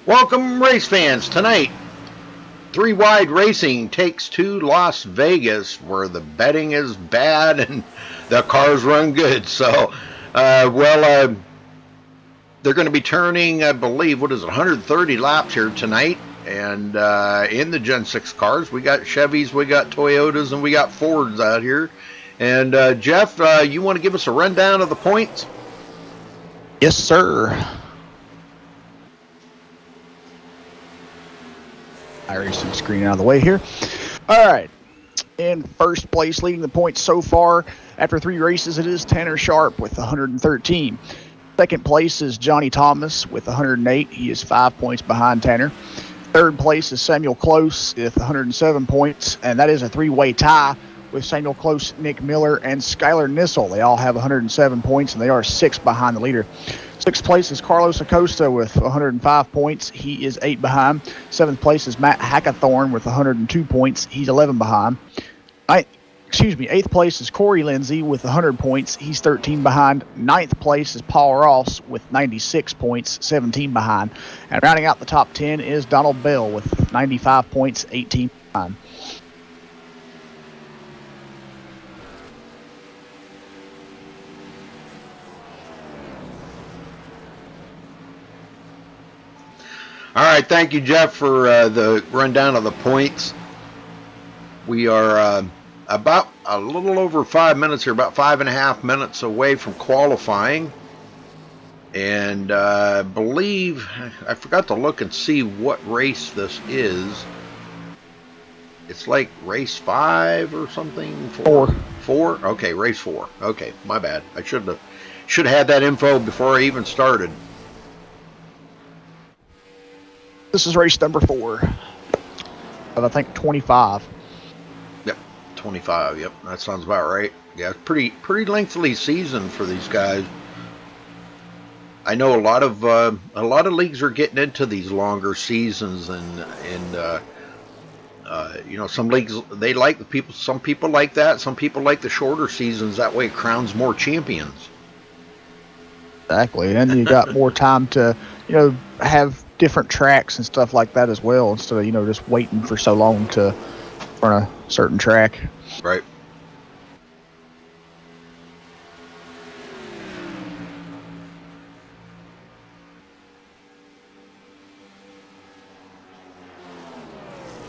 Welcome, race fans. Tonight, Three Wide Racing takes to Las Vegas, where the betting is bad and the cars run good. So, they're going to be turning, I believe, 130 laps here tonight. And in the Gen 6 cars, we got Chevys, we got Toyotas, and we got Fords out here. And Jeff, you want to give us a rundown of the points? Yes, sir. iRacing screen out of the way here. All right. In first place, leading the points so far after 3 races, it is Tanner Sharp with 113. Second place is Johnny Thomas with 108. He is 5 points behind Tanner. Third place is Samuel Close with 107 points, and that is a 3-way tie with Samuel Close, Nick Miller, and Skylar Nissel. They all have 107 points, and they are 6 behind the leader. Sixth place is Carlos Acosta with 105 points. He is 8 behind. Seventh place is Matt Hackathorn with 102 points. He's 11 behind. Eighth place is Corey Lindsay with 100 points. He's 13 behind. Ninth place is Paul Ross with 96 points, 17 behind. And rounding out the top 10 is Donald Bell with 95 points, 18 behind. All right, thank you, Jeff, for the rundown of the points. We are about a little over 5 minutes here, about 5.5 minutes away from qualifying. And I believe, I forgot to look and see what race this is. It's like race 5 or something? 4. 4? Okay, race 4. Okay, my bad. I should have had that info before I even started. This is race number 4. But I think 25. Yep, 25. Yep, that sounds about right. Yeah, pretty lengthy season for these guys. I know a lot of leagues are getting into these longer seasons, and some leagues they like the people. Some people like that. Some people like the shorter seasons. That way, it crowns more champions. Exactly, and you got more time to have different tracks and stuff like that as well, instead of just waiting for so long to run a certain track. Right.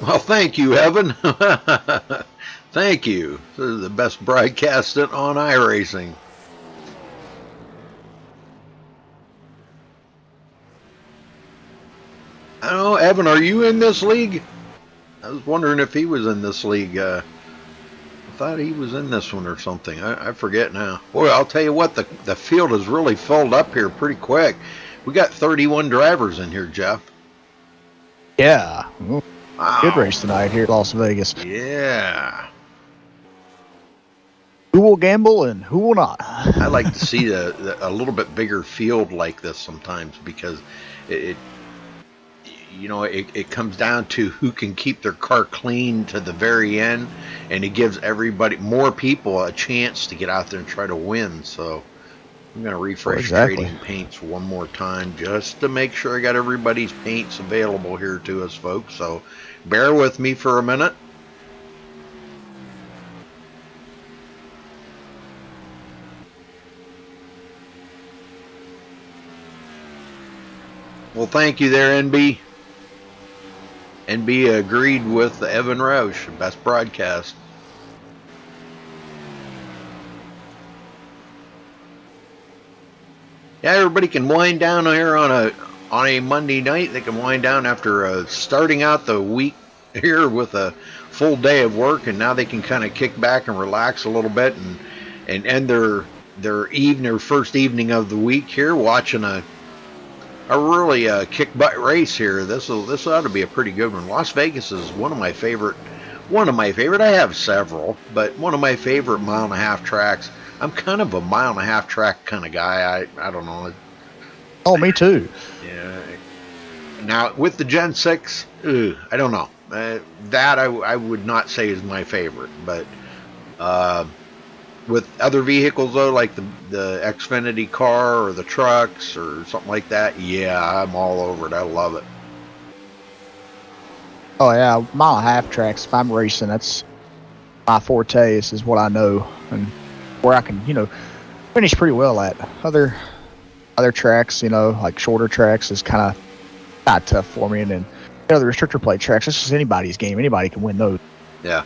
Well, thank you, Evan. Thank you. This is the best broadcast on iRacing. I don't know, Evan, are you in this league? I was wondering if he was in this league. I thought he was in this one or something. I forget now. Boy, I'll tell you what, the field is really filled up here pretty quick. We got 31 drivers in here, Jeff. Yeah. Wow. Good race tonight here at Las Vegas. Yeah. Who will gamble and who will not? I like to see a little bit bigger field like this sometimes, because it comes down to who can keep their car clean to the very end, and it gives more people a chance to get out there and try to win. So I'm going to refresh trading paints one more time just to make sure I got everybody's paints available here to us, folks. So bear with me for a minute. Well, thank you there, NB. NB agreed with Evan Roush, best broadcast. Yeah, everybody can wind down here on a Monday night. They can wind down after starting out the week here with a full day of work, and now they can kind of kick back and relax a little bit and end their first evening of the week here watching a really kick butt race here. This ought to be a pretty good one. Las Vegas is one of my favorite. I have several, but one of my favorite 1.5 mile tracks. I'm kind of a 1.5 mile track kind of guy. I don't know. Oh, me too. Yeah. Now with the Gen 6, I don't know. That I would not say is my favorite, but with other vehicles though, like the Xfinity car or the trucks or something like that, yeah, I'm all over it. I love it. Oh yeah, mile and a half tracks. If I'm racing, that's my forte. This is what I know and where I can, finish pretty well at. Other tracks, like shorter tracks, is kind of not tough for me. And then the restrictor plate tracks, it's just anybody's game. Anybody can win those. Yeah.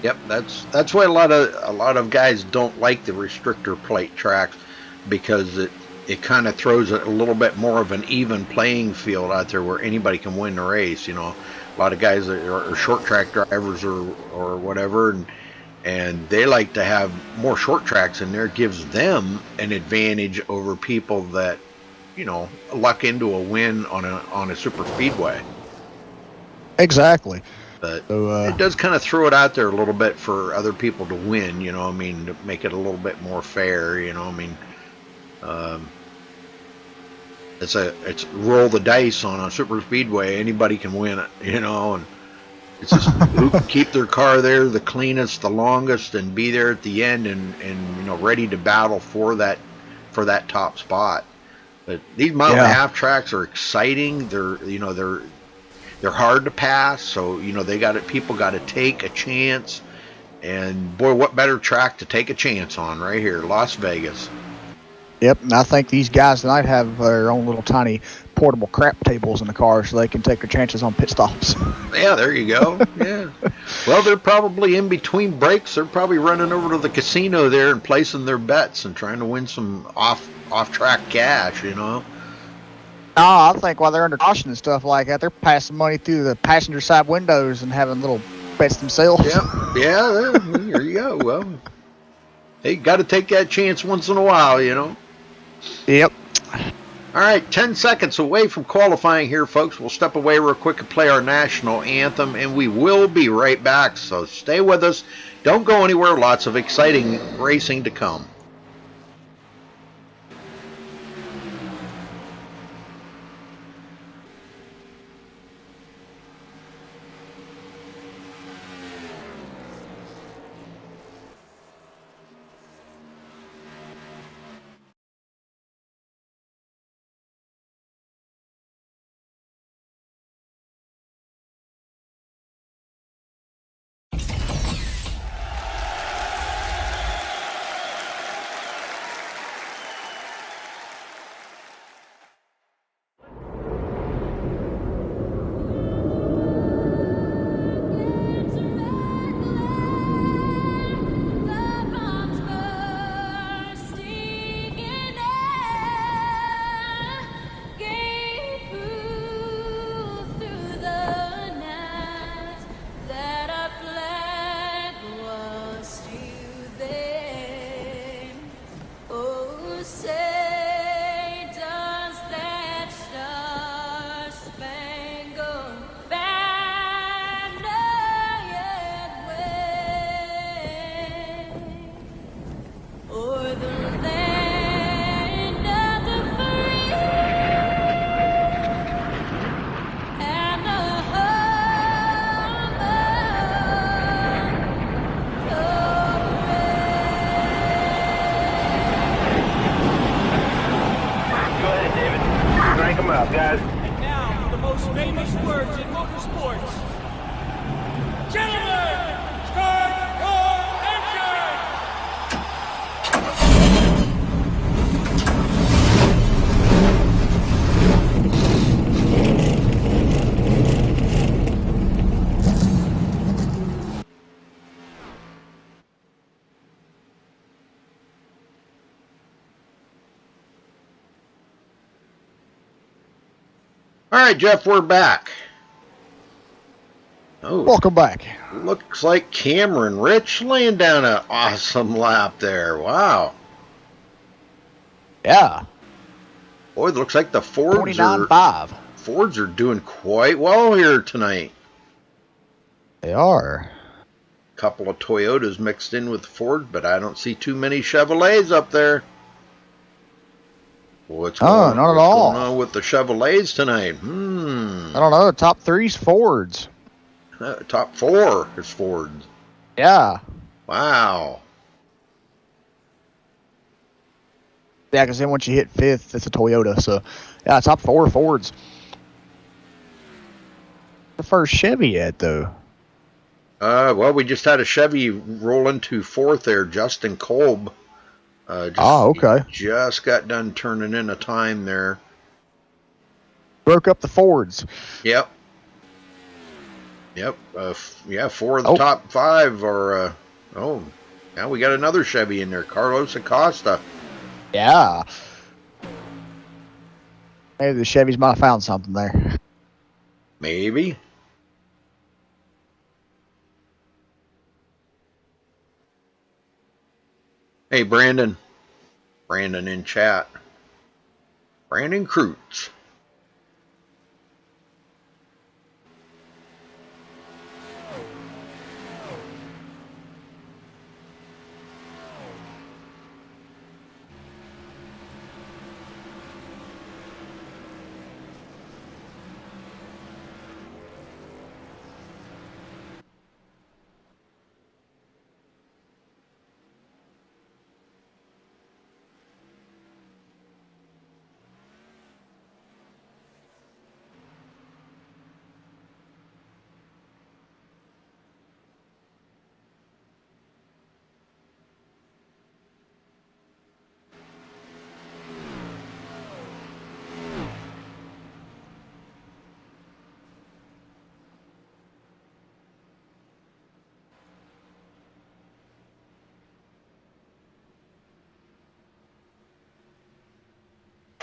Yep, that's why a lot of guys don't like the restrictor plate tracks, because it kind of throws a little bit more of an even playing field out there where anybody can win the race. A lot of guys are short track drivers or whatever, and they like to have more short tracks in there. It gives them an advantage over people that luck into a win on a super speedway. Exactly. But So it does kind of throw it out there a little bit for other people to win, to make it a little bit more fair, um, it's roll the dice on a super speedway. Anybody can win it, and it's just who can keep their car there the cleanest, the longest, and be there at the end and ready to battle for that top spot. But these mile and a half tracks are exciting. They're hard to pass, so people got to take a chance. And boy, what better track to take a chance on right here, Las Vegas. Yep, and I think these guys tonight have their own little tiny portable crap tables in the car so they can take their chances on pit stops. Yeah, there you go. Yeah. Well, they're probably in between breaks. They're probably running over to the casino there and placing their bets and trying to win some off track cash. I think while they're under caution and stuff like that, they're passing money through the passenger side windows and having little bets themselves. Yeah. There you go. Well, hey, got to take that chance once in a while. Yep. All right, 10 seconds away from qualifying here, folks. We'll step away real quick and play our national anthem, and we will be right back. So stay with us. Don't go anywhere. Lots of exciting racing to come. Guys. And now for the most famous words in motorsports. Gentlemen, start your engine! All right, Jeff, we're back. Oh, welcome back. Looks like Cameron Rich laying down an awesome lap there. Wow. Yeah. Boy, it looks like the Fords 29.5. are doing quite well here tonight. They are. A couple of Toyotas mixed in with the Ford, but I don't see too many Chevrolets up there. What's going on with the Chevrolets tonight? I don't know. Top 3's Fords. Top 4 is Fords. Yeah. Wow. Yeah, because then once you hit 5th, it's a Toyota. So, yeah, top 4 Fords. the first Chevy yet, though. Well, we just had a Chevy roll into fourth there, Justin Kolb. Okay. Just got done turning in a time there. Broke up the Fords. Yep. Yeah, 4 of the top 5 are. Now we got another Chevy in there, Carlos Acosta. Yeah. Maybe the Chevys might have found something there. Maybe. Hey, Brandon. Brandon in chat. Brandon Kreutz.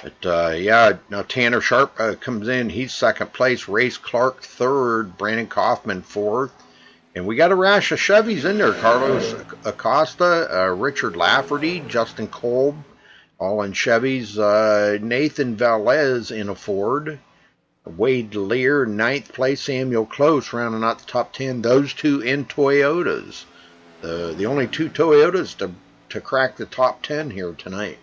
But now Tanner Sharp comes in. He's second place. Race Clark third. Brandon Kaufman fourth. And we got a rash of Chevys in there. Carlos Acosta, Richard Lafferty, Justin Kolb, all in Chevys. Nathan Velez in a Ford. Wade Lear, ninth place. Samuel Close rounding out the top 10. Those two in Toyotas. The only two Toyotas to crack the top 10 here tonight.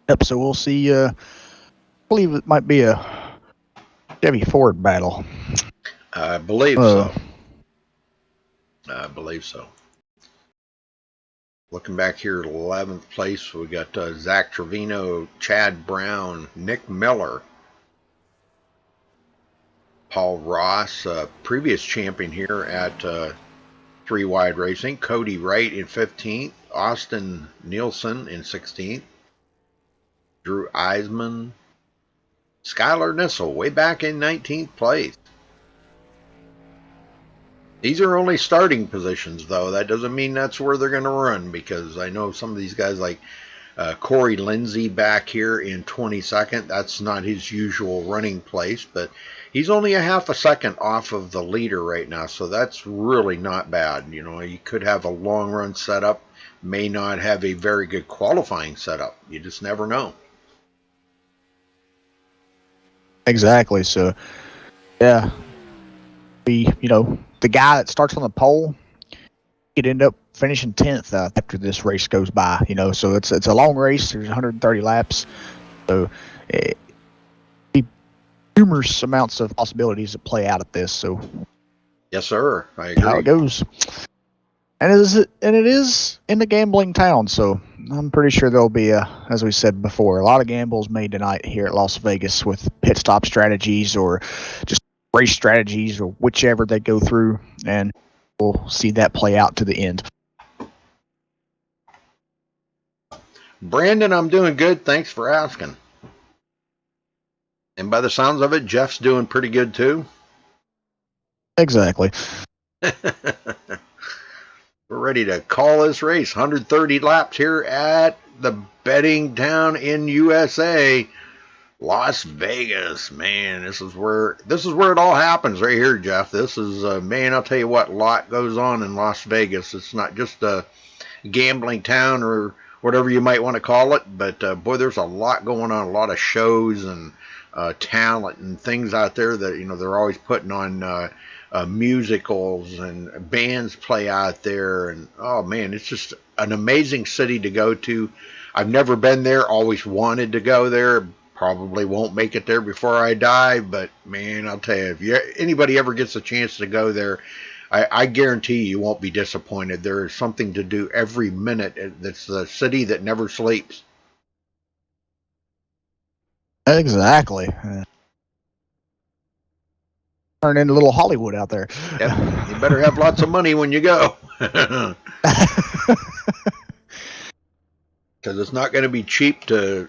Yep, so we'll see. I believe it might be a Chevy Ford battle. I believe so. I believe so. Looking back here, 11th place, we got Zach Trevino, Chad Brown, Nick Miller, Paul Ross, previous champion here at 3 Wide Racing, Cody Wright in 15th, Austin Nielsen in 16th, Drew Eisman, Skylar Nissel way back in 19th place. These are only starting positions, though. That doesn't mean that's where they're going to run, because I know some of these guys like Corey Lindsay back here in 22nd. That's not his usual running place, but he's only a half a second off of the leader right now, so that's really not bad. You know, you could have a long run setup, may not have a very good qualifying setup. You just never know. Exactly. So, yeah, the guy that starts on the pole could end up finishing 10th after this race goes by. So it's a long race. There's 130 laps. So, numerous amounts of possibilities that play out at this. So, yes, sir. I agree. How it goes. And it is in the gambling town, so I'm pretty sure there'll be, as we said before, a lot of gambles made tonight here at Las Vegas with pit stop strategies or just race strategies or whichever they go through, and we'll see that play out to the end. Brandon, I'm doing good. Thanks for asking. And by the sounds of it, Jeff's doing pretty good too. Exactly. We're ready to call this race. 130 laps here at the betting town in USA, Las Vegas. Man, this is where it all happens right here, Jeff. This is man, I'll tell you what, a lot goes on in Las Vegas. It's not just a gambling town or whatever you might want to call it, but boy, there's a lot going on, a lot of shows and talent and things out there that they're always putting on. Musicals and bands play out there, and oh man, it's just an amazing city to go to. I've never been there, always wanted to go there. Probably won't make it there before I die, but man, I'll tell you, if anybody ever gets a chance to go there, I guarantee you won't be disappointed. There is something to do every minute. It's the city that never sleeps. Exactly. Turn into little Hollywood out there. Yep. You better have lots of money when you go. Because it's not going to be cheap to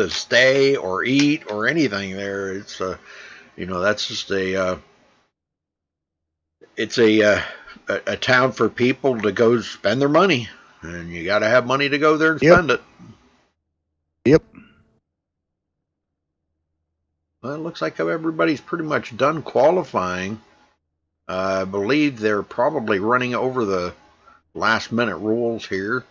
stay or eat or anything there. It's that's just it's a town for people to go spend their money, and you got to have money to go there and Yep. spend it. Yep. Well, it looks like everybody's pretty much done qualifying. I believe they're probably running over the last minute rules here.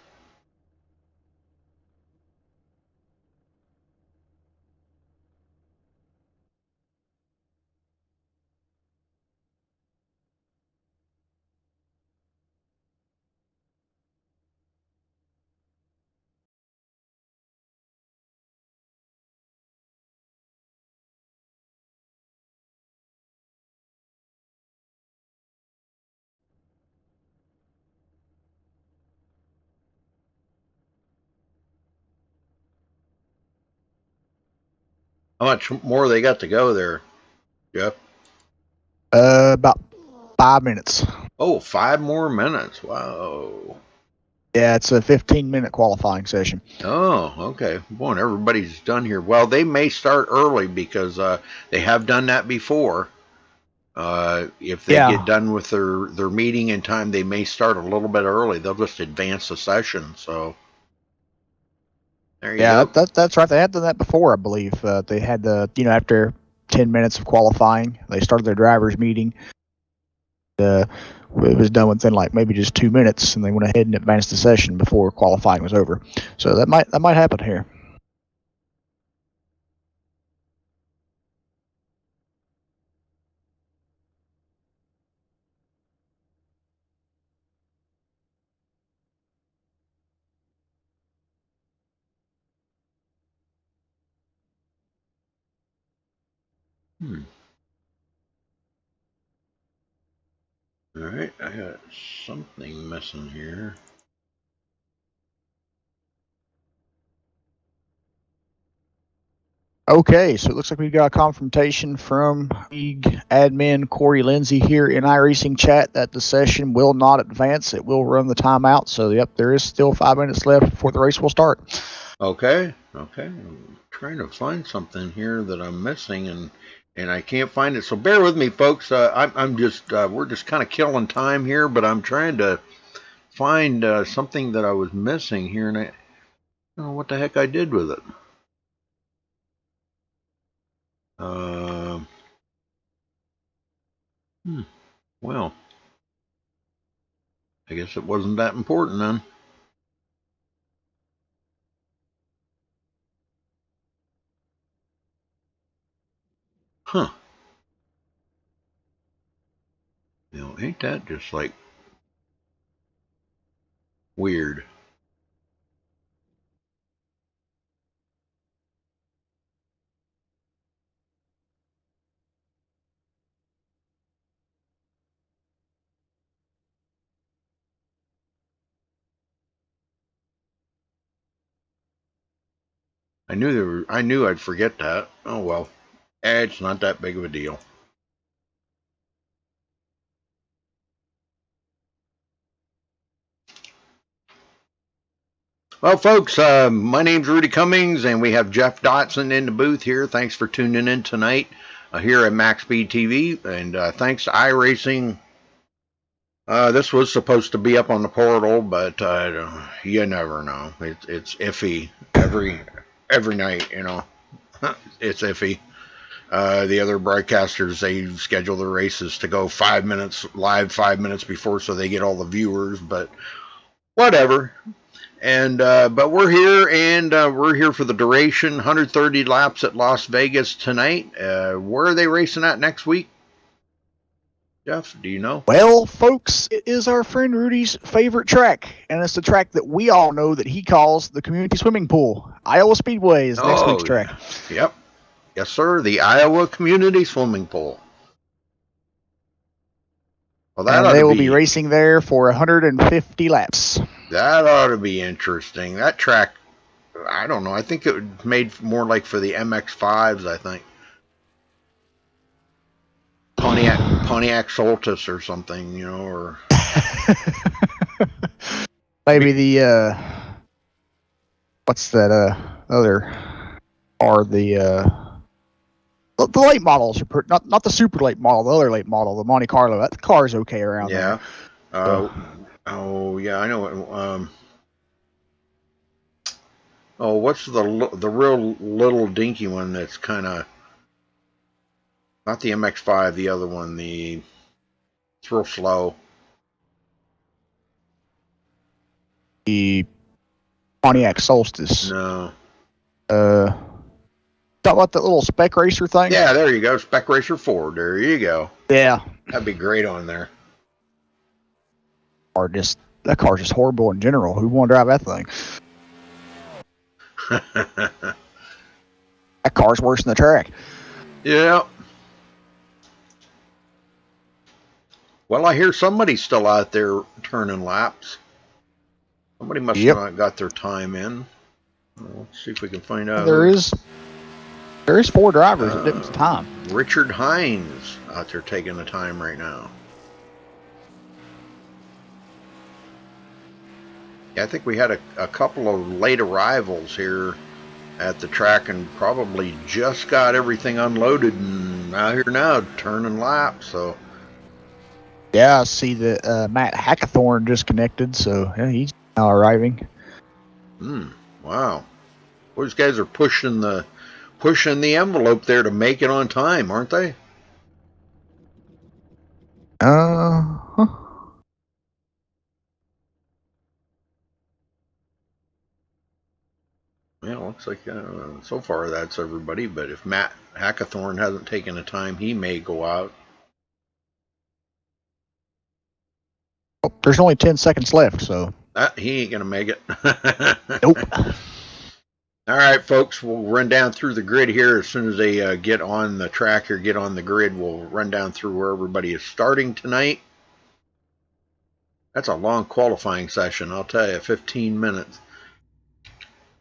How much more they got to go there, Jeff? About 5 minutes. Oh, 5 more minutes. Wow. Yeah, it's a 15-minute qualifying session. Oh, okay. Boy, everybody's done here. Well, they may start early because they have done that before. If they get done with their meeting in time, they may start a little bit early. They'll just advance the session. So there you go. That's right. They had done that before, I believe. They had after 10 minutes of qualifying, they started their drivers' meeting. It was done within like maybe just 2 minutes, and they went ahead and advanced the session before qualifying was over. So that might happen here. All right, I got something missing here. Okay, so it looks like we've got a confirmation from league admin Corey Lindsay here in iRacing chat that the session will not advance. It will run the timeout. So, yep, there is still 5 minutes left before the race will start. Okay. I'm trying to find something here that I'm missing, and I can't find it. So bear with me, folks. I'm just we're just kind of killing time here, but I'm trying to find something that I was missing here, and I don't know what the heck I did with it. Well, I guess it wasn't that important then. Huh. Ain't that just like weird? I knew I'd forget that. Oh well. It's not that big of a deal. Well, folks, my name's Rudy Cummings, and we have Jeff Dotson in the booth here. Thanks for tuning in tonight here at MaxSpeedTV, and thanks to iRacing. This was supposed to be up on the portal, but you never know. It's iffy every night. It's iffy. The other broadcasters, they schedule the races to go 5 minutes live, 5 minutes before, so they get all the viewers. But whatever. And but we're here, and we're here for the duration. 130 laps at Las Vegas tonight. Where are they racing at next week? Jeff, do you know? Well, folks, it is our friend Rudy's favorite track, and it's the track that we all know that he calls the community swimming pool. Iowa Speedway is next week's track. Yep. Yes, sir. The Iowa Community Swimming Pool. Well, that And ought they to will be be racing there for 150 laps. that ought to be interesting. That track, I don't know. I think it was made more like for the MX5s. I think Pontiac Solstice or something, you know, or Maybe the what's that other or the late models are not the super late model, the other late model, the Monte Carlo. That car's okay around yeah. there. Oh yeah, I know it. Oh, what's the real little dinky one that's kind of not the MX5, the other one, it's real slow. The Pontiac Solstice. No. Talk about that little spec racer thing. Yeah, there you go, Spec Racer 4. There you go. Yeah. That'd be great on there. Or just that car's just horrible in general. Who want to drive that thing? That car's worse than the track. Yeah. Well, I hear somebody's still out there turning laps. Somebody must have not got their time in. Let's see if we can find out. There is 4 drivers at different time. Richard Hines out there taking the time right now. Yeah, I think we had a couple of late arrivals here at the track and probably just got everything unloaded and out here now turning laps. So yeah, I see that Matt Hackathorn just connected, so yeah, he's now arriving. Wow, those guys are pushing the envelope there to make it on time, aren't they? Huh. Yeah, looks like so far that's everybody. But if Matt Hackathorn hasn't taken the time, he may go out. Oh, there's only 10 seconds left, so He ain't gonna make it. nope. All right, folks, we'll run down through the grid here as soon as they get on the track or get on the grid. We'll run down through where everybody is starting tonight. That's a long qualifying session, I'll tell you, 15 minutes.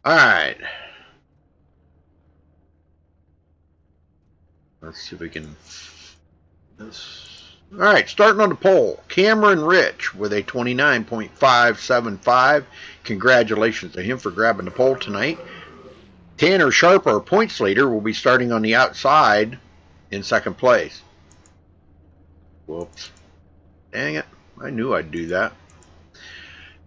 All right. Let's see if we can... All right, starting on the pole, Cameron Rich with a 29.575. Congratulations to him for grabbing the pole tonight. Tanner Sharp, our points leader, will be starting on the outside in second place. Whoops. Dang it. I knew I'd do that.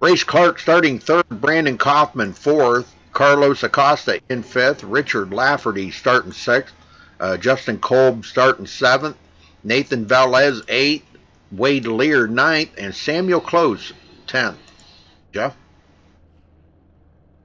Race Clark starting third. Brandon Kaufman fourth. Carlos Acosta in fifth. Richard Lafferty starting sixth. Justin Kolb starting seventh. Nathan Velez eighth. Wade Lear ninth. And Samuel Close 10th. Jeff?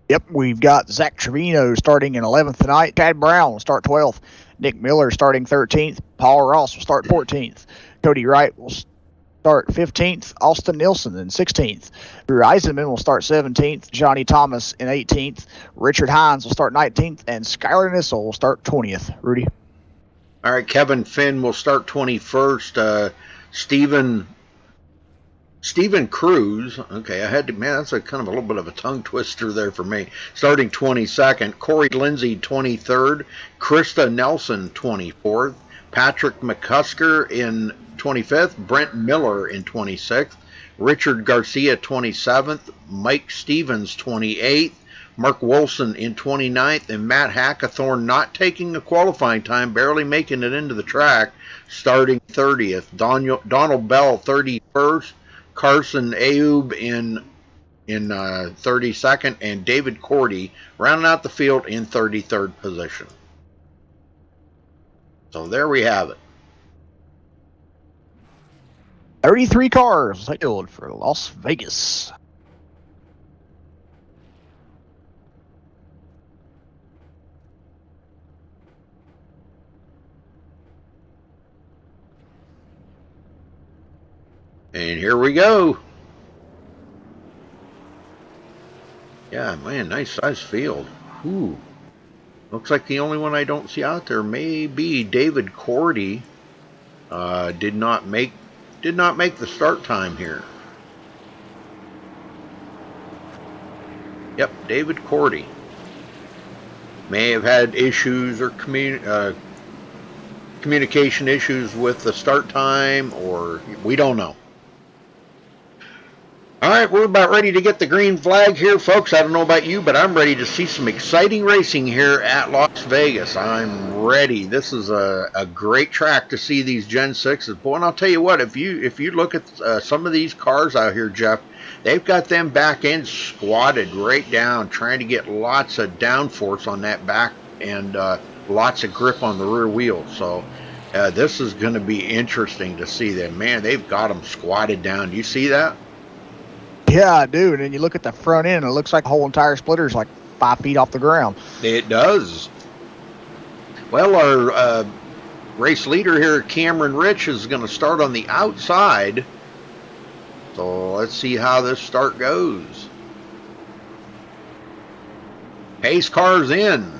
Yep, we've got Zach Trevino starting in 11th tonight. Chad Brown will start 12th. Nick Miller starting 13th. Paul Ross will start 14th. Cody Wright will start 15th. Austin Nilsson in 16th. Drew Eisenman will start 17th. Johnny Thomas in 18th. Richard Hines will start 19th. And Skylar Nissel will start 20th. Rudy? All right, Kevin Finn will start 21st. Stephen Cruz, okay, I had to, man, that's a kind of a little bit of a tongue twister there for me. Starting 22nd, Corey Lindsay 23rd, Krista Nelson 24th, Patrick McCusker in 25th, Brent Miller in 26th, Richard Garcia 27th, Mike Stevens 28th, Mark Wilson in 29th, and Matt Hackathorn not taking a qualifying time, barely making it into the track, starting 30th, Donald Bell 31st, Carson Ayoub in 32nd, and David Cordy rounding out the field in 33rd position. So there we have it. 33 cars scheduled for Las Vegas. And here we go. Yeah, man, nice size field. Ooh. Looks like the only one I don't see out there may be David Cordy. Did not make did not make the start time here. Yep, David Cordy. May have had issues or communication issues with the start time, or we don't know. All right, we're about ready to get the green flag here, folks. I don't know about you, but I'm ready to see some exciting racing here at Las Vegas. I'm ready. This is a great track to see these Gen 6s. Boy, and I'll tell you what, if you look at some of these cars out here, Jeff, they've got them back ends squatted right down, trying to get lots of downforce on that back and lots of grip on the rear wheel. So this is going to be interesting to see them. Man, they've got them squatted down. Do you see that? Yeah, I do. And then you look at the front end, and it looks like the whole entire splitter is like 5 feet off the ground. It does. Well, our race leader here, Cameron Rich, is going to start on the outside. So let's see how this start goes. Pace car's in.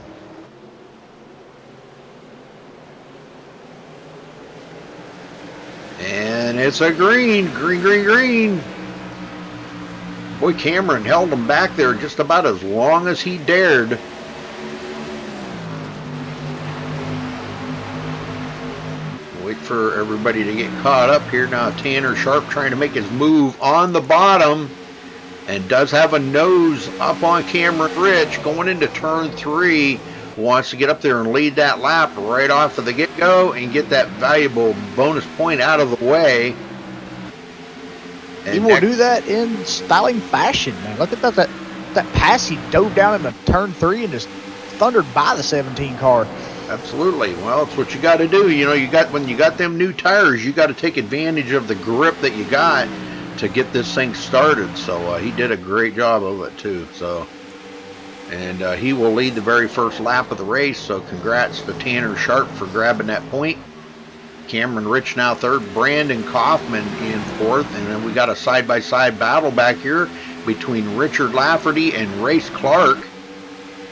And it's a green. Green. Boy, Cameron held him back there just about as long as he dared. Wait for everybody to get caught up here. Now Tanner Sharp trying to make his move on the bottom and does have a nose up on Cameron Rich going into turn 3. Wants to get up there and lead that lap right off of the get-go and get that valuable bonus point out of the way. He will do that in styling fashion, man. Look at that pass. He dove down into turn 3 and just thundered by the 17 car. Absolutely. Well, it's what you got to do. You know, when you got them new tires, you got to take advantage of the grip that you got to get this thing started. So he did a great job of it too. So, and he will lead the very first lap of the race. So congrats to Tanner Sharp for grabbing that point. Cameron Rich now third, Brandon Kaufman in fourth, and then we got a side-by-side battle back here between Richard Lafferty and Race Clark.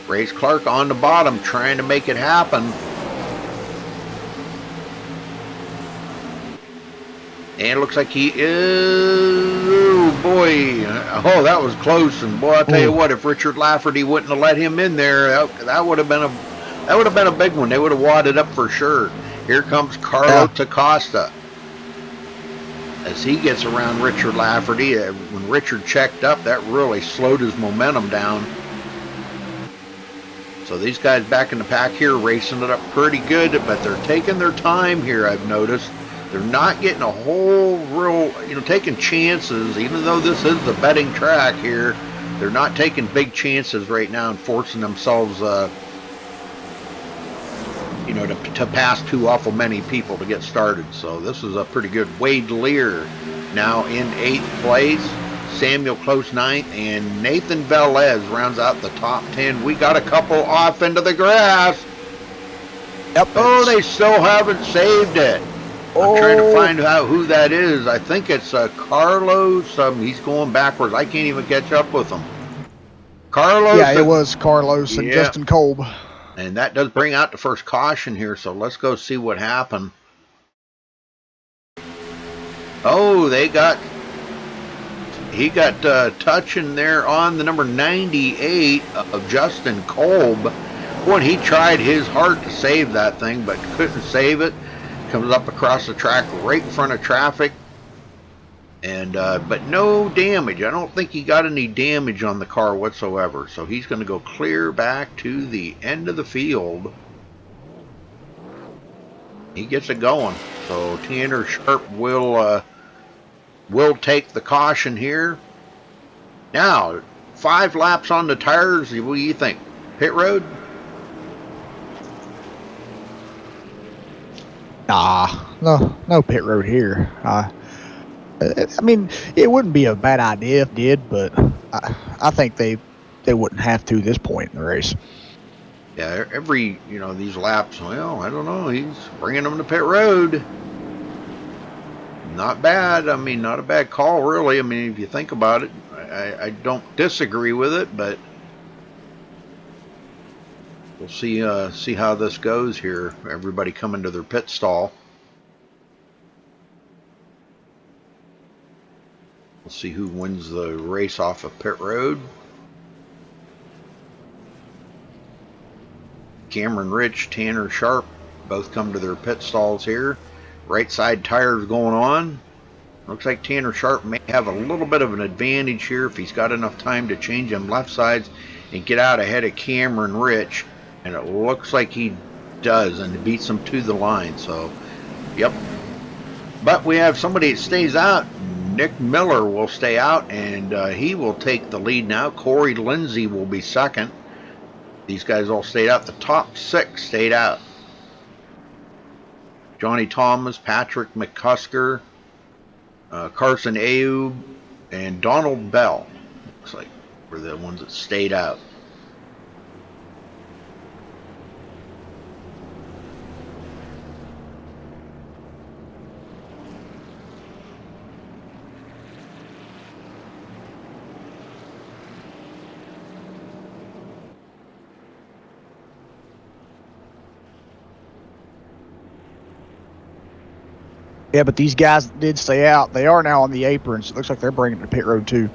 Race Clark on the bottom trying to make it happen. And it looks like he is, oh boy, oh that was close, and boy I'll tell you what, if Richard Lafferty wouldn't have let him in there, that would have been a big one. They would have wadded up for sure. Here comes Carlos Acosta as he gets around Richard Lafferty. When Richard checked up, that really slowed his momentum down. So these guys back in the pack here racing it up pretty good, but they're taking their time here, I've noticed. They're not getting a whole real, taking chances, even though this is the betting track here. They're not taking big chances right now and forcing themselves to pass too awful many people to get started. So this is a pretty good. Wade Lear now in 8th place, Samuel Close 9th, and Nathan Velez rounds out the top 10. We got a couple off into the grass. Yep. Oh, they still haven't saved it. I'm trying to find out who that is. I think it's Carlos. He's going backwards. I can't even catch up with him. Carlos. Yeah, it was Carlos and Justin Kolb. And that does bring out the first caution here, so let's go see what happened. Oh, he got touching there on the number 98 of Justin Kolb. Boy, he tried his heart to save that thing, but couldn't save it. Comes up across the track right in front of traffic. And but no damage. I don't think he got any damage on the car whatsoever. So he's going to go clear back to the end of the field. He gets it going. So Tanner Sharp will take the caution here. Now, 5 laps on the tires. What do you think? Pit road? Nah, no pit road here. I mean, it wouldn't be a bad idea if it did, but I think they wouldn't have to this point in the race. Yeah, every, these laps, well, I don't know. He's bringing them to pit road. Not bad. I mean, not a bad call, really. I mean, if you think about it, I don't disagree with it, but we'll see how this goes here. Everybody coming to their pit stall. We'll see who wins the race off of pit road. Cameron Rich, Tanner Sharp both come to their pit stalls here. Right side tires going on. Looks like Tanner Sharp may have a little bit of an advantage here if he's got enough time to change them left sides and get out ahead of Cameron Rich. And it looks like he does, and beats him to the line. So, yep. But we have somebody that stays out. Nick Miller will stay out, and he will take the lead now. Corey Lindsay will be second. These guys all stayed out. The top 6 stayed out. Johnny Thomas, Patrick McCusker, Carson Ayoub, and Donald Bell. Looks like were the ones that stayed out. Yeah, but these guys did stay out. They are now on the apron, so it looks like they're bringing it to pit road too.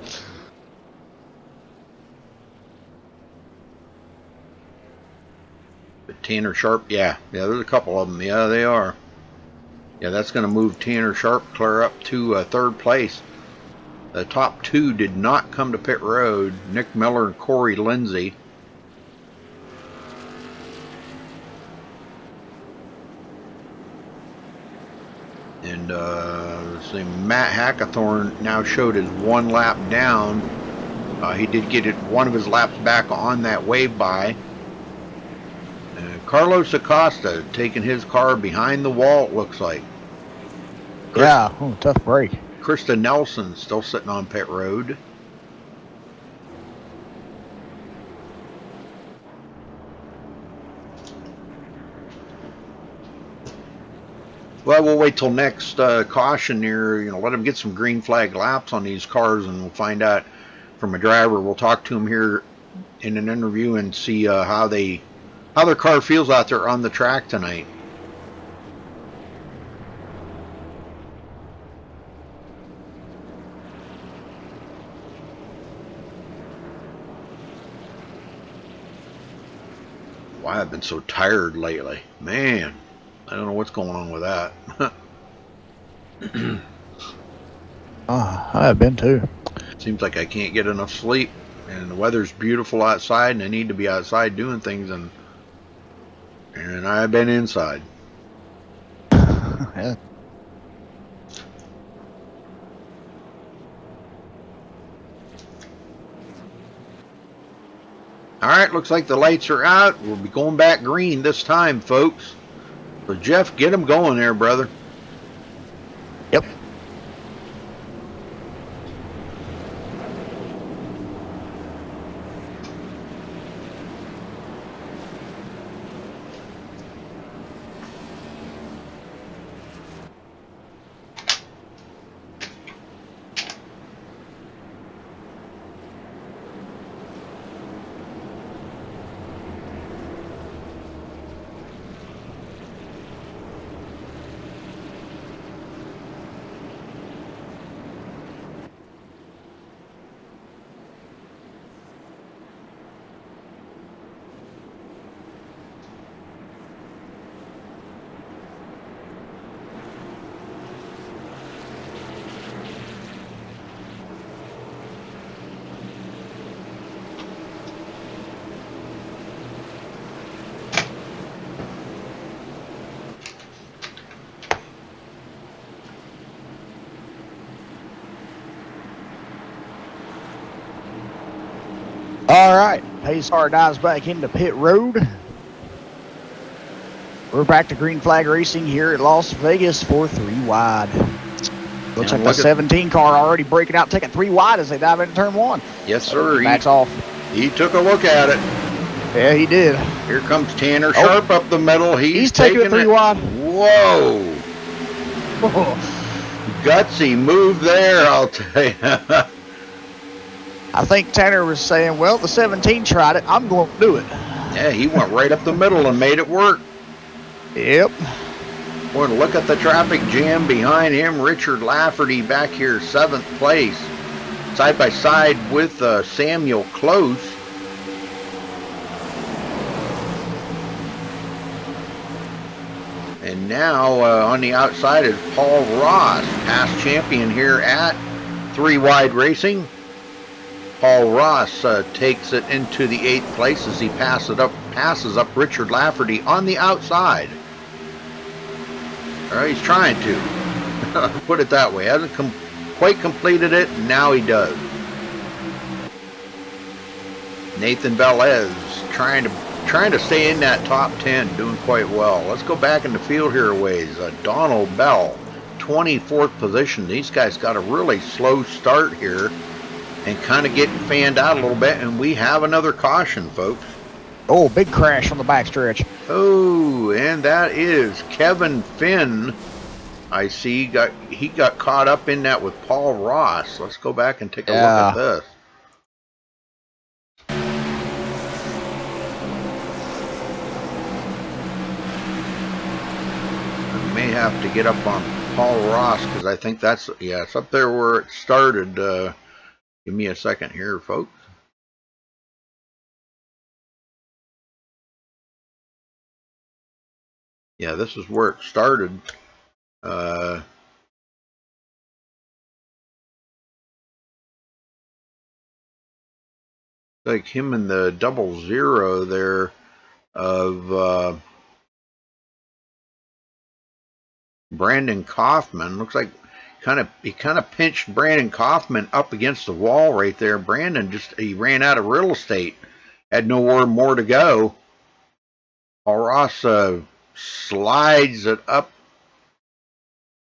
But Tanner Sharp, yeah, there's a couple of them. Yeah, they are. Yeah, that's going to move Tanner Sharp clear up to third place. The top 2 did not come to pit road. Nick Miller and Corey Lindsay. And let's see, Matt Hackathorn now showed his 1 lap down. He did get it one of his laps back on that wave by. Carlos Acosta taking his car behind the wall, it looks like. Yeah, tough break. Krista Nelson still sitting on pit road. Well, we'll wait till next caution here. Let them get some green flag laps on these cars, and we'll find out from a driver. We'll talk to him here in an interview and see how their car feels out there on the track tonight. Why I've been so tired lately, man. I don't know what's going on with that. I have been too. Seems like I can't get enough sleep, and the weather's beautiful outside, and I need to be outside doing things, and I've been inside. Yeah. All right, looks like the lights are out. We'll be going back green this time, folks. So, Jeff, get them going there, brother. Yep. All right, pace car dives back into pit road. We're back to green flag racing here at Las Vegas for 3 wide. Looks like the 17 car already breaking out, taking 3 wide as they dive into turn 1. Yes, sir. Backs off. He took a look at it. Yeah, he did. Here comes Tanner Sharp up the middle. He's taking it 3 wide. Whoa. Gutsy move there, I'll tell you. I think Tanner was saying, well, the 17 tried it. I'm going to do it. Yeah, he went right up the middle and made it work. Yep. Boy, look at the traffic jam behind him. Richard Lafferty back here, 7th place. side by side with Samuel Close. And now on the outside is Paul Ross, past champion here at 3 Wide Racing. Paul Ross takes it into the 8th place as he passes up Richard Lafferty on the outside. All right, he's trying to put it that way. Hasn't quite completed it, and now he does. Nathan Velez trying to stay in that top 10, doing quite well. Let's go back in the field here a ways. Donald Bell, 24th position. These guys got a really slow start here and kind of getting fanned out a little bit, and we have another caution, folks. Oh, big crash on the backstretch. Oh, and that is Kevin Finn. I see he got caught up in that with Paul Ross. Let's go back and take a look at this. I may have to get up on Paul Ross because I think that's, yeah, it's up there where it started. Give me a second here, folks. Yeah, this is where it started. Like him and the 00 there of Brandon Kaufman. Looks like he kind of pinched Brandon Kaufman up against the wall right there. Brandon he ran out of real estate, had nowhere more to go. Paul Ross slides it up.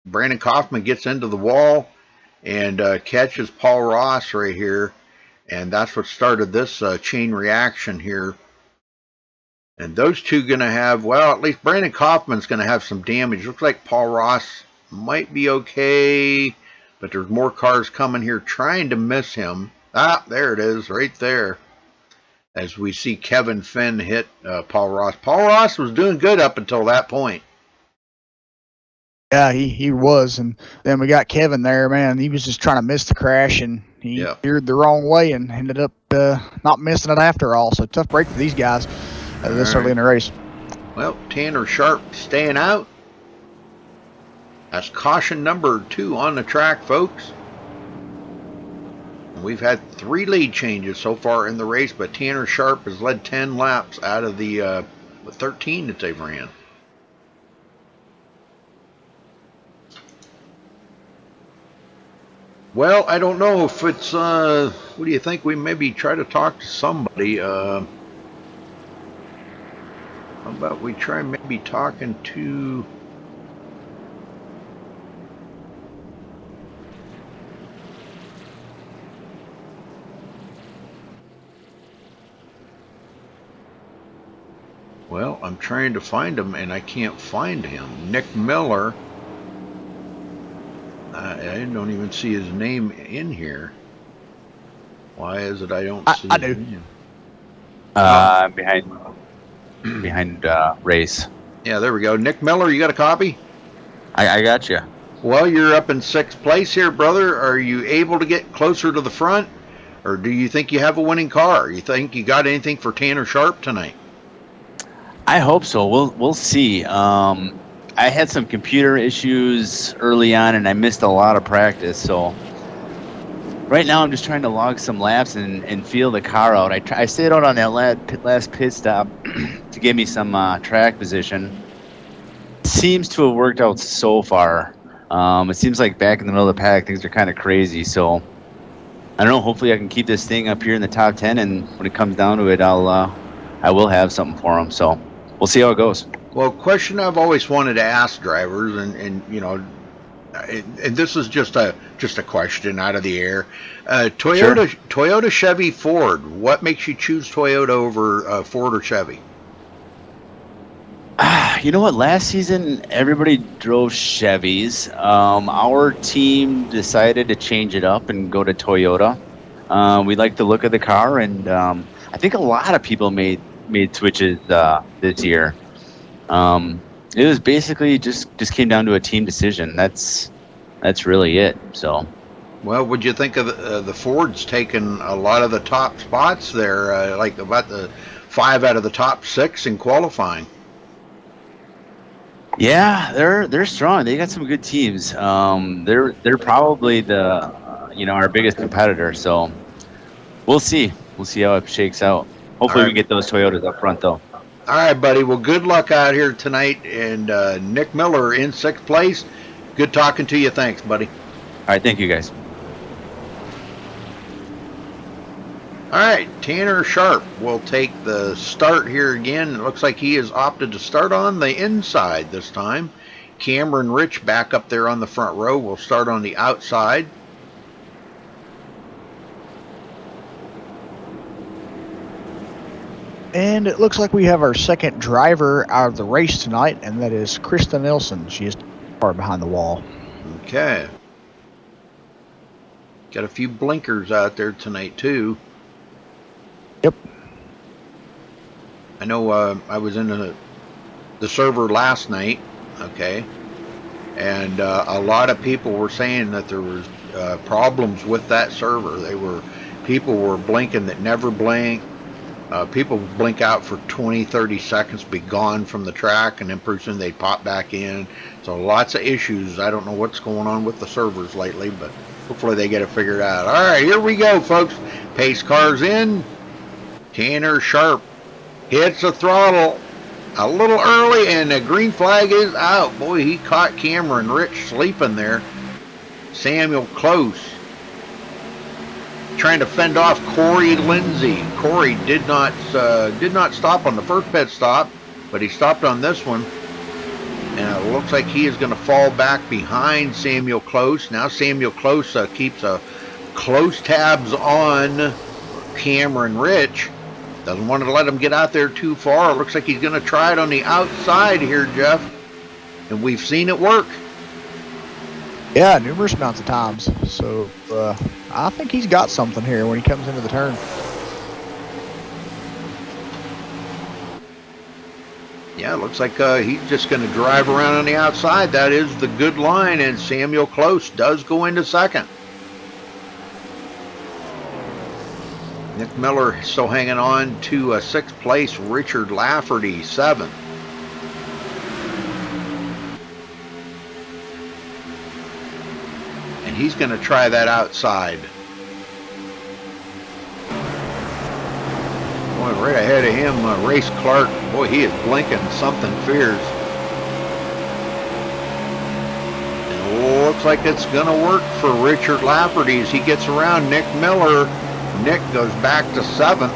Brandon Kaufman gets into the wall and catches Paul Ross right here, and that's what started this chain reaction here. And those two going to have, well, at least Brandon Kaufman's going to have some damage. Looks like Paul Ross might be okay, but there's more cars coming here trying to miss him. Ah, there it is, right there. As we see Kevin Finn hit Paul Ross. Paul Ross was doing good up until that point. Yeah, he was, and then we got Kevin there, man. He was just trying to miss the crash, and he veered the wrong way and ended up not missing it after all. So tough break for these guys this early in the race. Well, Tanner Sharp staying out. That's caution number 2 on the track, folks. And we've had 3 lead changes so far in the race, but Tanner Sharp has led 10 laps out of the 13 that they've ran. Well, I don't know if it's, what do you think? We maybe try to talk to somebody. How about we try maybe talking to... Well, I'm trying to find him and I can't find him. Nick Miller. I don't even see his name in here. Why is it I don't see his name? Behind race. Yeah, there we go. Nick Miller, you got a copy? I got you. Well, you're up in 6th place here, brother. Are you able to get closer to the front? Or do you think you have a winning car? You think you got anything for Tanner Sharp tonight? I hope so. We'll see. I had some computer issues early on, and I missed a lot of practice. So right now, I'm just trying to log some laps and feel the car out. I stayed out on that last pit stop to give me some track position. Seems to have worked out so far. It seems like back in the middle of the pack, things are kind of crazy. So I don't know. Hopefully, I can keep this thing up here in the top 10, and when it comes down to it, I will have something for them. So we'll see how it goes. Well, question I've always wanted to ask drivers, and you know, and this is just a question out of the air. Toyota, Chevy, Ford. What makes you choose Toyota over Ford or Chevy? You know what? Last season, everybody drove Chevys. Our team decided to change it up and go to Toyota. We like the look of the car, and I think a lot of people made switches this year. It was basically just came down to a team decision. That's really it. So Well, what'd you think of the Fords taking a lot of the top spots there, like about the 5 out of the top 6 in qualifying? Yeah, they're strong. They got some good teams. They're probably the our biggest competitor. So we'll see. We'll see how it shakes out. All Hopefully, we right. get those Toyotas up front, though. All right, buddy. Well, good luck out here tonight. And Nick Miller in 6th place. Good talking to you. Thanks, buddy. All right, thank you guys. All right, Tanner Sharp will take the start here again. It looks like he has opted to start on the inside this time. Cameron Rich back up there on the front row will start on the outside. And it looks like we have our second driver out of the race tonight, and that is Krista Nelson. She is far behind the wall. Okay. Got a few blinkers out there tonight, too. Yep. I know I was in the server last night, okay, and a lot of people were saying that there was problems with that server. People were blinking that never blink. People blink out for 20, 30 seconds, be gone from the track, and then pretty soon they pop back in. So lots of issues. I don't know what's going on with the servers lately, but hopefully they get it figured out. All right, here we go, folks. Pace cars in. Tanner Sharp hits the throttle a little early, and the green flag is out. Boy, he caught Cameron Rich sleeping there. Samuel Close trying to fend off Corey Lindsay. Corey did not stop on the first pit stop, but he stopped on this one. And it looks like he is going to fall back behind Samuel Close. Now Samuel Close keeps a close tabs on Cameron Rich. Doesn't want to let him get out there too far. It looks like he's going to try it on the outside here, Jeff. And we've seen it work. Yeah, numerous amounts of times. So I think he's got something here when he comes into the turn. Yeah, it looks like he's just going to drive around on the outside. That is the good line, and Samuel Close does go into second. Nick Miller still hanging on to 6th place. Richard Lafferty, 7th. And he's going to try that outside. Boy, right ahead of him, Race Clark. Boy, he is blinking something fierce. And it looks like it's going to work for Richard Lafferty as he gets around Nick Miller. Nick goes back to 7th.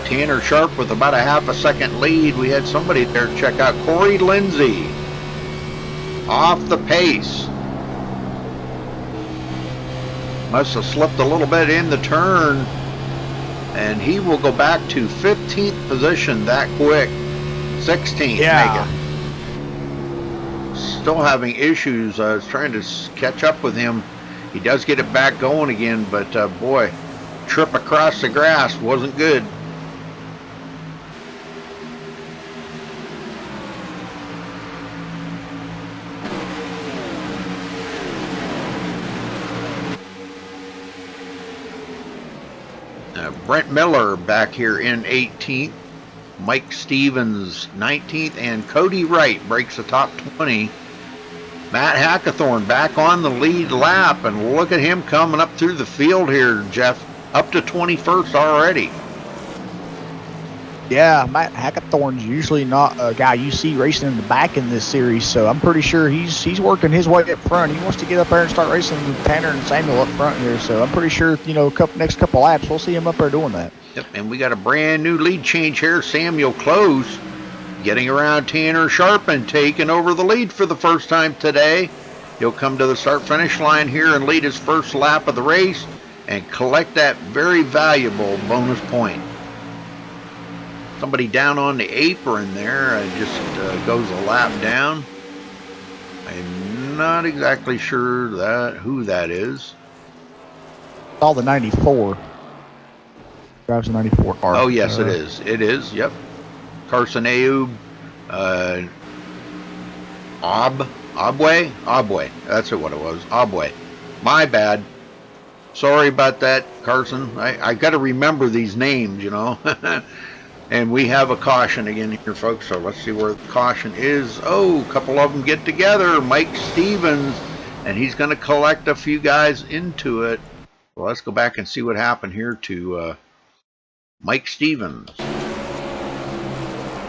Tanner Sharp with about a half a second lead. We had somebody there check out Corey Lindsay off the pace. Must have slipped a little bit in the turn, and he will go back to 15th position that quick. 16th. Yeah. Make it. Still having issues. I was trying to catch up with him. He does get it back going again, but boy, trip across the grass wasn't good. Brent Miller back here in 18th. Mike Stevens 19th, and Cody Wright breaks the top 20. Matt Hackathorn back on the lead lap, and look at him coming up through the field here, Jeff. Up to 21st already. Yeah, Matt Hackathorn's usually not a guy you see racing in the back in this series, so I'm pretty sure he's working his way up front. He wants to get up there and start racing with Tanner and Samuel up front here, so I'm pretty sure, next couple laps, we'll see him up there doing that. Yep, and we got a brand new lead change here. Samuel Close getting around Tanner Sharp and taking over the lead for the first time today. He'll come to the start-finish line here and lead his first lap of the race and collect that very valuable bonus point. Somebody down on the apron there just goes a lap down. I'm not exactly sure who that is. All the 94. Drives a 94 car. Oh, yes, it is. It is, yep. Carson Ayoub Obway. That's what it was. Obway. My bad. Sorry about that, Carson. I got to remember these names, you know. And we have a caution again here, folks. So let's see where the caution is. Oh, a couple of them get together. Mike Stevens, and he's going to collect a few guys into it. Well, let's go back and see what happened here to Mike Stevens.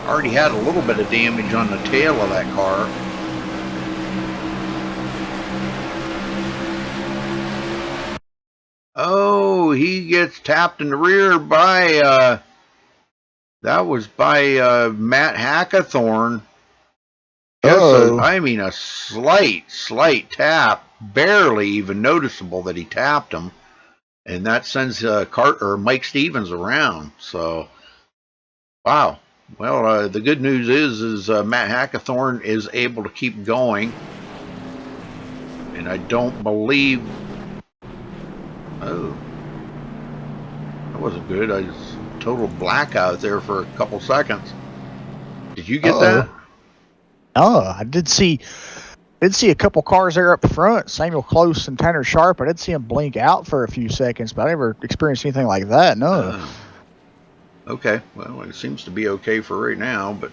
Already had a little bit of damage on the tail of that car. Oh, he gets tapped in the rear by, that was by Matt Hackathorn. Just a slight tap, barely even noticeable that he tapped him. And that sends Mike Stevens around. So, wow. Well, the good news is Matt Hackathorn is able to keep going. And I don't believe... Oh. That wasn't good. I was total blackout there for a couple seconds. Did you get that? Oh, I did see a couple cars there up front, Samuel Close and Tanner Sharp. I did see them blink out for a few seconds, but I never experienced anything like that, no. Okay, well, it seems to be okay for right now, but...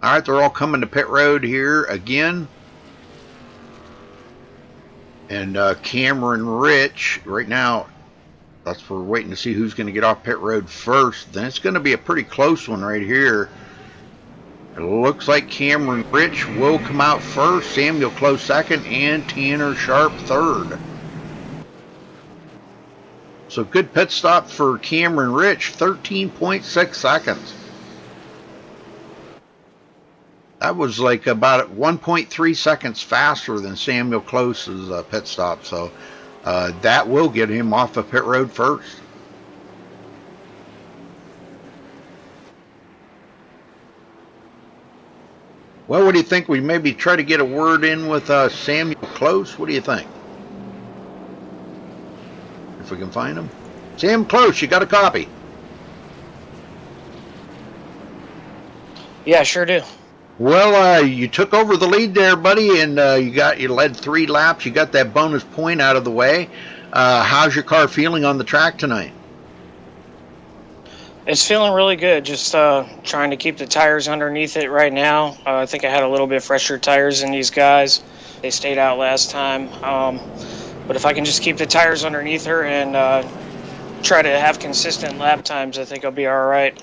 All right, they're all coming to pit road here again. And Cameron Rich, right now, we're waiting to see who's going to get off pit road first. Then it's going to be a pretty close one right here. It looks like Cameron Rich will come out first, Samuel Close second, and Tanner Sharp third. So good pit stop for Cameron Rich, 13.6 seconds. That was like about 1.3 seconds faster than Samuel Close's pit stop. So that will get him off the pit road first. Well, what do you think? We maybe try to get a word in with Samuel Close? What do you think? If we can find him. Sam Close, you got a copy? Yeah, sure do. Well, you took over the lead there, buddy, and you led 3 laps. You got that bonus point out of the way. How's your car feeling on the track tonight? It's feeling really good. Just trying to keep the tires underneath it right now. I think I had a little bit fresher tires than these guys. They stayed out last time. But if I can just keep the tires underneath her and try to have consistent lap times, I think I'll be all right.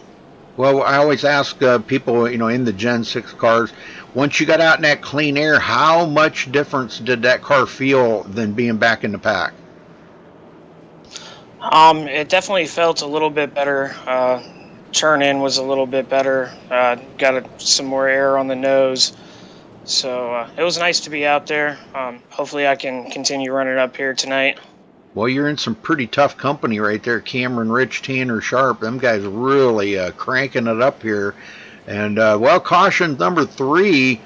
Well, I always ask people, in the Gen 6 cars, once you got out in that clean air, how much difference did that car feel than being back in the pack? It definitely felt a little bit better. Turn in was a little bit better. Got some more air on the nose. So it was nice to be out there. Hopefully I can continue running up here tonight. Well, you're in some pretty tough company right there. Cameron Rich, Tanner Sharp. Them guys really cranking it up here. And, caution number 3.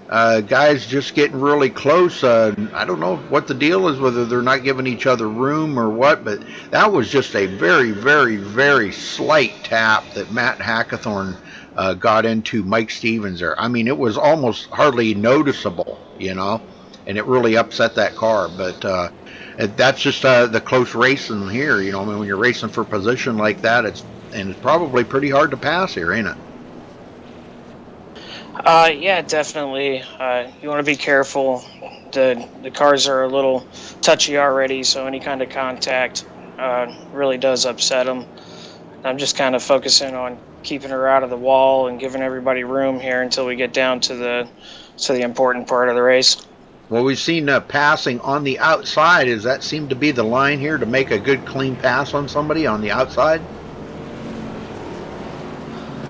Guys just getting really close. I don't know what the deal is, whether they're not giving each other room or what, but that was just a very, very, very slight tap that Matt Hackathorn got into Mike Stevens there. I mean, it was almost hardly noticeable, and it really upset that car. But that's just the close racing here. I mean, when you're racing for position like that, it's probably pretty hard to pass here, ain't it? Yeah, definitely. You want to be careful. The cars are a little touchy already, so any kind of contact really does upset them. I'm just kind of focusing on keeping her out of the wall and giving everybody room here until we get down to the important part of the race. Well, we've seen passing on the outside. Does that seem to be the line here to make a good clean pass on somebody on the outside?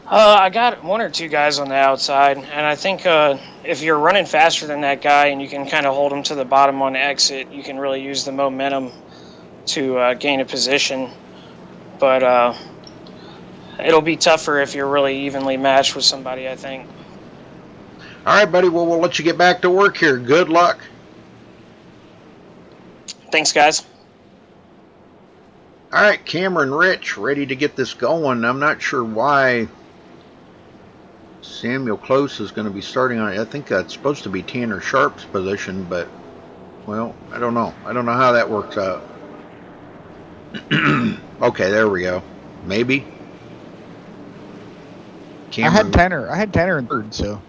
I got 1 or 2 guys on the outside, and I think if you're running faster than that guy and you can kind of hold him to the bottom on the exit, you can really use the momentum to gain a position. But it'll be tougher if you're really evenly matched with somebody, I think. All right, buddy. Well, we'll let you get back to work here. Good luck. Thanks, guys. All right, Cameron Rich, ready to get this going. I'm not sure why Samuel Close is going to be starting on. I think that's supposed to be Tanner Sharp's position, but well, I don't know. I don't know how that works out. Okay, there we go. Maybe. Cameron. I had Tanner in third, so.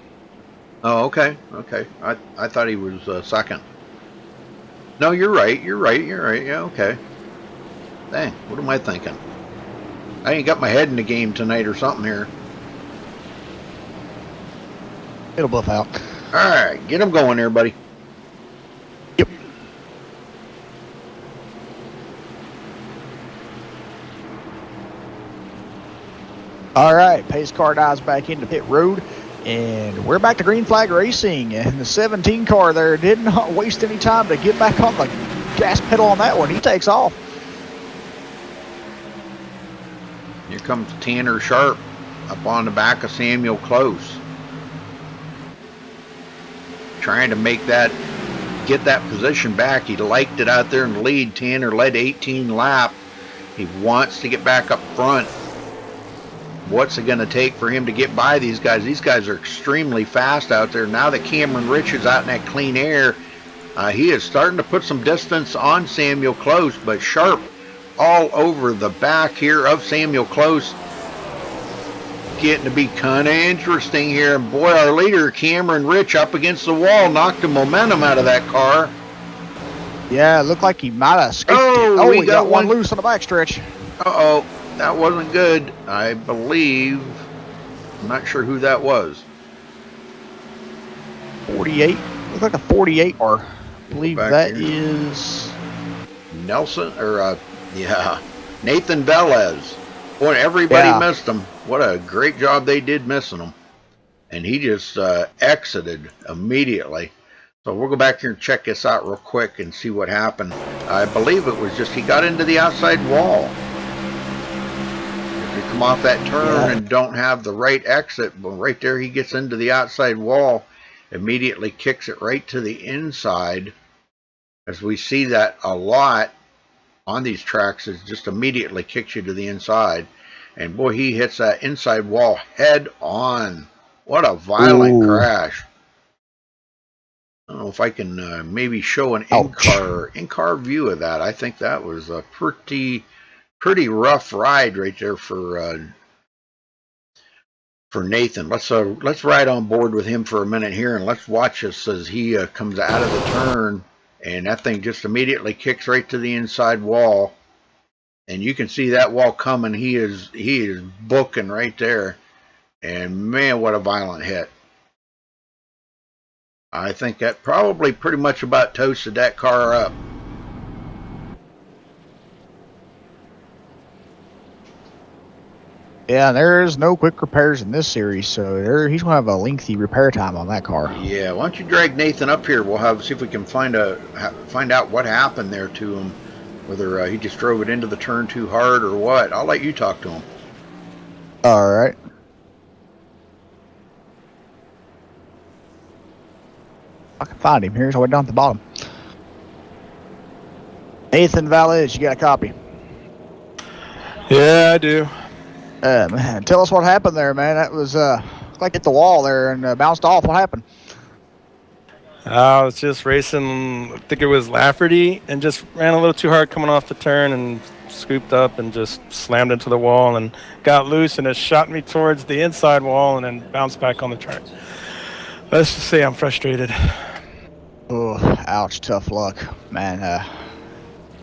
Oh, okay, okay. I thought he was second. No, you're right. You're right. You're right. Yeah, okay. Dang, what am I thinking? I ain't got my head in the game tonight or something here. It'll buff out. All right, get him going there, buddy. Yep. All right, pace car dives back into pit road, and we're back to green flag racing. And the 17 car there did not waste any time to get back on the gas pedal on that one. He takes off. Here comes Tanner Sharp up on the back of Samuel Close. Trying to get that position back. He liked it out there in the lead. Tanner led 18 laps. He wants to get back up front. What's it going to take for him to get by these guys? These guys are extremely fast out there. Now that Cameron Rich is out in that clean air, he is starting to put some distance on Samuel Close, but Sharp all over the back here of Samuel Close. Getting to be kind of interesting here. And boy, our leader, Cameron Rich, up against the wall, knocked the momentum out of that car. Yeah, it looked like he might have escaped it. Oh, He got one loose on the backstretch. Uh-oh. That wasn't good. I believe, I'm not sure who that was. 48. Looks like a 48 car. I believe that is Nelson, or yeah, Nathan Velez. Boy, everybody missed him. What a great job they did missing him. And he just exited immediately. So we'll go back here and check this out real quick and see what happened. I believe it was just he got into the outside wall. If you come off that turn and don't have the right exit, well, right there he gets into the outside wall, immediately kicks it right to the inside. As we see that a lot on these tracks, it just immediately kicks you to the inside. And boy, he hits that inside wall head on. What a violent crash. I don't know if I can maybe show an in-car view of that. I think that was a pretty rough ride right there for Nathan. Let's ride on board with him for a minute here, and let's watch this as he comes out of the turn, and that thing just immediately kicks right to the inside wall. And you can see that wall coming. He is booking right there. And man, what a violent hit. I think that probably pretty much about toasted that car up. Yeah, there's no quick repairs in this series, so he's going to have a lengthy repair time on that car. Yeah, why don't you drag Nathan up here? We'll see if we can find out what happened there to him. Whether he just drove it into the turn too hard or what. I'll let you talk to him. All right. I can find him. Here's way down at the bottom. Nathan Valles, you got a copy? Yeah, I do. Man, tell us what happened there, man. That was like hit the wall there and bounced off. What happened? I was just racing, I think it was Lafferty, and just ran a little too hard coming off the turn and scooped up and just slammed into the wall and got loose, and it shot me towards the inside wall and then bounced back on the track. Let's just say I'm frustrated. Oh, ouch, tough luck, man.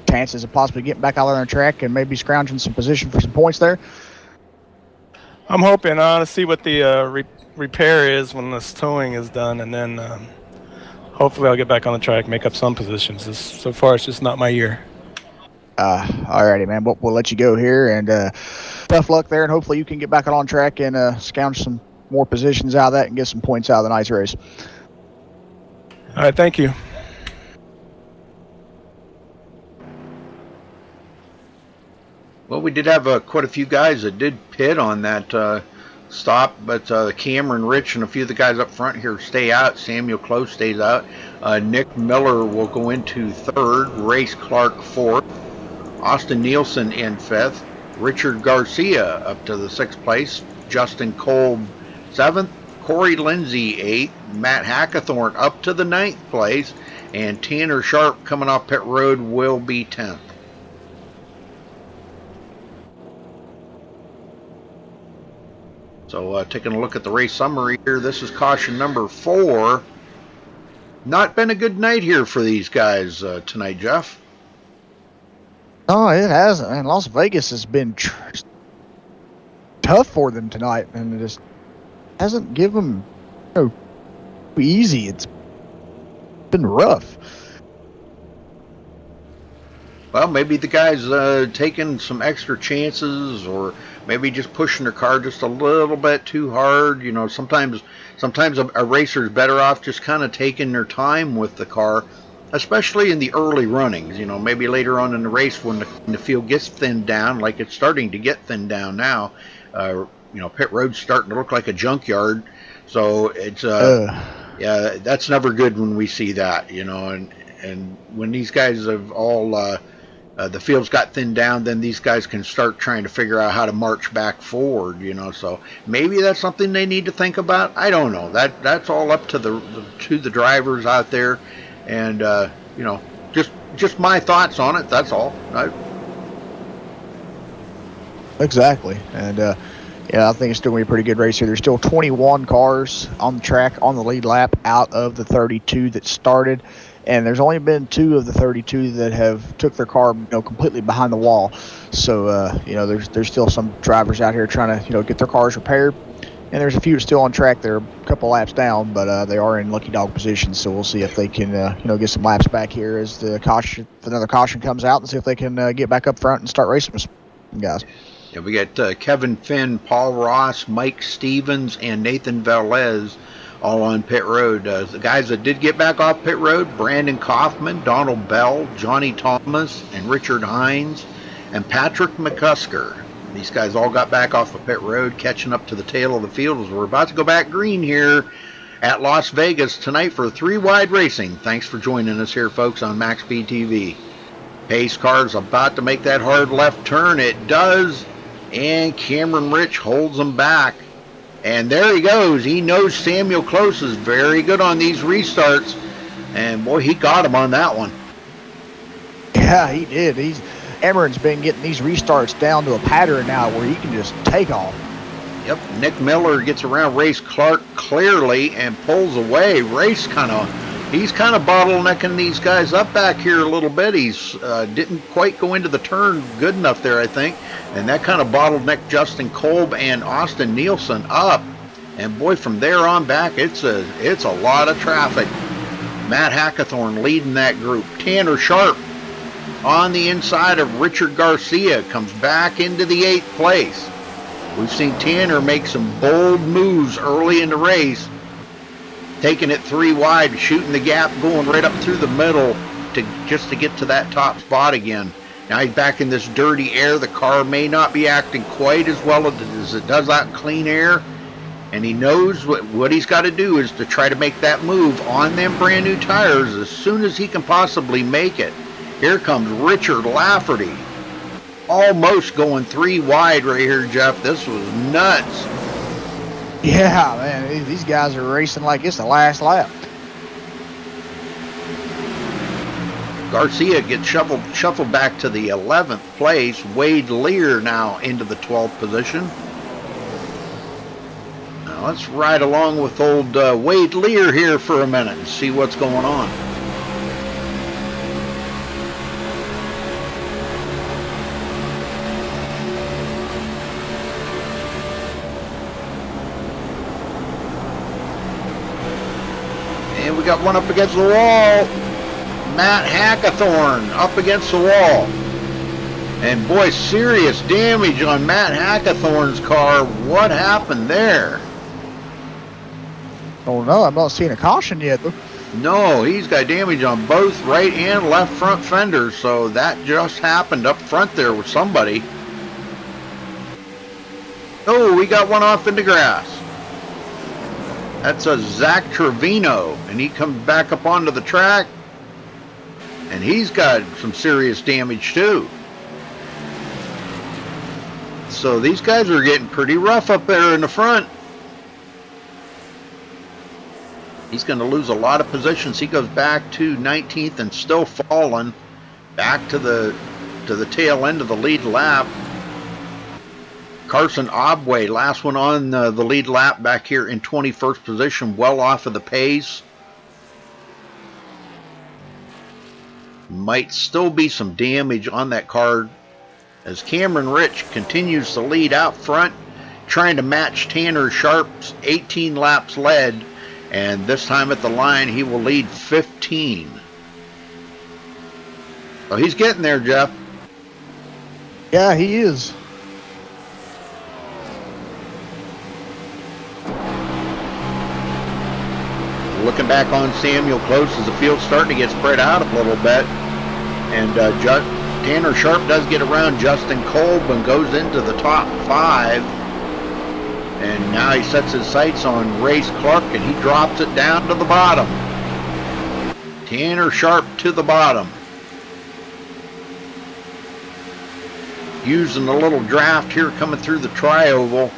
Chances of possibly getting back out there on the track and maybe scrounging some position for some points there? I'm hoping to see what the repair is when this towing is done, and then hopefully I'll get back on the track, make up some positions. So far, it's just not my year. Alrighty, man. We'll let you go here, and tough luck there, and hopefully you can get back on track and scrounge some more positions out of that and get some points out of the nice race. All right, thank you. Well, we did have quite a few guys that did pit on that stop, but Cameron Rich and a few of the guys up front here stay out. Samuel Close stays out. Nick Miller will go into third. Race Clark fourth. Austin Nielsen in fifth. Richard Garcia up to the sixth place. Justin Kolb seventh. Corey Lindsay 8th, Matt Hackathorn up to the 9th place, and Tanner Sharp coming off pit road will be 10th. So taking a look at the race summary here, this is caution number 4. Not been a good night here for these guys tonight, Jeff. No, it hasn't. And Las Vegas has been tough for them tonight, and it just hasn't given them easy. It's been rough. Well, maybe the guys taking some extra chances, or maybe just pushing their car just a little bit too hard. You know, sometimes a racer is better off just kind of taking their time with the car, especially in the early runnings. You know, maybe later on in the race when the field gets thinned down, like it's starting to get thinned down now. You know, pit road's starting to look like a junkyard. So it's yeah, that's never good when we see that. You know, and when these guys have all the field's got thinned down, then these guys can start trying to figure out how to march back forward, you know. So maybe that's something they need to think about. I don't know. That's all up to the drivers out there, and you know, just my thoughts on it. That's all. Exactly, and yeah, I think it's still going to be a pretty good race here. There's still 21 cars on the track on the lead lap out of the 32 that started. And there's only been 2 of the 32 that have took their car, completely behind the wall. So, there's still some drivers out here trying to, get their cars repaired. And there's a few still on track. They're a couple laps down, but they are in lucky dog position. So we'll see if they can, get some laps back here as another caution comes out, and see if they can get back up front and start racing with some guys. Yeah, we got Kevin Finn, Paul Ross, Mike Stevens, and Nathan Velez all on pit road. The guys that did get back off pit road: Brandon Kaufman, Donald Bell, Johnny Thomas, and Richard Hines, and Patrick McCusker. These guys all got back off of pit road, catching up to the tail of the field as we're about to go back green here at Las Vegas tonight for 3-wide racing. Thanks for joining us here, folks, on MaxSpeedTV. Pace car's about to make that hard left turn. It does, and Cameron Rich holds them back. And there he goes. He knows Samuel Close is very good on these restarts. And, boy, he got him on that one. Yeah, he did. Emmeren's been getting these restarts down to a pattern now where he can just take off. Yep, Nick Miller gets around Race Clark clearly and pulls away. Race he's kind of bottlenecking these guys up back here a little bit. He's didn't quite go into the turn good enough there, I think. And that kind of bottlenecked Justin Kolb and Austin Nielsen up. And boy, from there on back, it's a lot of traffic. Matt Hackathorn leading that group. Tanner Sharp on the inside of Richard Garcia comes back into the 8th place. We've seen Tanner make some bold moves early in the race, taking it 3 wide, shooting the gap, going right up through the middle just to get to that top spot again. Now he's back in this dirty air. The car may not be acting quite as well as it does out in clean air. And he knows what he's got to do is to try to make that move on them brand new tires as soon as he can possibly make it. Here comes Richard Lafferty. Almost going 3 wide right here, Jeff. This was nuts. Yeah, man, these guys are racing like it's the last lap. Garcia gets shuffled back to the 11th place. Wade Lear now into the 12th position. Now let's ride along with old Wade Lear here for a minute and see what's going on. And we got one up against the wall. Matt Hackathorn up against the wall. And boy, serious damage on Matt Hackathorn's car. What happened there? Oh no, I'm not seeing a caution yet. No, he's got damage on both right and left front fenders. So that just happened up front there with somebody. Oh, we got one off in the grass. That's a Zach Trevino, and he comes back up onto the track. And he's got some serious damage too. So these guys are getting pretty rough up there in the front. He's going to lose a lot of positions. He goes back to 19th and still falling back to the tail end of the lead lap. Carson Obway, last one on the lead lap, back here in 21st position, well off of the pace. Might still be some damage on that car as Cameron Rich continues to lead out front, trying to match Tanner Sharp's 18 laps led, and this time at the line he will lead 15. So he's getting there, Jeff. Yeah, he is. Looking back on Samuel Close as the field's starting to get spread out a little bit. And Tanner Sharp does get around Justin Kolb and goes into the top 5. And now he sets his sights on Race Clark and he drops it down to the bottom. Tanner Sharp to the bottom. Using a little draft here coming through the tri-oval.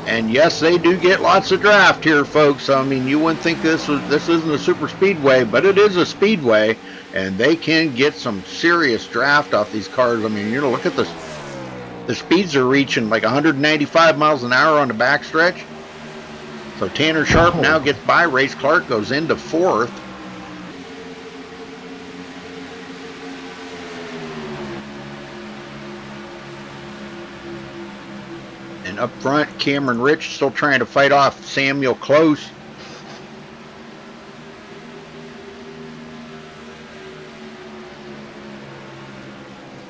And yes, they do get lots of draft here, folks. I mean, you wouldn't think this isn't a super speedway, but it is a speedway, and they can get some serious draft off these cars. I mean, you know, look at the speeds are reaching like 195 miles an hour on the backstretch. So Tanner Sharp now gets by Race Clark, goes into 4th. And up front, Cameron Rich still trying to fight off Samuel Close.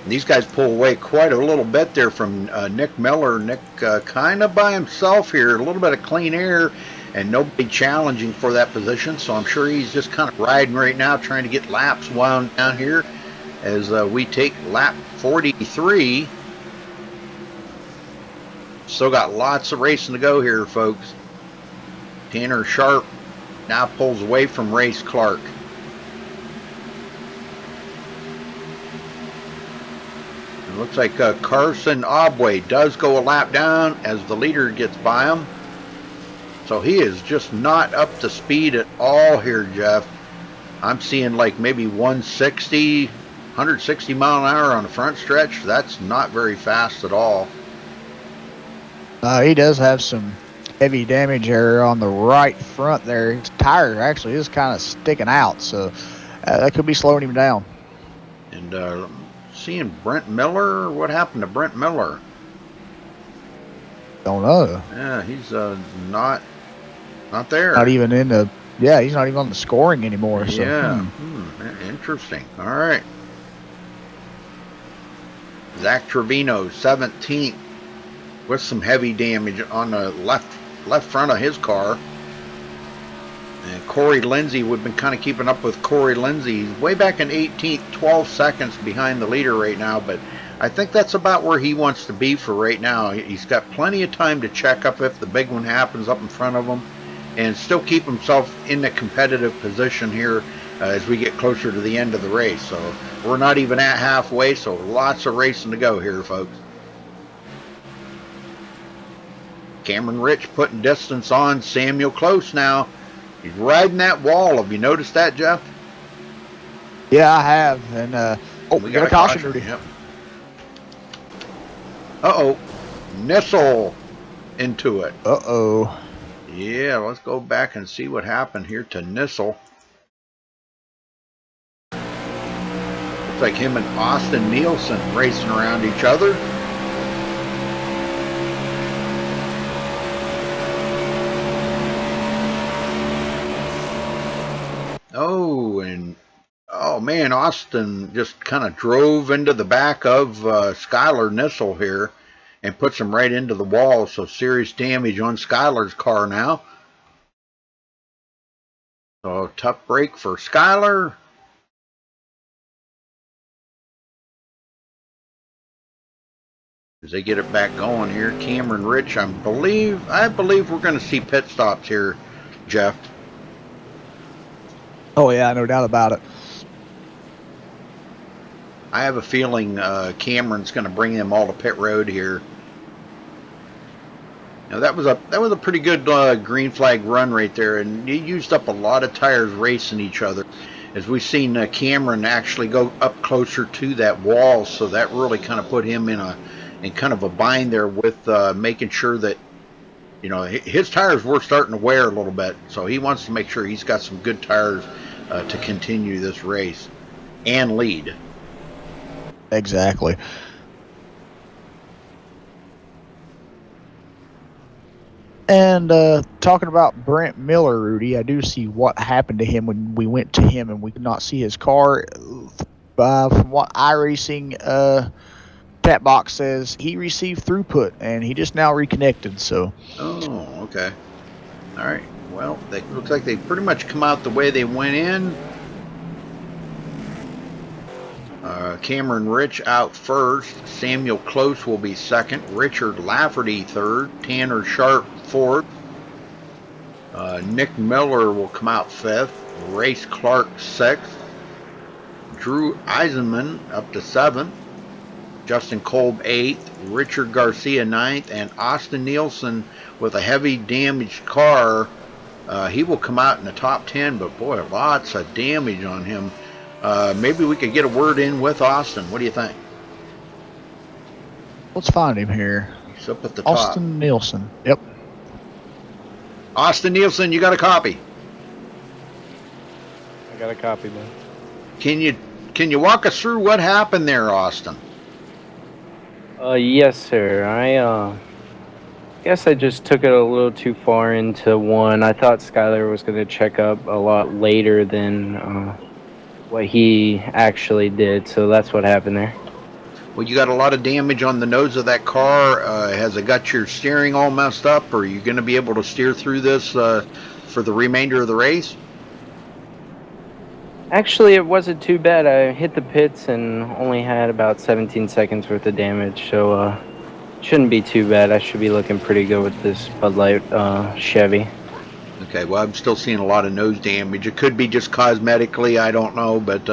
These guys pull away quite a little bit there from Nick Miller. Nick kind of by himself here, a little bit of clean air and nobody challenging for that position. So I'm sure he's just kind of riding right now, trying to get laps wound down here as we take lap 43. Still got lots of racing to go here, folks. Tanner Sharp now pulls away from Race Clark. It looks like Carson Obway does go a lap down as the leader gets by him. So he is just not up to speed at all here, Jeff. I'm seeing like maybe 160 mile an hour on the front stretch. That's not very fast at all. He does have some heavy damage there on the right front there. His tire actually is kind of sticking out, so that could be slowing him down. And seeing Brent Miller, what happened to Brent Miller? Don't know. Yeah, he's not there. Not even in the, yeah, he's not even on the scoring anymore. So, yeah, interesting. All right. Zach Trevino, 17th. With some heavy damage on the left front of his car. And Corey Lindsey, we've been kind of keeping up with Corey Lindsey. He's way back in 18th, 12 seconds behind the leader right now, but I think that's about where he wants to be for right now. He's got plenty of time to check up if the big one happens up in front of him and still keep himself in the competitive position here as we get closer to the end of the race. So we're not even at halfway, so lots of racing to go here, folks. Cameron Rich putting distance on Samuel Close now. He's riding that wall. Have you noticed that, Jeff? yeah, I have. And We got a caution, Rudy. Yep. Uh-oh. Nissel into it. Uh-oh. Yeah, let's go back and see what happened here to Nissel. Looks like him and Austin Nielsen racing around each other. Oh, and oh man, Austin just kind of drove into the back of Skylar Nissel here and puts him right into the wall. So serious damage on Skylar's car now. So tough break for Skylar. As they get it back going here, Cameron Rich, I believe we're going to see pit stops here, Jeff. Oh, yeah, no doubt about it. I have a feeling Cameron's going to bring them all to pit road here. Now that was a pretty good green flag run right there, and he used up a lot of tires racing each other. As we've seen Cameron actually go up closer to that wall, so that really kind of put him in kind of a bind there with making sure that his tires were starting to wear a little bit, so he wants to make sure he's got some good tires to continue this race and lead. Exactly. And talking about Brent Miller, Rudy, I do see what happened to him when we went to him and we could not see his car. From what iRacing chat box says, he received throughput and he just now reconnected. So. Oh, okay. All right. Well, it looks like they pretty much come out the way they went in. Cameron Rich out first. Samuel Close will be second. Richard Lafferty third. Tanner Sharp fourth. Nick Miller will come out fifth. Race Clark sixth. Drew Eisenman up to seventh. Justin Kolb eighth. Richard Garcia ninth. And Austin Nielsen with a heavy damaged car. He will come out in the top 10, but boy, lots of damage on him. Maybe we could get a word in with Austin. What do you think? Let's find him here. He's up at the top. Austin Nielsen. Yep. Austin Nielsen, you got a copy? I got a copy, man. Can you walk us through what happened there, Austin? Yes, sir. I guess I just took it a little too far into one. I thought Skyler was going to check up a lot later than what he actually did, so that's what happened there. Well, you got a lot of damage on the nose of that car. Has it got your steering all messed up, or are you going to be able to steer through this for the remainder of the race? Actually, it wasn't too bad. I hit the pits and only had about 17 seconds worth of damage, so shouldn't be too bad. I should be looking pretty good with this Bud Light Chevy. Okay, well, I'm still seeing a lot of nose damage. It could be just cosmetically, I don't know, but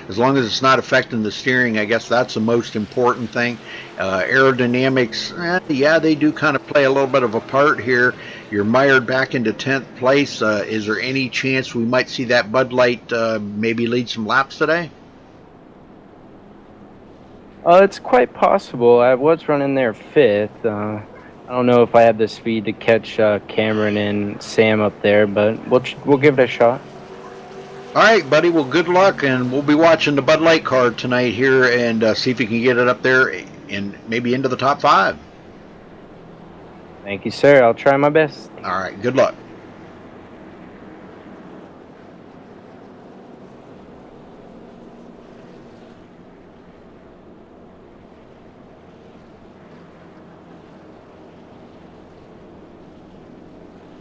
as long as it's not affecting the steering, I guess that's the most important thing. Aerodynamics, yeah, they do kind of play a little bit of a part here. You're mired back into 10th place. Is there any chance we might see that Bud Light maybe lead some laps today? It's quite possible. I was running there fifth. I don't know if I have the speed to catch Cameron and Sam up there, but we'll give it a shot. All right, buddy. Well, good luck, and we'll be watching the Bud Light card tonight here and see if you can get it up there and maybe into the top 5. Thank you, sir. I'll try my best. All right, good luck.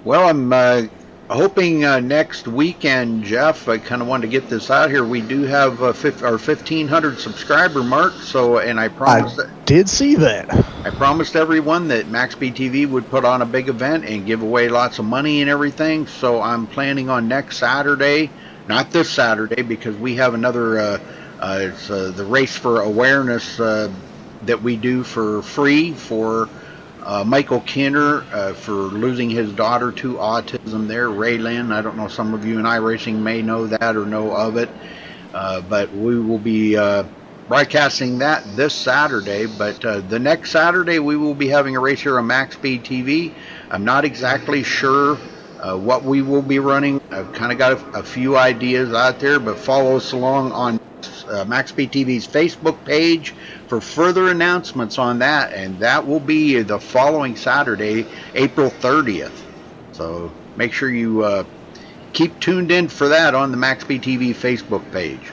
Well, I'm hoping next weekend, Jeff, I kind of wanted to get this out here. We do have our 1,500 subscriber mark, and I promised did see that. I promised everyone that MaxSpeedTV would put on a big event and give away lots of money and everything. So I'm planning on next Saturday, not this Saturday, because we have another it's the Race for Awareness that we do for free for Michael Kinner for losing his daughter to autism there, Raylan. I don't know, some of you in iRacing may know that or know of it, but we will be broadcasting that this Saturday. But the next Saturday we will be having a race here on MaxSpeedTV. I'm not exactly sure what we will be running. I've kind of got a few ideas out there, but follow us along on MaxSpeedTV's Facebook page for further announcements on that, and that will be the following Saturday, April 30th. So make sure you keep tuned in for that on the MaxSpeedTV Facebook page.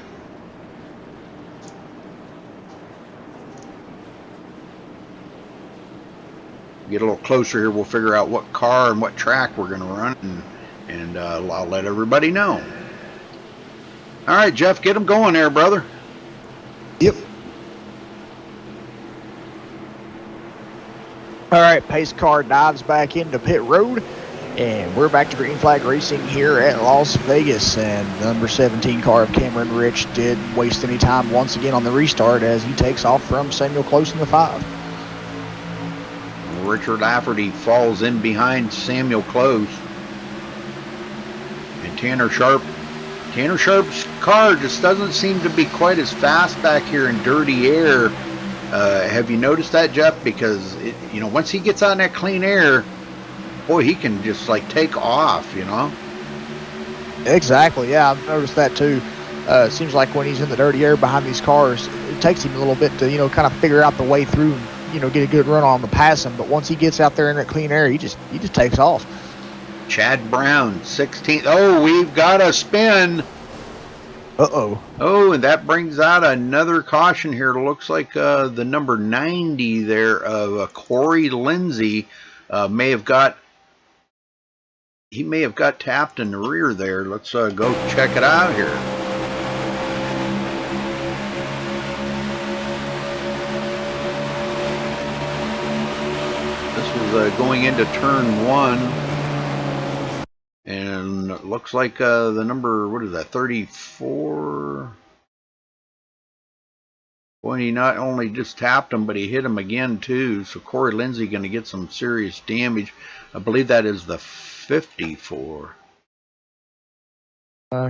Get a little closer here, we'll figure out what car and what track we're going to run, and I'll let everybody know. All right, Jeff, get them going there, brother. Yep. All right, pace car dives back into pit road, and we're back to green flag racing here at Las Vegas. And the number 17 car of Cameron Rich didn't waste any time once again on the restart as he takes off from Samuel Close in the 5. Richard Lafferty falls in behind Samuel Close. And Tanner Sharp's car just doesn't seem to be quite as fast back here in dirty air. Have you noticed that, Jeff? Because once he gets out in that clean air, boy, he can just like take off. Exactly. Yeah, I've noticed that too. It seems like when he's in the dirty air behind these cars, it takes him a little bit to kind of figure out the way through and get a good run on the passing. But once he gets out there in that clean air, he just takes off. Chad Brown, 16th. Oh, we've got a spin. Oh, and that brings out another caution here. It looks like the number 90 there of Corey Lindsay may have got tapped in the rear there. Let's go check it out here. This was going into turn 1. And it looks like the number, what is that, 34? Boy, he not only just tapped him, but he hit him again too. So Corey Lindsay going to get some serious damage. I believe that is the 54.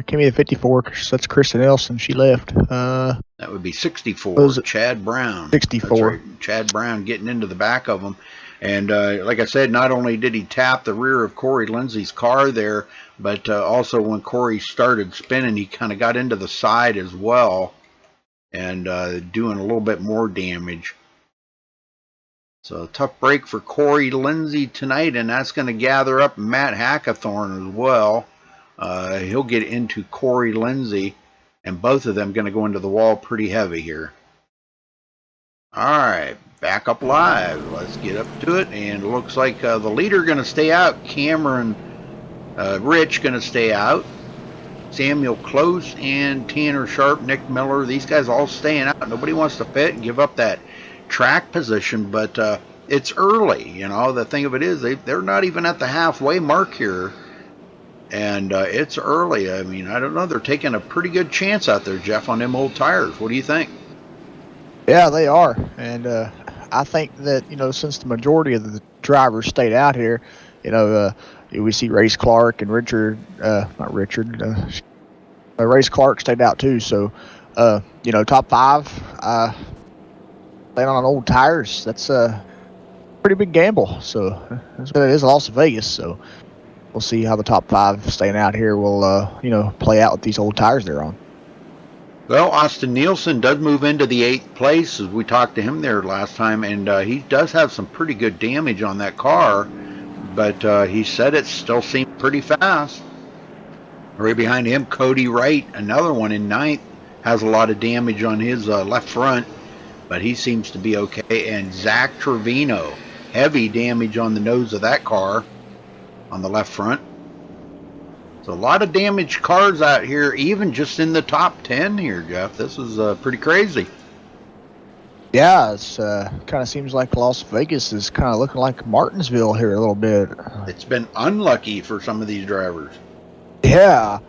Give me the 54. That's Kristen Nelson. She left. That would be 64. Chad Brown. 64. That's right. Chad Brown getting into the back of him. And like I said, not only did he tap the rear of Corey Lindsay's car there, but also when Corey started spinning, he kind of got into the side as well and doing a little bit more damage. So a tough break for Corey Lindsay tonight, and that's going to gather up Matt Hackathorn as well. He'll get into Corey Lindsay, and both of them going to go into the wall pretty heavy here. All right, back up live. Let's get up to it, and it looks like the leader going to stay out. Cameron Rich going to stay out. Samuel Close and Tanner Sharp, Nick Miller, these guys all staying out. Nobody wants to pit and give up that track position, but it's early. The thing of it is they're not even at the halfway mark here, and it's early. I mean, I don't know. They're taking a pretty good chance out there, Jeff, on them old tires. What do you think? Yeah, they are, and I think that since the majority of the drivers stayed out here, we see Race Clark and Race Clark stayed out too. So, top 5, playing on old tires, that's a pretty big gamble. So, it is Las Vegas. So, we'll see how the top 5 staying out here will, play out with these old tires they're on. Well, Austin Nielsen does move into the 8th place, as we talked to him there last time, and he does have some pretty good damage on that car, but he said it still seemed pretty fast. Right behind him, Cody Wright, another one in 9th, has a lot of damage on his left front, but he seems to be okay. And Zach Trevino, heavy damage on the nose of that car on the left front. So a lot of damaged cars out here, even just in the top 10 here, Jeff. This is pretty crazy. Yeah, it's kind of seems like Las Vegas is kind of looking like Martinsville here a little bit. It's been unlucky for some of these drivers. Yeah.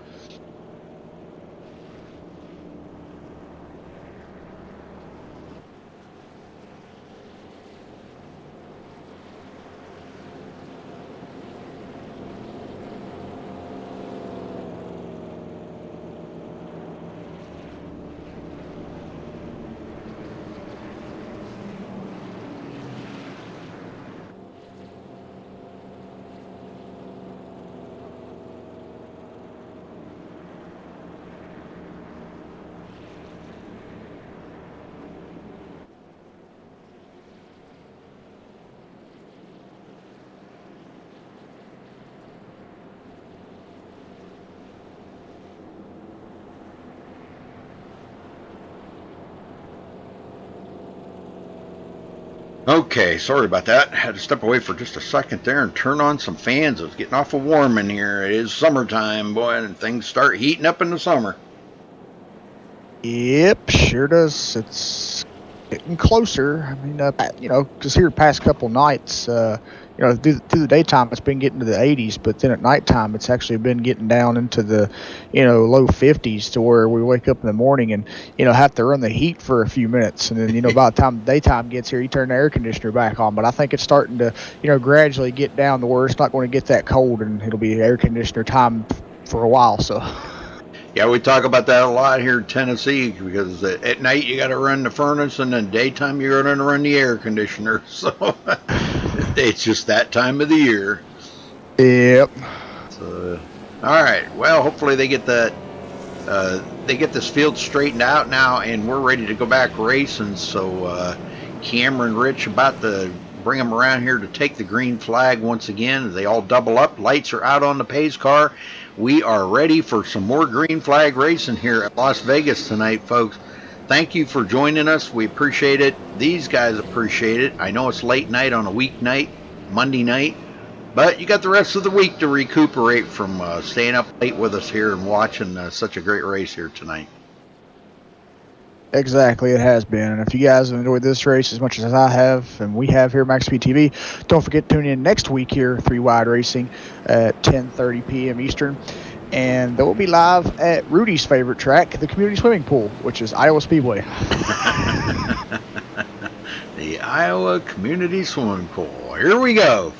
Okay, sorry about that. Had to step away for just a second there and turn on some fans. It was getting awful warm in here. It is summertime, boy, and things start heating up in the summer. Yep, sure does. It's getting closer. I mean, because here the past couple nights, through the daytime it's been getting to the 80s, but then at nighttime it's actually been getting down into the, low 50s, to where we wake up in the morning and, have to run the heat for a few minutes. And then, by the time the daytime gets here, you turn the air conditioner back on. But I think it's starting to, gradually get down to where it's not going to get that cold, and it'll be air conditioner time for a while. So. Yeah, we talk about that a lot here in Tennessee, because at night you got to run the furnace, and then daytime you're going to run the air conditioner. So it's just that time of the year. Yep. So, all right. Well, hopefully they get that. They get this field straightened out now, and we're ready to go back racing. So Cameron, Rich, about to bring them around here to take the green flag once again. They all double up. Lights are out on the pace car. We are ready for some more green flag racing here at Las Vegas tonight, folks. Thank you for joining us. We appreciate it. These guys appreciate it. I know it's late night on a weeknight, Monday night, but you got the rest of the week to recuperate from staying up late with us here and watching such a great race here tonight. Exactly, it has been. And if you guys have enjoyed this race as much as I have, and we have here at MaxSpeedTV, don't forget to tune in next week here, 3 Wide Racing at 10:30 p.m. Eastern. And they'll be live at Rudy's favorite track, the community swimming pool, which is Iowa Speedway. The Iowa Community Swimming Pool. Here we go.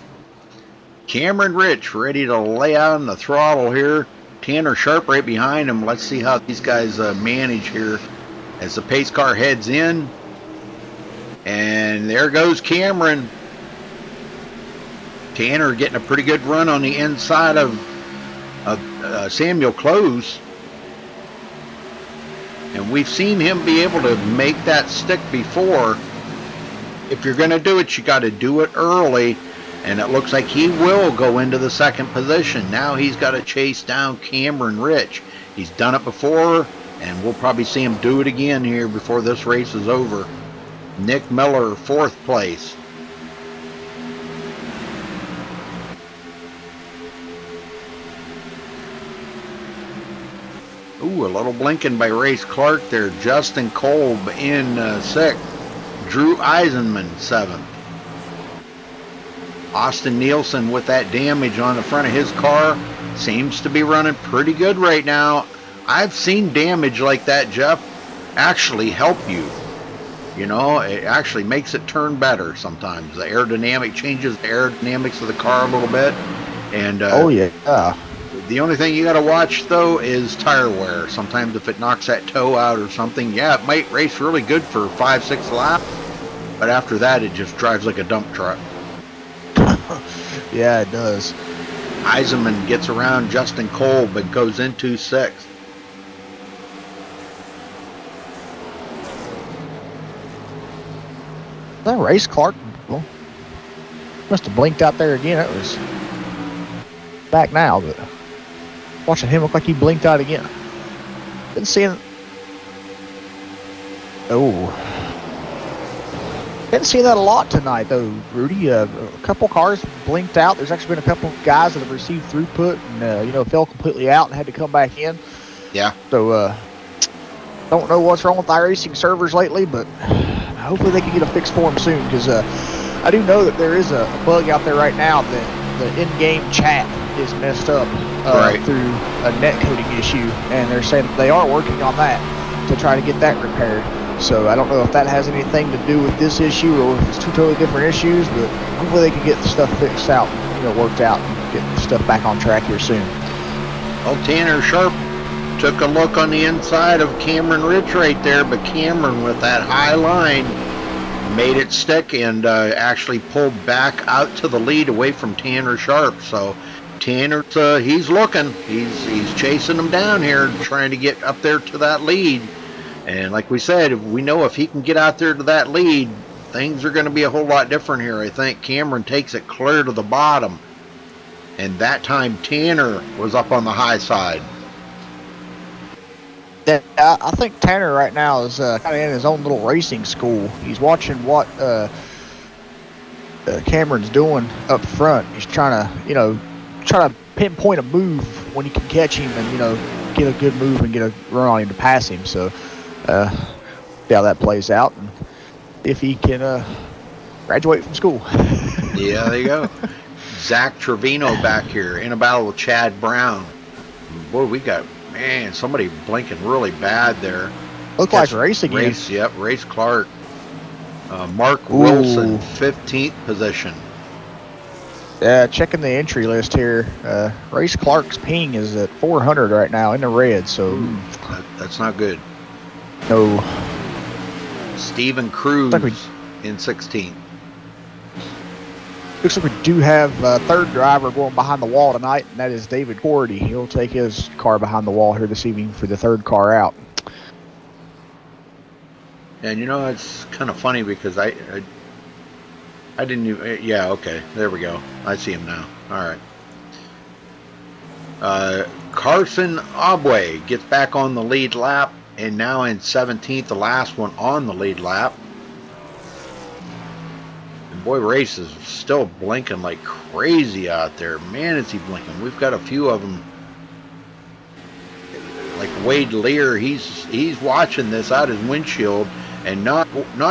Cameron Rich ready to lay out on the throttle here. Tanner Sharp right behind him. Let's see how these guys manage here as the pace car heads in. And there goes Cameron. Tanner getting a pretty good run on the inside of Samuel Close. And we've seen him be able to make that stick before. If you're going to do it, you got to do it early. And it looks like he will go into the second position. Now he's got to chase down Cameron Rich. He's done it before, and we'll probably see him do it again here before this race is over. Nick Miller, 4th place. Ooh, a little blinking by Race Clark there. Justin Kolb in 6th. Drew Eisenman, 7th. Austin Nielsen with that damage on the front of his car seems to be running pretty good right now. I've seen damage like that, Jeff, actually help you. It actually makes it turn better sometimes. The aerodynamic changes the aerodynamics of the car a little bit. And oh yeah. The only thing you got to watch though is tire wear. Sometimes if it knocks that toe out or something, yeah, it might race really good for 5-6 laps, but after that it just drives like a dump truck. Yeah, it does. Eisenman gets around Justin Kolb and goes into 6th. Is that Race Clark? Well, must have blinked out there again. It was back now, but watching him look like he blinked out again. Been seeing. Oh. Didn't see that a lot tonight, though, Rudy. A couple cars blinked out. There's actually been a couple of guys that have received throughput and, fell completely out and had to come back in. Yeah. So, don't know what's wrong with iRacing servers lately, but hopefully they can get a fix for them soon, because I do know that there is a bug out there right now that the in-game chat is messed up through a netcoding issue, and they're saying that they are working on that to try to get that repaired. So I don't know if that has anything to do with this issue or if it's two totally different issues, but hopefully they can get the stuff fixed out, worked out, and get the stuff back on track here soon. Well, Tanner Sharp took a look on the inside of Cameron Rich right there, but Cameron with that high line made it stick and actually pulled back out to the lead away from Tanner Sharp. So Tanner's he's looking, he's chasing him down here, trying to get up there to that lead. And like we said, we know if he can get out there to that lead, things are going to be a whole lot different here. I think Cameron takes it clear to the bottom, and that time Tanner was up on the high side. Yeah, I think Tanner right now is kind of in his own little racing school. He's watching what Cameron's doing up front. He's trying to pinpoint a move when he can catch him and get a good move and get a run on him to pass him. So see how that plays out. And if he can graduate from school. Yeah, there you go. Zach Trevino back here in a battle with Chad Brown. Boy, we got, man, somebody blinking really bad there. Look like Race again. Race, yep, Race Clark. Mark Ooh. Wilson, 15th position. Checking the entry list here. Race Clark's ping is at 400 right now in the red, so That's not good. no. Stephen Cruz in 16th. Looks like we do have a third driver going behind the wall tonight, and that is David Gordy. He'll take his car behind the wall here this evening for the third car out. And you know, it's kind of funny because I didn't even, yeah, okay, there we go. I see him now. All right. Carson Abwe gets back on the lead lap, and now in 17th, the last one on the lead lap. And boy, Race is still blinking like crazy out there. Man, is he blinking. We've got a few of them. Like Wade Lear, he's watching this out his windshield and not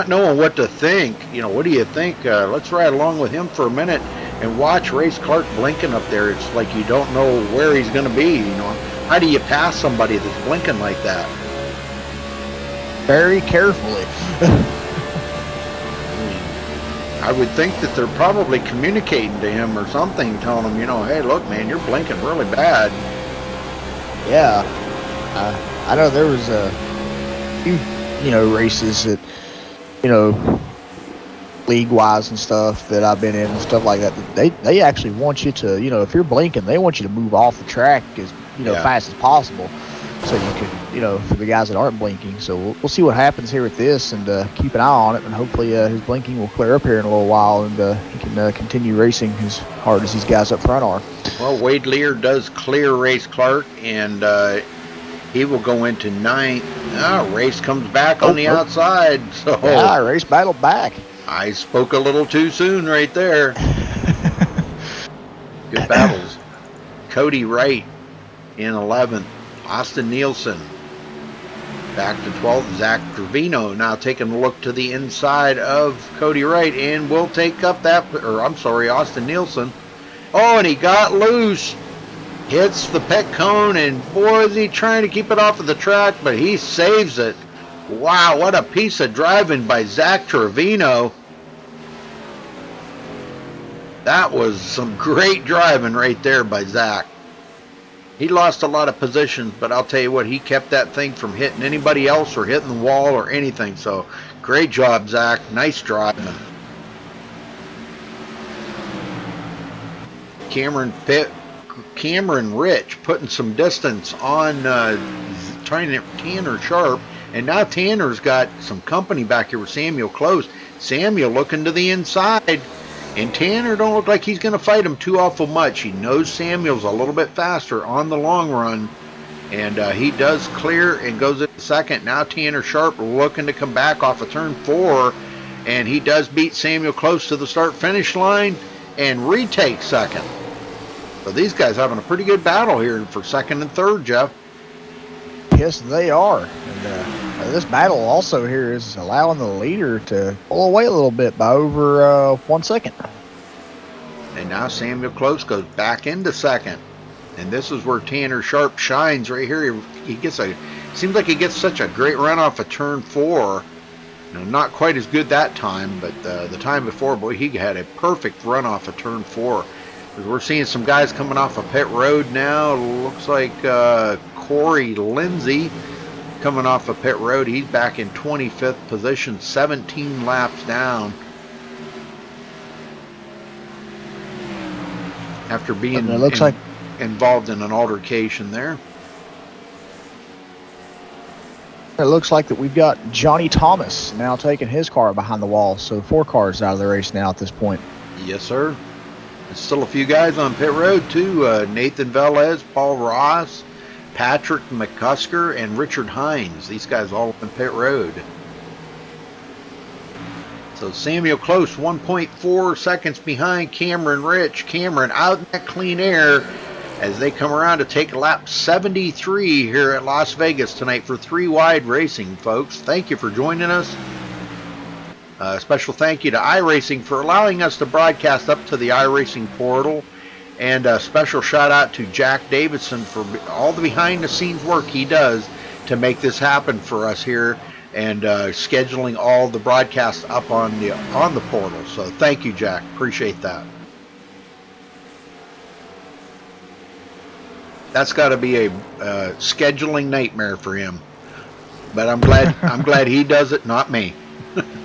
knowing what to think. You know, what do you think? Let's ride along with him for a minute and watch Race Clark blinking up there. It's like you don't know where he's going to be. You know, how do you pass somebody that's blinking like that? Very carefully. I would think that they're probably communicating to him or something, telling him, you know, hey, look, man, you're blinking really bad. Yeah. I know there was a few, races that, league-wise and stuff that I've been in and stuff like that. They actually want you to, if you're blinking, they want you to move off the track as, fast as possible, so you can, for the guys that aren't blinking. So we'll see what happens here with this, and keep an eye on it, and hopefully his blinking will clear up here in a little while, and he can continue racing as hard as these guys up front are. Well, Wade Lear does clear Race Clark, and he will go into 9th. Race comes back on the outside. So yeah, Race battled back. I spoke a little too soon right there. Good battles. Cody Wright in 11th. Austin Nielsen back to 12th. Zach Trevino now taking a look to the inside of Cody Wright, and will take up Austin Nielsen. Oh, and he got loose. Hits the pit cone, and boy, is he trying to keep it off of the track, but he saves it. Wow, what a piece of driving by Zach Trevino. That was some great driving right there by Zach. He lost a lot of positions, but I'll tell you what, he kept that thing from hitting anybody else or hitting the wall or anything. So, great job, Zach. Nice driving. Cameron Rich putting some distance on Tanner Sharp, and now Tanner's got some company back here with Samuel Close. Samuel looking to the inside, and Tanner don't look like he's going to fight him too awful much. He knows Samuel's a little bit faster on the long run, and he does clear and goes into second. Now Tanner Sharp looking to come back off of turn 4, and he does beat Samuel Close to the start-finish line and retake second. So these guys having a pretty good battle here for second and third, Jeff. Yes, they are. And this battle also here is allowing the leader to pull away a little bit by over 1 second. And now Samuel Close goes back into second. And this is where Tanner Sharp shines right here. He seems like he gets such a great run off of turn 4. Not quite as good that time, but the time before, boy, he had a perfect run off of turn 4. We're seeing some guys coming off of pit road now. Looks like Corey Lindsay coming off of pit road. He's back in 25th position, 17 laps down. After being involved in an altercation there. It looks like that we've got Johnny Thomas now taking his car behind the wall. So 4 cars out of the race now at this point. Yes, sir. There's still a few guys on pit road too. Nathan Velez, Paul Ross, Patrick McCusker, and Richard Hines. These guys all on pit road. So Samuel Close 1.4 seconds behind Cameron Rich. Cameron out in that clean air as they come around to take lap 73 here at Las Vegas tonight for 3 Wide Racing, folks. Thank you for joining us. Special thank you to iRacing for allowing us to broadcast up to the iRacing portal. And a special shout out to Jack Davidson for all the behind the scenes work he does to make this happen for us here and scheduling all the broadcasts up on the portal. So thank you, Jack. Appreciate that. That's got to be a scheduling nightmare for him. But I'm glad he does it, not me.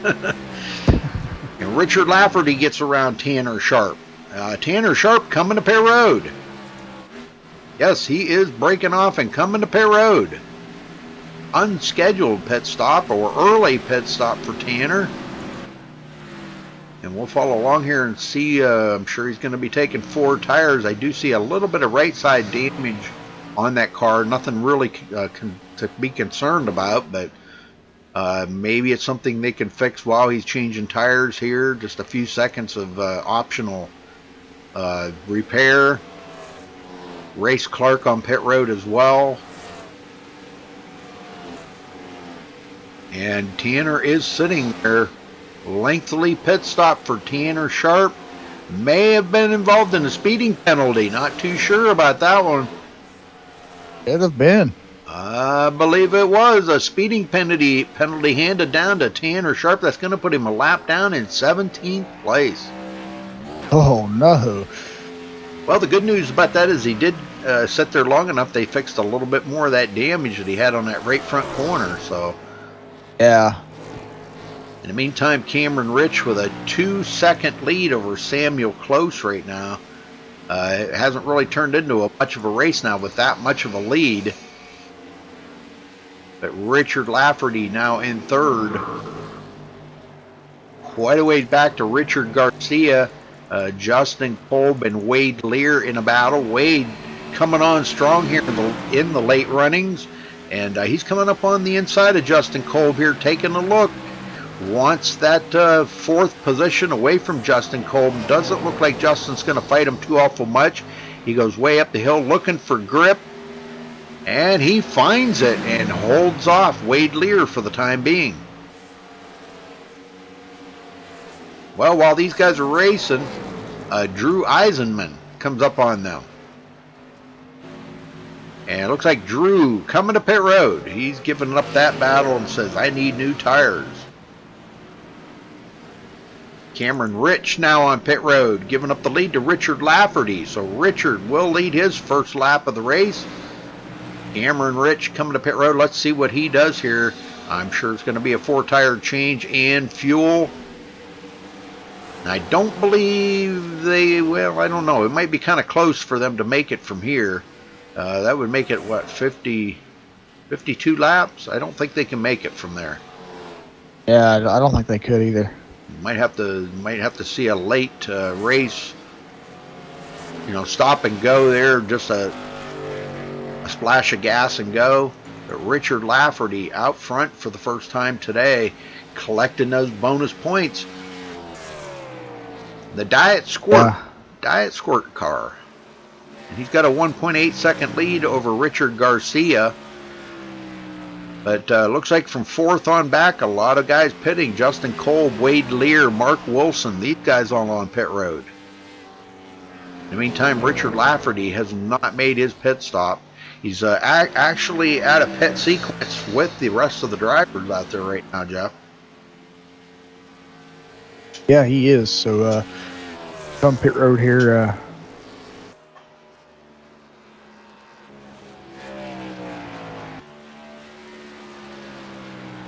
And Richard Lafferty gets around Tanner Sharp. Tanner Sharp coming to Pit Road. Yes, he is breaking off and coming to Pit Road. Unscheduled pit stop or early pit stop for Tanner. And we'll follow along here and see. I'm sure he's going to be taking 4 tires. I do see a little bit of right side damage on that car. Nothing really to be concerned about, but maybe it's something they can fix while he's changing tires here. Just a few seconds of optional repair. Race Clark on pit road as well. And Tanner is sitting there. Lengthy pit stop for Tanner Sharp. May have been involved in a speeding penalty. Not too sure about that one. Could have been. I believe it was a speeding penalty handed down to Tanner Sharp. That's going to put him a lap down in 17th place. Oh, no. Well, the good news about that is he did sit there long enough. They fixed a little bit more of that damage that he had on that right front corner. So, yeah. in the meantime, Cameron Rich with a 2-second lead over Samuel Close right now. It hasn't really turned into much of a race now with that much of a lead. But Richard Lafferty now in third. Quite a ways back to Richard Garcia, Justin Kolb, and Wade Lear in a battle. Wade coming on strong here in the late runnings. And he's coming up on the inside of Justin Kolb here, taking a look. Wants that 4th position away from Justin Kolb. Doesn't look like Justin's going to fight him too awful much. He goes way up the hill looking for grip. And he finds it and holds off Wade Lear for the time being. Well, while these guys are racing, Drew Eisenman comes up on them. And it looks like Drew coming to pit road. He's giving up that battle and says, I need new tires. Cameron Rich now on pit road, giving up the lead to Richard Lafferty. So Richard will lead his first lap of the race. Cameron Rich coming to pit road. Let's see what he does here. I'm sure it's going to be a 4-tire change and fuel. I don't believe well, I don't know. It might be kind of close for them to make it from here. That would make it, what, 52 laps? I don't think they can make it from there. Yeah, I don't think they could either. Might have to see a late race. Stop and go there. Just a splash of gas and go. But Richard Lafferty out front for the first time today, collecting those bonus points. The Diet Squirt car. And he's got a 1.8 second lead over Richard Garcia. But looks like from 4th on back, a lot of guys pitting. Justin Kolb, Wade Lear, Mark Wilson, these guys all on pit road. In the meantime, Richard Lafferty has not made his pit stop. He's actually at a pit sequence with the rest of the drivers out there right now, Jeff. Yeah, he is. So, from pit road here.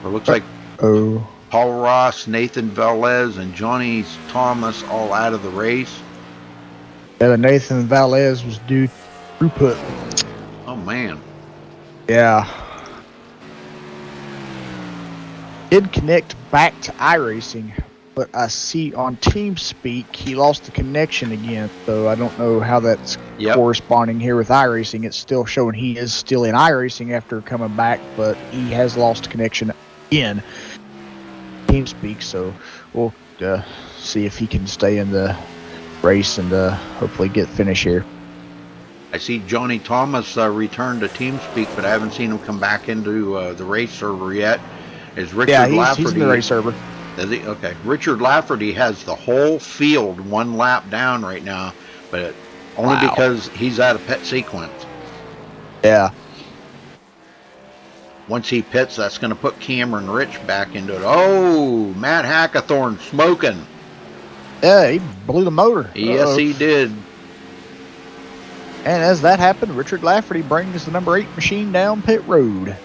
It looks like Paul Ross, Nathan Velez, and Johnny Thomas all out of the race. Yeah, the Nathan Velez was due throughput. Oh, man. Yeah. Did connect back to iRacing, but I see on TeamSpeak he lost the connection again, so I don't know how that's corresponding here with iRacing. It's still showing he is still in iRacing after coming back, but he has lost connection again. TeamSpeak, so we'll see if he can stay in the race and hopefully get finish here. I see Johnny Thomas returned to TeamSpeak, but I haven't seen him come back into the race server yet. Is Richard Lafferty? He's in the race server. Does he? Okay. Richard Lafferty has the whole field 1 lap down right now, but only Wow. because he's out of pit sequence. Yeah. Once he pits, that's going to put Cameron Rich back into it. Oh, Matt Hackathorn smoking. Yeah, he blew the motor. Yes, he did. And as that happened, Richard Lafferty brings the number 8 machine down pit road.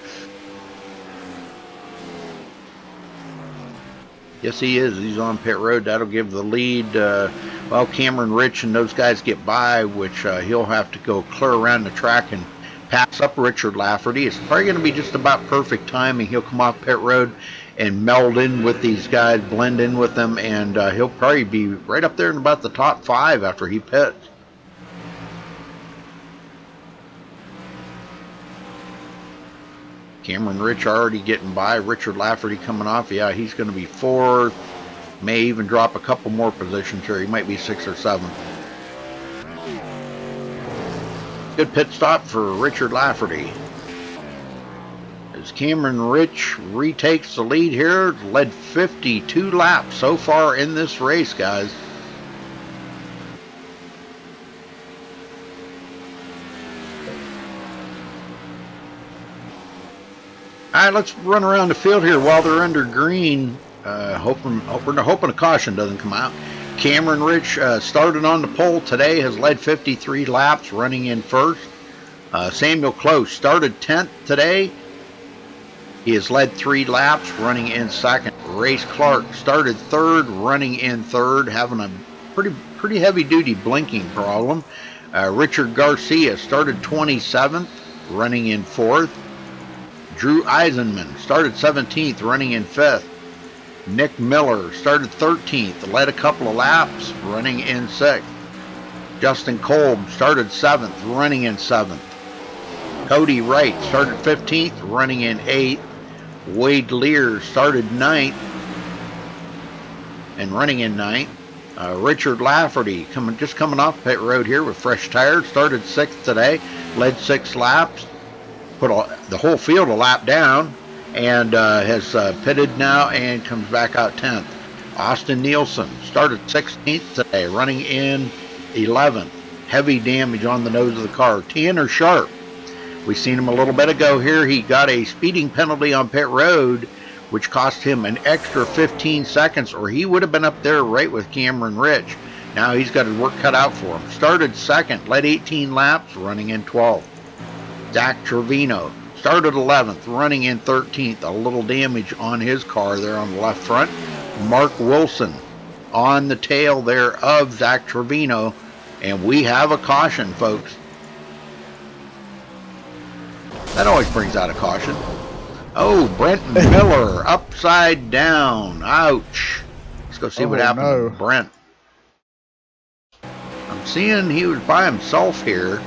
Yes, he is. He's on pit road. That'll give the lead. Well, Cameron Rich and those guys get by, which he'll have to go clear around the track and pass up Richard Lafferty. It's probably going to be just about perfect timing. He'll come off pit road and meld in with these guys, blend in with them, and he'll probably be right up there in about the top 5 after he pits. Cameron Rich already getting by. Richard Lafferty coming off. Yeah, he's going to be 4th. May even drop a couple more positions here. He might be 6th or 7th. Good pit stop for Richard Lafferty. As Cameron Rich retakes the lead here, led 52 laps so far in this race, guys. All right, let's run around the field here while they're under green. Hoping a caution doesn't come out. Cameron Rich started on the pole today, has led 53 laps, running in 1st. Samuel Close started 10th today. He has led 3 laps, running in 2nd. Race Clark started 3rd, running in 3rd, having a pretty heavy-duty blinking problem. Richard Garcia started 27th, running in 4th. Drew Eisenman started 17th, running in 5th. Nick Miller started 13th, led a couple of laps, running in 6th. Justin Kolb started 7th, running in 7th. Cody Wright started 15th, running in 8th. Wade Lear started 9th and running in 9th. Richard Lafferty just coming off pit road here with fresh tires, started 6th today, led 6 laps. Put the whole field a lap down, and has pitted now and comes back out 10th. Austin Nielsen started 16th today, running in 11th. Heavy damage on the nose of the car. Tanner Sharp, we seen him a little bit ago here. He got a speeding penalty on pit road, which cost him an extra 15 seconds, or he would have been up there right with Cameron Rich. Now he's got his work cut out for him. Started 2nd, led 18 laps, running in 12th. Zach Trevino started 11th, running in 13th. A little damage on his car there on the left front. Mark Wilson on the tail there of Zach Trevino, and we have a caution, folks. That always brings out a caution. Oh, Brent Miller upside down. Ouch. Let's go see what happened to Brent. I'm seeing he was by himself here.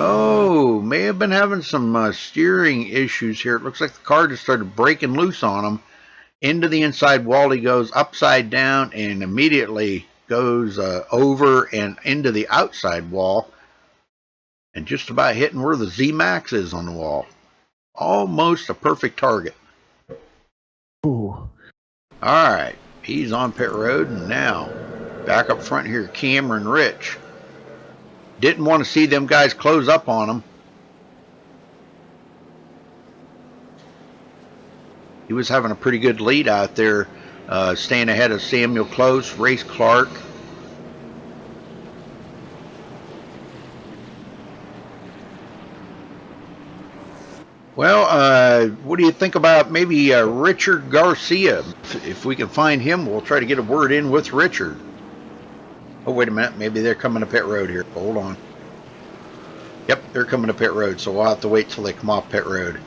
Oh, may have been having some steering issues here. It looks like the car just started breaking loose on him. Into the inside wall he goes, upside down, and immediately goes over and into the outside wall. And just about hitting where the Z-Max is on the wall. Almost a perfect target. Ooh. All right, he's on pit road, and now back up front here, Cameron Rich. Didn't want to see them guys close up on him. He was having a pretty good lead out there, staying ahead of Samuel Close, Race Clark. Well, what do you think about maybe Richard Garcia? If we can find him, we'll try to get a word in with Richard. Oh, wait a minute. Maybe they're coming to pit road here. Hold on. Yep, they're coming to pit road, so we'll have to wait till they come off pit road.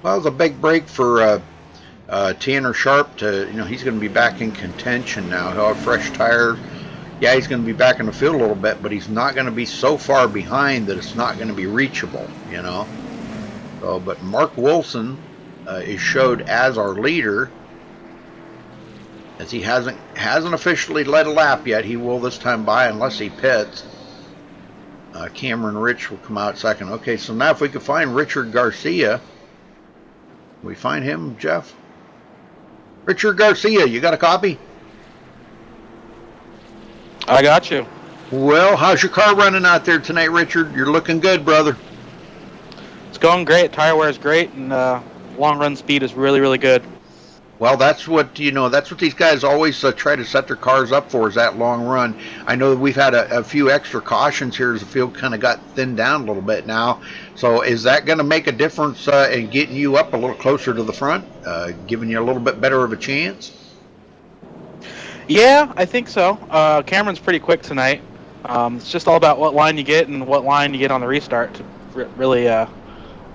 Well, it's a big break for Tanner Sharp to, he's going to be back in contention now. He'll have fresh tires. Yeah, he's going to be back in the field a little bit, but he's not going to be so far behind that it's not going to be reachable, So, but Mark Wilson is showed as our leader, as he hasn't officially led a lap yet. He will this time by unless he pits. Cameron Rich will come out second. Okay, so now if we could find Richard Garcia, can we find him, Jeff? Richard Garcia, you got a copy? I got you. Well, how's your car running out there tonight, Richard? You're looking good, brother. It's going great. Tire wear is great, and long run speed is really, really good. Well, that's what these guys always try to set their cars up for, is that long run. I know that we've had a few extra cautions here as the field kind of got thinned down a little bit now. So is that going to make a difference in getting you up a little closer to the front, giving you a little bit better of a chance? Yeah, I think so. Cameron's pretty quick tonight. It's just all about what line you get and what line you get on the restart to really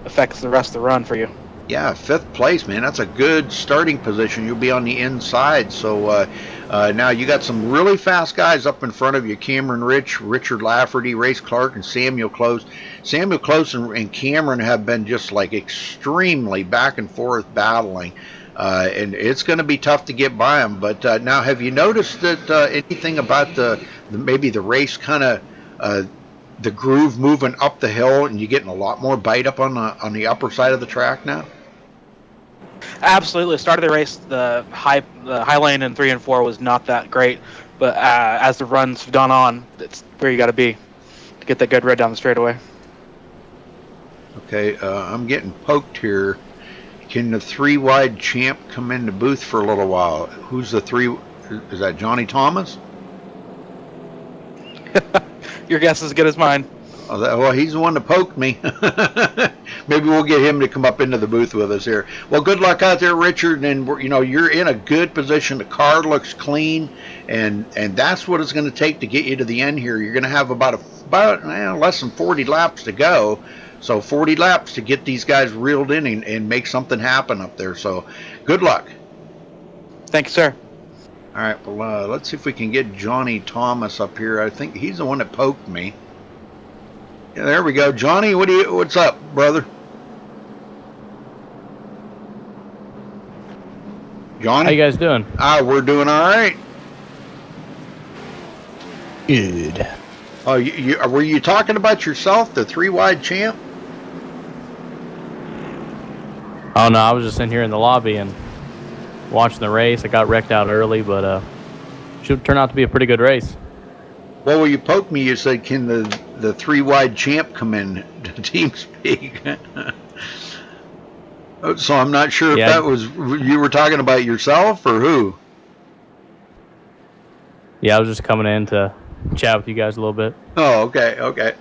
affects the rest of the run for you. Yeah, 5th place, man. That's a good starting position. You'll be on the inside. So now you got some really fast guys up in front of you. Cameron Rich, Richard Lafferty, Race Clark, and Samuel Close. Samuel Close and Cameron have been just like extremely back and forth battling. And it's going to be tough to get by them. But now, have you noticed that anything about maybe the race kind of the groove moving up the hill, and you're getting a lot more bite up on the upper side of the track now? Absolutely. Start of the race, the high lane in 3 and 4 was not that great, but as the run's have gone on, it's where you got to be to get that good red down the straightaway. Okay, I'm getting poked here. Can the 3 wide champ come in the booth for a little while? Who's the 3? Is that Johnny Thomas? Your guess is as good as mine. Oh, well, he's the one that poked me. Maybe we'll get him to come up into the booth with us here. Well, good luck out there, Richard. And you're in a good position. The car looks clean, and that's what it's going to take to get you to the end here. You're going to have about less than 40 laps to go. So 40 laps to get these guys reeled in and make something happen up there. So good luck. Thank you, sir. All right, well, let's see if we can get Johnny Thomas up here. I think he's the one that poked me. Yeah, there we go. Johnny, what's up, brother? Johnny? How you guys doing? We're doing all right. Good. Oh, were you talking about yourself, the 3 wide champ? Oh no, I was just in here in the lobby and watching the race. I got wrecked out early, but should turn out to be a pretty good race. Well, when you poked me, you said, "Can the 3 wide champ come in to TeamSpeak?" So I'm not sure if that was you were talking about yourself or who. Yeah, I was just coming in to chat with you guys a little bit. Oh, okay.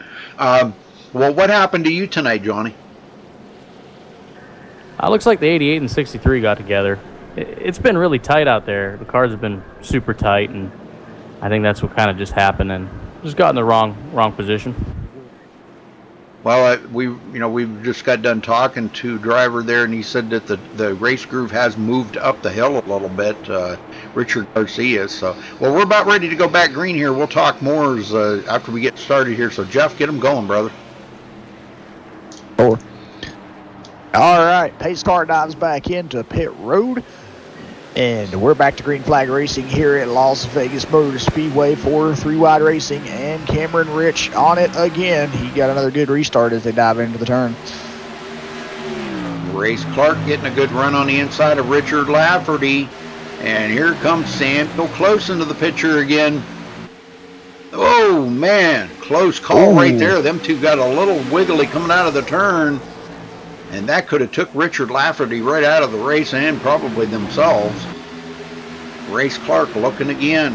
Well, what happened to you tonight, Johnny? Looks like the 88 and 63 got together. It's been really tight out there. The cars have been super tight, and I think that's what kind of just happened, and just got in the wrong position. Well, we've just got done talking to driver there, and he said that the race groove has moved up the hill a little bit, Richard Garcia. So, well, we're about ready to go back green here. We'll talk more after we get started here. So, Jeff, get them going, brother. All right, pace car dives back into pit road, and we're back to green flag racing here at Las Vegas Motor Speedway for 3 wide racing, and Cameron Rich on it again. He got another good restart as they dive into the turn. Race Clark getting a good run on the inside of Richard Lafferty, and here comes Samuel close into the picture again. Oh man, close call right there. Them two got a little wiggly coming out of the turn. And that could have took Richard Lafferty right out of the race and probably themselves. Race Clark looking again.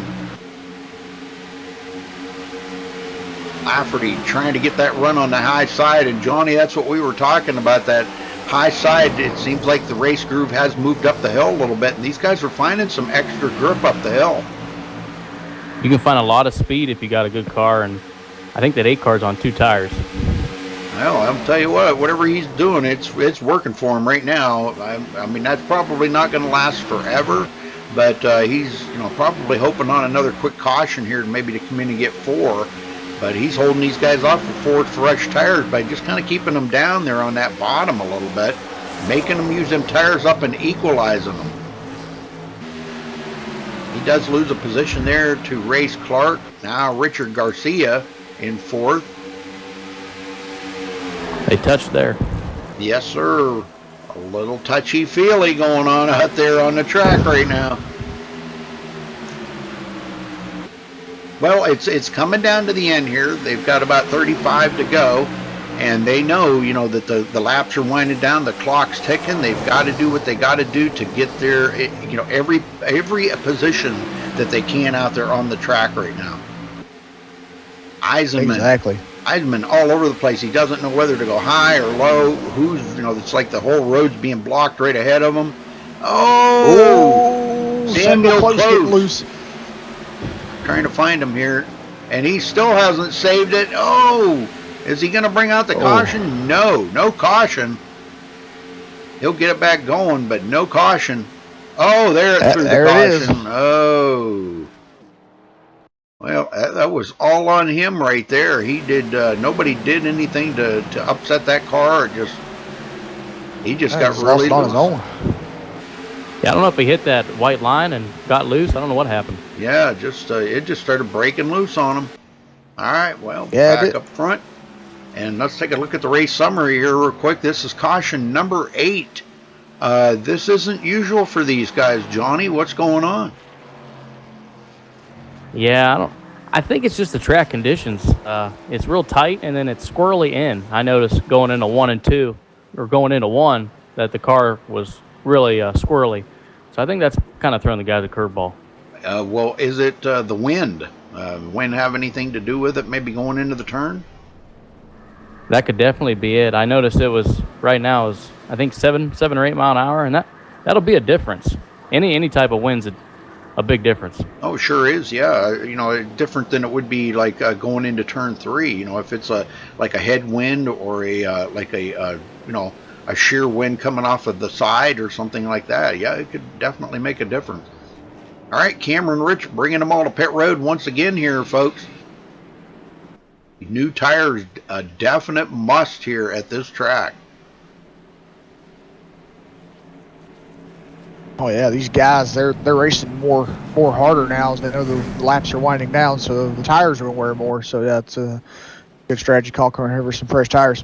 Lafferty trying to get that run on the high side. And Johnny, that's what we were talking about, that high side. It seems like the race groove has moved up the hill a little bit. And these guys are finding some extra grip up the hill. You can find a lot of speed if you got a good car, and I think that 8 car's on 2 tires. Well, I'll tell you what, whatever he's doing, it's working for him right now. I mean, that's probably not going to last forever, but he's probably hoping on another quick caution here, maybe to come in and get 4. But he's holding these guys off with 4 fresh tires by just kind of keeping them down there on that bottom a little bit, making them use them tires up and equalizing them. He does lose a position there to Race Clark. Now Richard Garcia in 4th. They touched there. Yes, sir. A little touchy-feely going on out there on the track right now. Well, it's coming down to the end here. They've got about 35 to go, and they know, that the laps are winding down, the clock's ticking. They've got to do what they got to do to get their, every position that they can out there on the track right now. Eisenman all over the place. He doesn't know whether to go high or low. It's like the whole road's being blocked right ahead of him. Oh, Samuel Close getting loose. Trying to find him here, and he still hasn't saved it. Oh, is he going to bring out the caution? No caution. He'll get it back going, but no caution. Oh, there it threw the caution. Oh. Well, that was all on him right there. He did. Nobody did anything to upset that car. He just got really on his own. Yeah, I don't know if he hit that white line and got loose. I don't know what happened. Yeah, it just started breaking loose on him. All right, well, back up front, and let's take a look at the race summary here real quick. This is caution number 8. This isn't usual for these guys, Johnny. What's going on? Yeah, I think it's just the track conditions. It's real tight, and then it's squirrely in. I noticed going into 1 and 2, or going into 1, that the car was really squirrely. So I think that's kind of throwing the guys a curveball. Well, is it the wind? Wind have anything to do with it? Maybe going into the turn? That could definitely be it. I noticed it was right now is I think 7 or 8 mile an hour, and that'll be a difference. Any type of wind's a big difference. Oh, sure is. Yeah, different than it would be like going into turn 3. If it's like a headwind or a sheer wind coming off of the side or something like that. Yeah, it could definitely make a difference. All right, Cameron Rich bringing them all to pit road once again here, folks. New tires, a definite must here at this track. Oh yeah, these guys they're racing more harder now as they know the laps are winding down, so the tires are going to wear more. So that's a good strategy call coming over some fresh tires.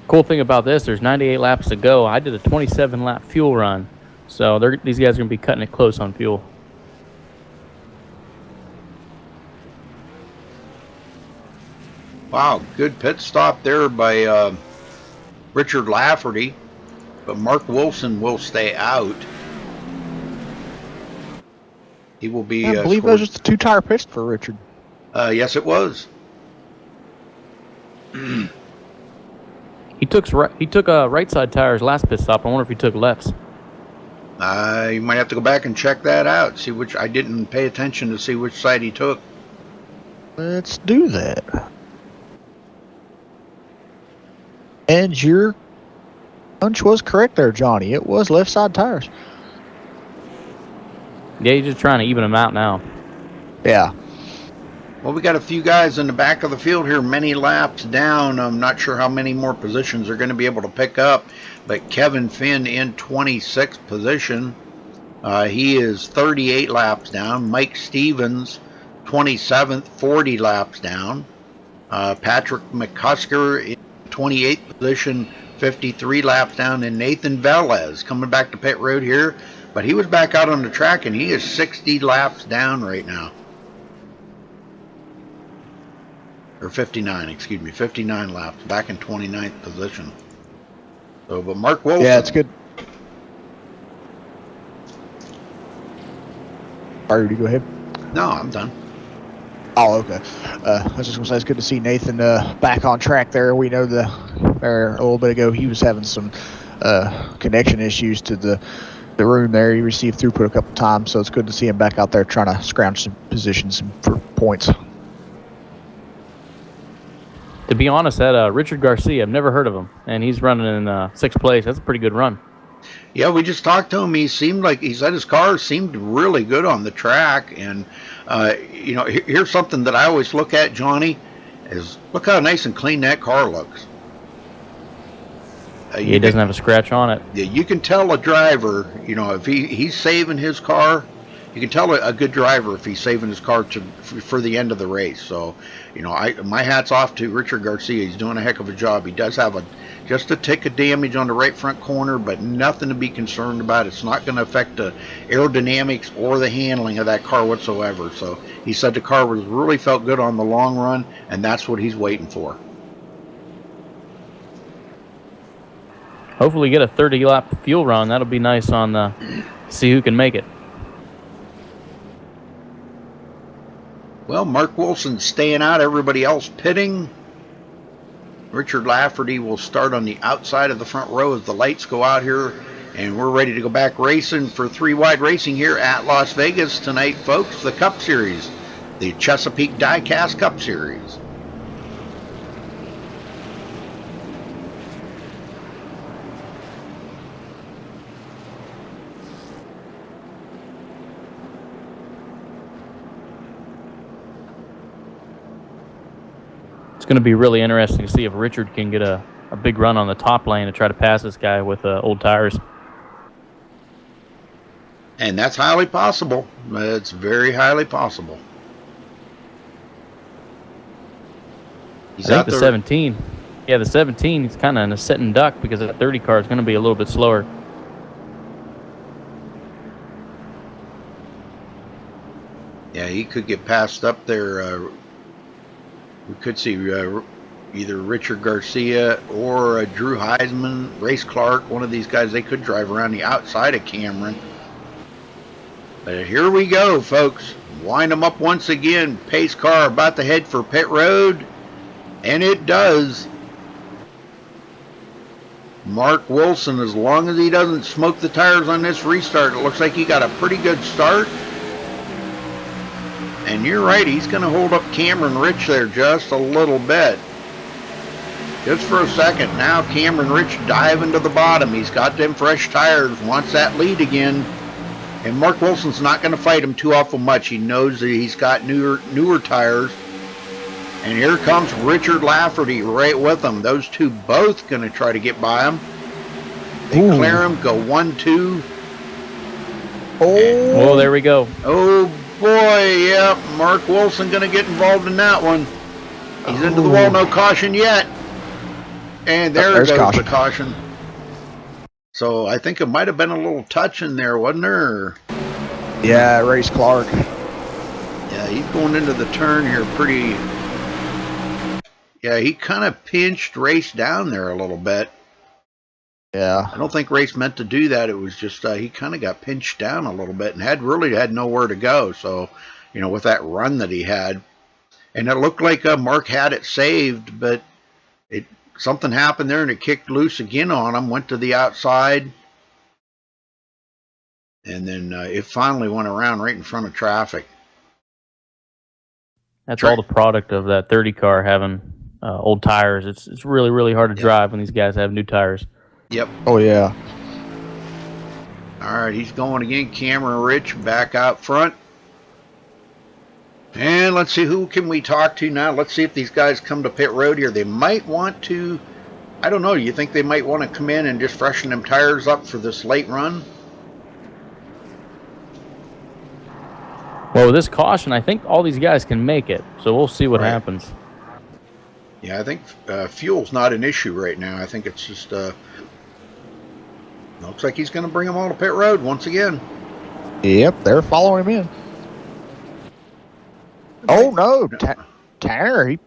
Cool thing about this, there's 98 laps to go. I did a 27 lap fuel run, so these guys are going to be cutting it close on fuel. Wow, good pit stop there by Richard Lafferty. But Mark Wilson will stay out. He will be. I believe that was just a 2-tire pit for Richard. Yes, it was. He took right side tires last pit stop. I wonder if he took lefts. You might have to go back and check that out. See which. I didn't pay attention to see which side he took. Let's do that. And your hunch was correct there, Johnny. It was left side tires. Yeah, you're just trying to even them out now. Yeah. Well, we got a few guys in the back of the field here, many laps down. I'm not sure how many more positions they're going to be able to pick up, but Kevin Finn in 26th position. He is 38 laps down. Mike Stevens, 27th, 40 laps down. Patrick McCusker in 28th position, 53 laps down, and Nathan Velez coming back to pit road here, but he was back out on the track and he is 60 laps down right now. Or 59, excuse me, 59 laps, back in 29th position. So, but Mark Wilson. Yeah, it's good. Are you to go ahead? No, I'm done. Oh, okay. I was just going to say it's good to see Nathan back on track there. We know a little bit ago he was having some connection issues to the room there. He received throughput a couple times, so it's good to see him back out there trying to scrounge some positions for points. To be honest, that Richard Garcia, I've never heard of him, and he's running in 6th place. That's a pretty good run. Yeah, we just talked to him. He said his car seemed really good on the track. And, here's something that I always look at, Johnny, is look how nice and clean that car looks. He doesn't have a scratch on it. Yeah, you can tell a driver, if he's saving his car, you can tell a good driver if he's saving his car for the end of the race. So, my hat's off to Richard Garcia. He's doing a heck of a job. He does have just a tick of damage on the right front corner, but nothing to be concerned about. It's not going to affect the aerodynamics or the handling of that car whatsoever. So he said the car really felt good on the long run, and that's what he's waiting for. Hopefully get a 30-lap fuel run. That'll be nice on see who can make it. Well, Mark Wilson staying out, everybody else pitting. Richard Lafferty will start on the outside of the front row as the lights go out here, and we're ready to go back racing for 3 Wide Racing here at Las Vegas tonight, folks. The Cup Series, the Chesapeake Diecast Cup Series. It's going to be really interesting to see if Richard can get a big run on the top lane to try to pass this guy with old tires. And that's highly possible. It's very highly possible. I think the 17. Yeah, the 17 is kind of in a sitting duck because that 30 car is going to be a little bit slower. Yeah, he could get passed up there. We could see either Richard Garcia or Drew Heisman, Race Clark, one of these guys. They could drive around the outside of Cameron. But here we go, folks. Wind them up once again. Pace car about to head for pit road. And it does. Mark Wilson, as long as he doesn't smoke the tires on this restart, it looks like he got a pretty good start. And you're right, he's going to hold up Cameron Rich there just a little bit. Just for a second. Now Cameron Rich diving to the bottom. He's got them fresh tires, wants that lead again. And Mark Wilson's not going to fight him too awful much. He knows that he's got newer tires. And here comes Richard Lafferty right with him. Those two both going to try to get by him. They clear him, go 1-2. Oh, there we go. Oh, boy, yeah, Mark Wilson going to get involved in that one. He's into the wall, no caution yet. And there's goes the caution. So I think it might have been a little touch in there, wasn't there? Yeah, Race Clark. Yeah, he's going into the turn here pretty... Yeah, he kind of pinched Race down there a little bit. Yeah. I don't think Race meant to do that. It was just he kind of got pinched down a little bit and had nowhere to go. So, with that run that he had. And it looked like Mark had it saved, but something happened there and it kicked loose again on him, went to the outside. And then it finally went around right in front of traffic. That's all the product of that 30 car having old tires. It's really, really hard to drive when these guys have new tires. Yep. Oh, yeah. All right, he's going again. Cameron Rich back out front. And let's see, who can we talk to now? Let's see if these guys come to pit road here. They might want to, I don't know, you think they might want to come in and just freshen them tires up for this late run? Well, with this caution, I think all these guys can make it. So we'll see what happens. Yeah, I think fuel's not an issue right now. I think it's just, looks like he's going to bring them all to pit road once again. Yep, they're following him in. Oh, no. Tanner, he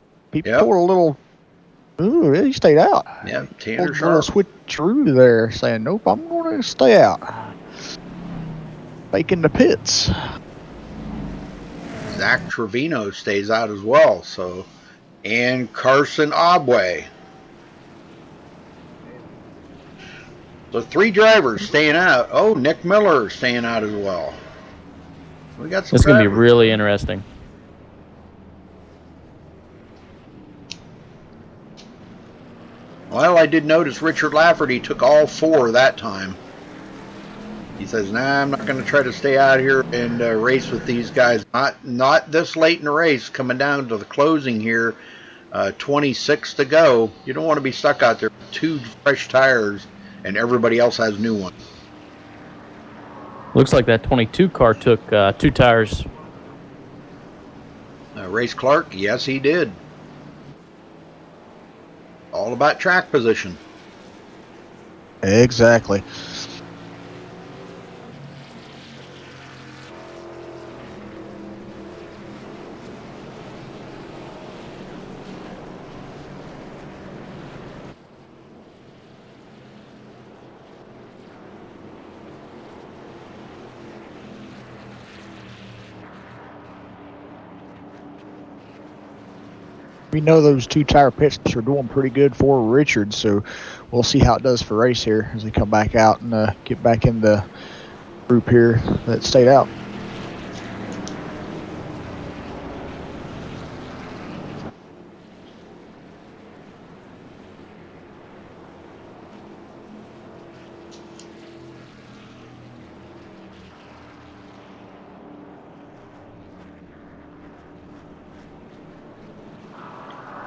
pulled a little... Ooh, he stayed out. Yeah, Tanner Sharp. A little switcheroo there, saying, nope, I'm going to stay out. Making the pits. Zach Trevino stays out as well, so... And Carson Obway. So 3 drivers staying out. Oh, Nick Miller staying out as well. We got some. It's going to be really interesting. Well, I did notice Richard Lafferty took all 4 that time. He says, "Nah, I'm not going to try to stay out here and race with these guys. Not this late in the race, coming down to the closing here. 26 to go. You don't want to be stuck out there with 2 fresh tires and everybody else has new ones." Looks like that 22 car took 2 tires. Race Clark, yes, he did. All about track position. Exactly. We know those 2 tire pits are doing pretty good for Richard, so we'll see how it does for race here as they come back out and get back in the group here that stayed out.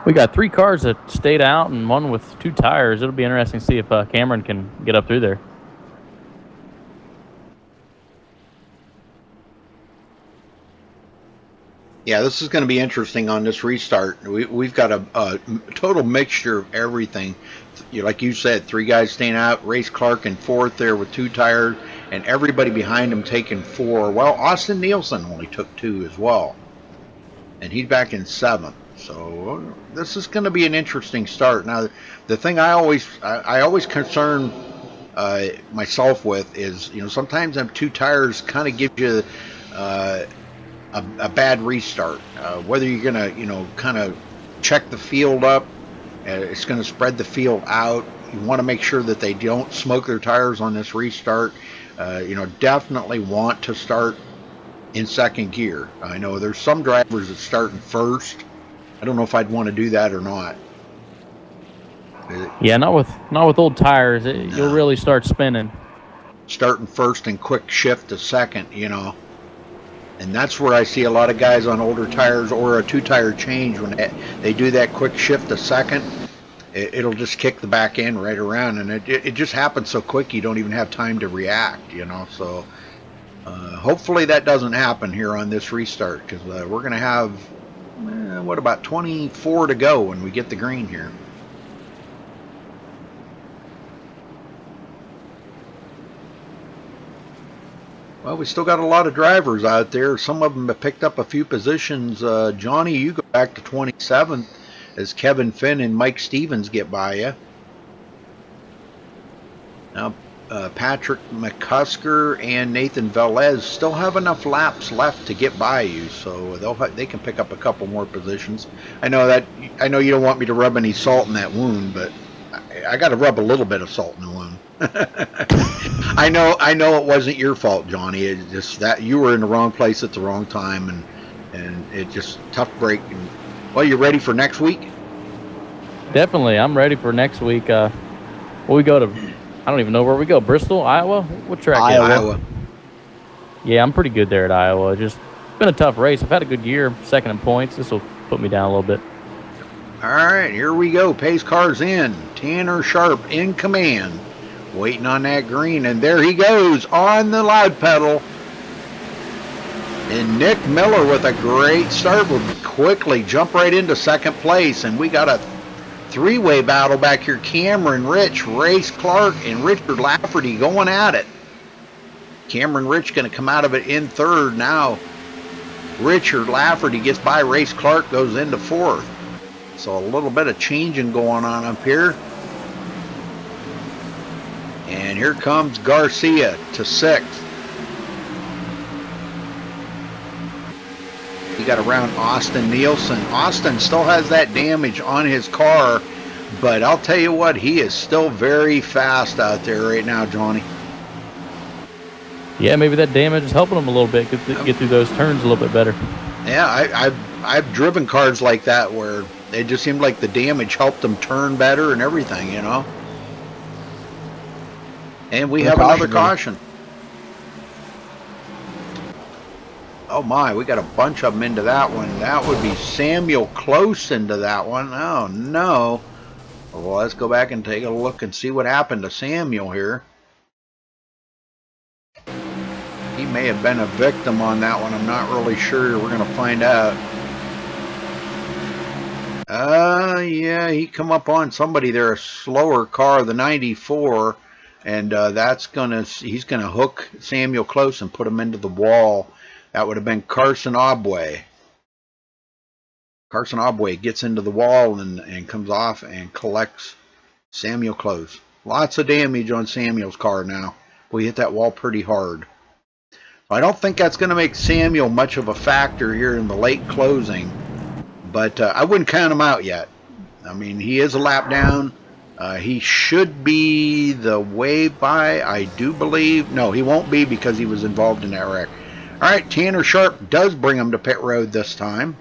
We got 3 cars that stayed out and 1 with 2 tires. It'll be interesting to see if Cameron can get up through there. Yeah, this is going to be interesting on this restart. We've got a total mixture of everything. Like you said, 3 guys staying out. Race Clark in 4th there with 2 tires, and everybody behind him taking 4. Well, Austin Nielsen only took 2 as well, and he's back in 7th. So this is going to be an interesting start. Now, the thing I always concern myself with is, sometimes them 2 tires kind of give you a bad restart. Whether you're going to, kind of check the field up, it's going to spread the field out. You want to make sure that they don't smoke their tires on this restart. Definitely want to start in 2nd gear. I know there's some drivers that start in 1st. I don't know if I'd want to do that or not. Yeah, not with old tires. You'll really start spinning. Starting 1st and quick shift to 2nd, and that's where I see a lot of guys on older tires or a 2-tire change when they do that quick shift to 2nd. It'll just kick the back end right around, and it just happens so quick you don't even have time to react. So hopefully that doesn't happen here on this restart, because we're going to have about 24 to go when we get the green here. Well, we still got a lot of drivers out there. Some of them have picked up a few positions. Johnny, you go back to 27th as Kevin Finn and Mike Stevens get by you. Now, Patrick McCusker and Nathan Velez still have enough laps left to get by you, so they can pick up a couple more positions. I know you don't want me to rub any salt in that wound, but I got to rub a little bit of salt in the wound. I know it wasn't your fault, Johnny. It's just that you were in the wrong place at the wrong time, and it just tough break. Well, you ready for next week? Definitely, I'm ready for next week. We go to, I don't even know where we go. Bristol, Iowa? What track? Iowa. Yeah, I'm pretty good there at Iowa. Just been a tough race. I've had a good year, 2nd in points. This will put me down a little bit. All right, here we go. Pace cars in. Tanner Sharp in command. Waiting on that green, and there he goes on the loud pedal. And Nick Miller with a great start will quickly jump right into 2nd place, and we got a 3-way battle back here. Cameron Rich, Race Clark, and Richard Lafferty going at it. Cameron Rich going to come out of it in 3rd now. Richard Lafferty gets by Race Clark, goes into 4th. So a little bit of changing going on up here. And here comes Garcia to 6th. You got around Austin Nielsen. Austin still has that damage on his car, but I'll tell you what, he is still very fast out there right now, Johnny. Yeah, maybe that damage is helping him a little bit, get through those turns a little bit better. Yeah, I've driven cars like that where It just seemed like the damage helped them turn better and everything, you know. And we have another caution. Oh my, we got a bunch of them into that one. That would be Samuel close into that one. Oh no. Well, let's go back and take a look and see what happened to Samuel here. He may have been a victim on that one. I'm not really sure. We're going to find out. Yeah, he come up on somebody there, a slower car, the 94, and he's gonna hook Samuel close and put him into the wall. That would have been Carson Obway. Carson Obway gets into the wall and comes off and collects Samuel close. Lots of damage on Samuel's car now. We hit that wall pretty hard. I don't think that's going to make Samuel much of a factor here in the late closing, but I wouldn't count him out yet. I mean, he is a lap down. He should be the way by, I do believe. No, he won't be because he was involved in that wreck. All right, Tanner Sharp does bring him to pit road this time.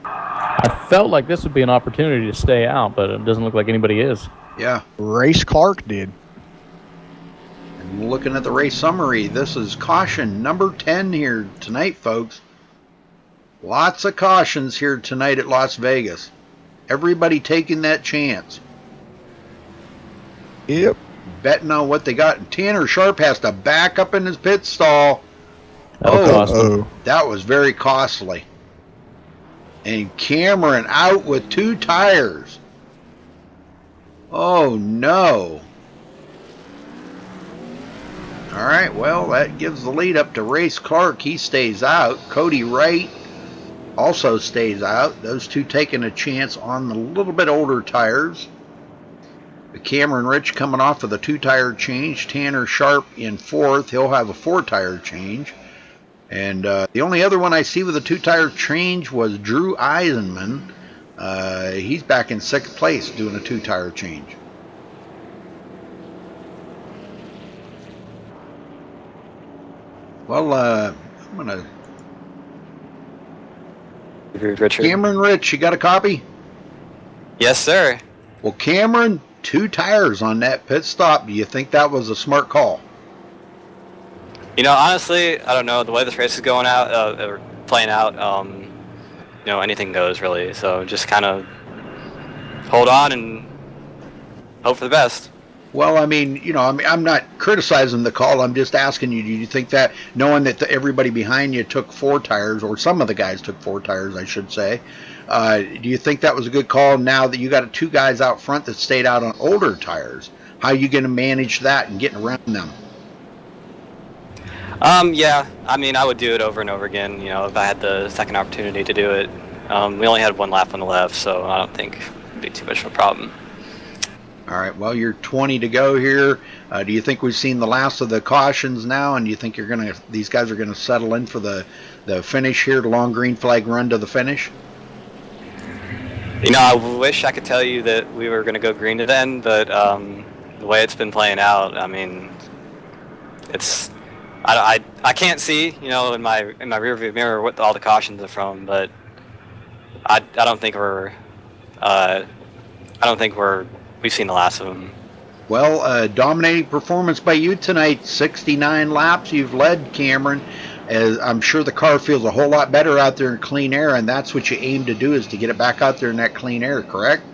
I felt like this would be an opportunity to stay out, but it doesn't look like anybody is. Yeah. Race Clark did. And looking at the race summary, this is caution number 10 here tonight, folks. Lots of cautions here tonight at Las Vegas. Everybody taking that chance. Yep. Betting on what they got. And Tanner Sharp has to back up in his pit stall. That was very costly. And Cameron out with 2 tires. Oh no. All right, well, that gives the lead up to Race Clark. He stays out. Cody Wright also stays out. Those two taking a chance on the little bit older tires. Cameron Rich coming off of the 2-tire change. Tanner Sharp in 4th. He'll have a 4-tire change. And the only other one I see with a 2-tire change was Drew Eisenman. He's back in 6th place doing a 2-tire change. Well, I'm going to... Cameron Rich, you got a copy? Yes, sir. Well, Cameron, 2 tires on that pit stop. Do you think that was a smart call? You know, honestly, I don't know. The way this race is going out, or playing out, you know, anything goes really. So just kind of hold on and hope for the best. Well, I mean, you know, I'm not criticizing the call. I'm just asking you, do you think that, knowing that everybody behind you took 4 tires, or some of the guys took 4 tires, I should say, do you think that was a good call now that you got 2 guys out front that stayed out on older tires? How are you going to manage that and getting around them? Yeah, I mean, I would do it over and over again, you know, if I had the second opportunity to do it. We only had 1 lap on the left, so I don't think it'd be too much of a problem. All right, well, you're 20 to go here. Do you think we've seen the last of the cautions now, and do you think these guys are going to settle in for the finish here, the long green flag run to the finish? You know, I wish I could tell you that we were going to go green to the end, but the way it's been playing out, I mean, it's... I can't see, you know, in my rearview mirror what all the cautions are from, but I don't think we've seen the last of them. Well, dominating performance by you tonight. 69 laps you've led, Cameron. As I'm sure the car feels a whole lot better out there in clean air, and that's what you aim to do, is to get it back out there in that clean air, correct?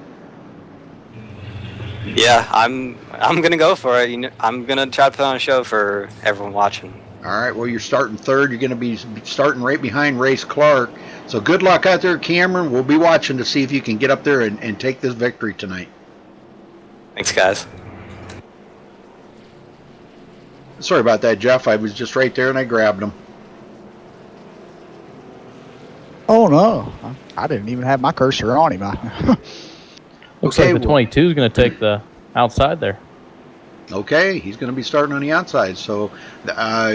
Yeah, I'm gonna go for it. You know, I'm gonna try to put on a show for everyone watching. All right. Well, you're starting 3rd. You're going to be starting right behind Race Clark. So good luck out there, Cameron. We'll be watching to see if you can get up there and take this victory tonight. Thanks, guys. Sorry about that, Jeff. I was just right there and I grabbed him. Oh no, I didn't even have my cursor on him. Looks like the 22 is going to take the outside there. Okay, he's going to be starting on the outside, so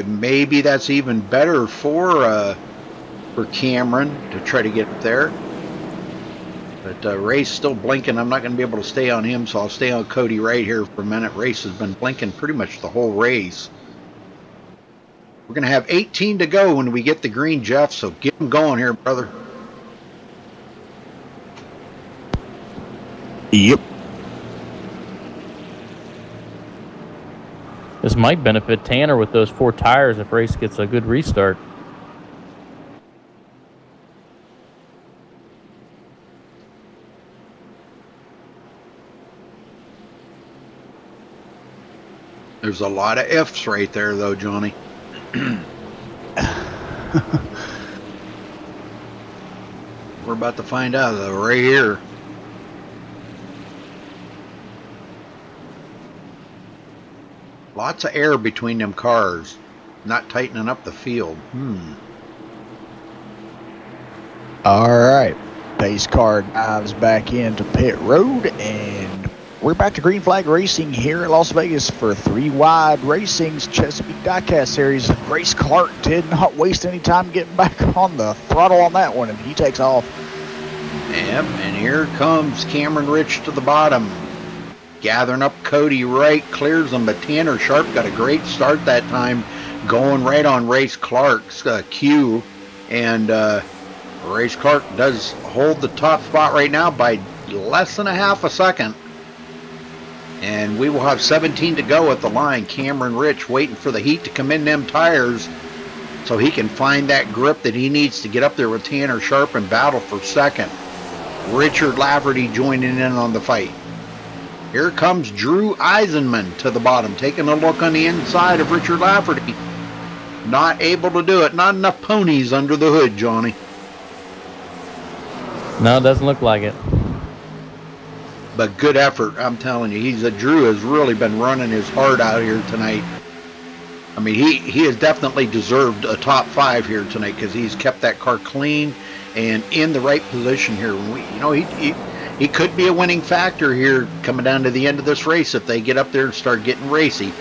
maybe that's even better for Cameron to try to get up there. But Ray's still blinking. I'm not going to be able to stay on him, so I'll stay on Cody right here for a minute. Race has been blinking pretty much the whole race. We're going to have 18 to go when we get the green, Jeff, so get him going here, brother. Yep. This might benefit Tanner with those 4 tires if race gets a good restart. There's a lot of ifs right there, though, Johnny. We're about to find out, though, right here. Lots of air between them cars. Not tightening up the field. All right. Pace car dives back into pit road, and we're back to green flag racing here in Las Vegas for 3 Wide Racing's Chesapeake Diecast Series. Grace Clark did not waste any time getting back on the throttle on that one, and he takes off. Yep, and here comes Cameron Rich to the bottom. Gathering up Cody Wright, clears him, but Tanner Sharp got a great start that time, going right on Race Clark's cue, and Race Clark does hold the top spot right now by less than a half a second. And we will have 17 to go at the line. Cameron Rich waiting for the heat to come in them tires so he can find that grip that he needs to get up there with Tanner Sharp and battle for second. Richard Lafferty joining in on the fight. Here comes Drew Eisenman to the bottom, taking a look on the inside of Richard Lafferty. Not able to do it. Not enough ponies under the hood, Johnny. No, it doesn't look like it. But good effort, I'm telling you. Drew has really been running his heart out here tonight. I mean, he has definitely deserved a top 5 here tonight because he's kept that car clean and in the right position here. He could be a winning factor here coming down to the end of this race if they get up there and start getting racy.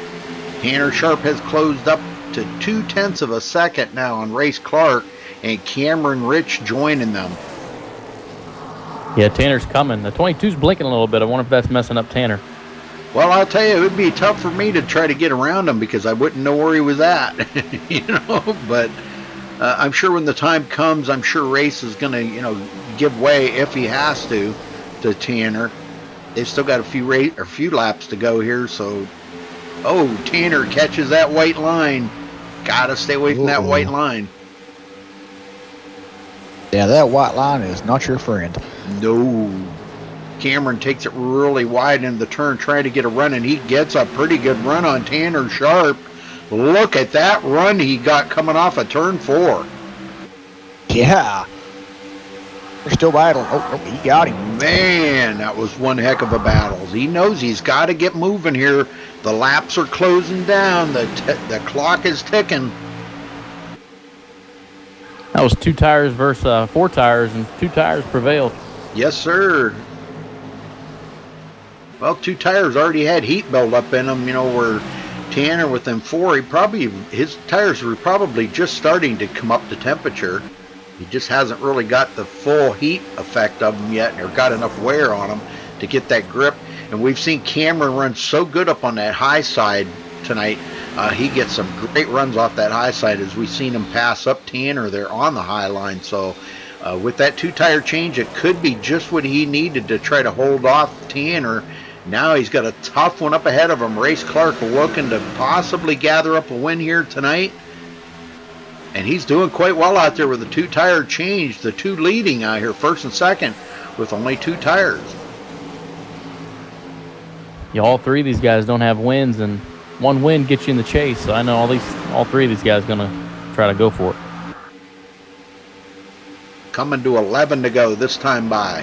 Tanner Sharp has closed up to 0.2 of a second now on Race Clark, and Cameron Rich joining them. Yeah, Tanner's coming. The 22's blinking a little bit. I wonder if that's messing up Tanner. Well, I'll tell you, it would be tough for me to try to get around him because I wouldn't know where he was at, But I'm sure when the time comes, I'm sure Race is going to, give way if he has to Tanner. They've still got a few laps to go here, so. Oh, Tanner catches that white line. Gotta stay away from that white line. Yeah, that white line is not your friend. No. Cameron takes it really wide in the turn, trying to get a run, and he gets a pretty good run on Tanner Sharp. Look at that run he got coming off of turn 4. Yeah. They're still battling. Oh, he got him. Man, that was one heck of a battle. He knows he's got to get moving here. The laps are closing down. The clock is ticking. That was 2 tires versus 4 tires, and 2 tires prevailed. Yes, sir. Well, 2 tires already had heat buildup in them, where Tanner with them 4, his tires were probably just starting to come up to temperature. He just hasn't really got the full heat effect of them yet, or got enough wear on them to get that grip. And we've seen Cameron run so good up on that high side tonight. He gets some great runs off that high side as we've seen him pass up Tanner there on the high line. So with that 2-tire change, it could be just what he needed to try to hold off Tanner. Now he's got a tough one up ahead of him. Race Clark looking to possibly gather up a win here tonight. And he's doing quite well out there with a 2-tire change. The 2 leading out here, first and second, with only 2 tires. Yeah, all 3 of these guys don't have wins, and 1 win gets you in the chase. So I know all 3 of these guys are going to try to go for it. Coming to 11 to go this time by.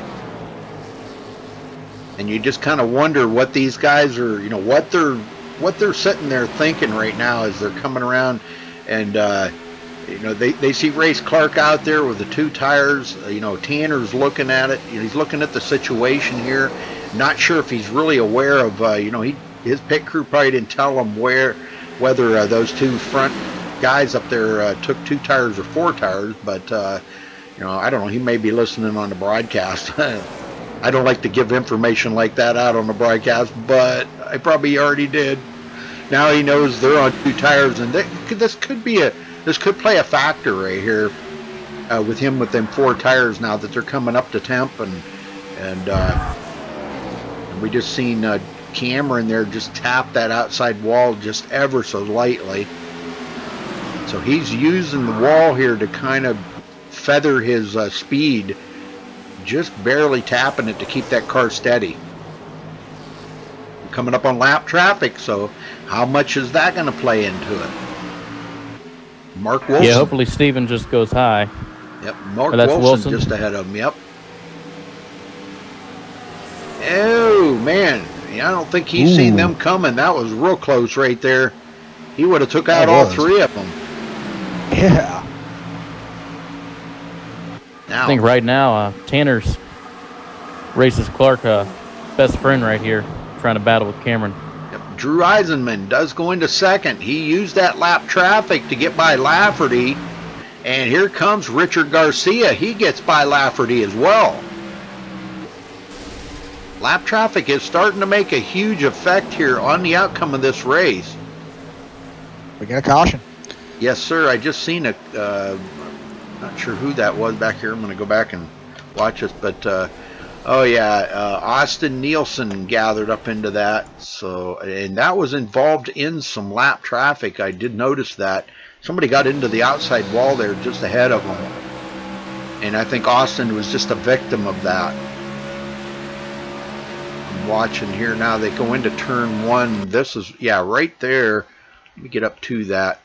And you just kind of wonder what these guys are, what they're sitting there thinking right now as they're coming around. And, they see Race Clark out there with the 2 tires. Tanner's looking at it. He's looking at the situation here. Not sure if he's really aware of, his pit crew probably didn't tell him whether those 2 front guys up there took 2 tires or 4 tires. But, I don't know. He may be listening on the broadcast. I don't like to give information like that out on the broadcast, but I probably already did. Now he knows they're on 2 tires, and this could play a factor right here with him with them 4 tires now that they're coming up to temp, and we just seen Cameron there just tap that outside wall just ever so lightly. So he's using the wall here to kind of feather his speed, just barely tapping it to keep that car steady. We're coming up on lap traffic, so how much is that going to play into it? Mark Wilson. Yeah, hopefully Steven just goes high. Yep, Mark that's Wilson Wilson just ahead of him. Yep. Oh, man. I don't think he's seen them coming. That was real close right there. He would have took out all three of them. Yeah. Now, I think right now Tanner's Races Clark best friend right here, trying to battle with Cameron. Yep, Drew Eisenman does go into second. He used that lap traffic to get by Lafferty. And here comes Richard Garcia. He gets by Lafferty as well. Lap traffic is starting to make a huge effect here on the outcome of this race. We got a caution. Yes, sir. I just seen a, not sure who that was back here. I'm going to go back and watch this. But, oh, yeah, Austin Nielsen gathered up into that. So, and that was involved in some lap traffic. I did notice that. Somebody got into the outside wall there just ahead of them. And I think Austin was just a victim of that. I'm watching here now. They go into turn one. This is, yeah, right there. Let me get up to that.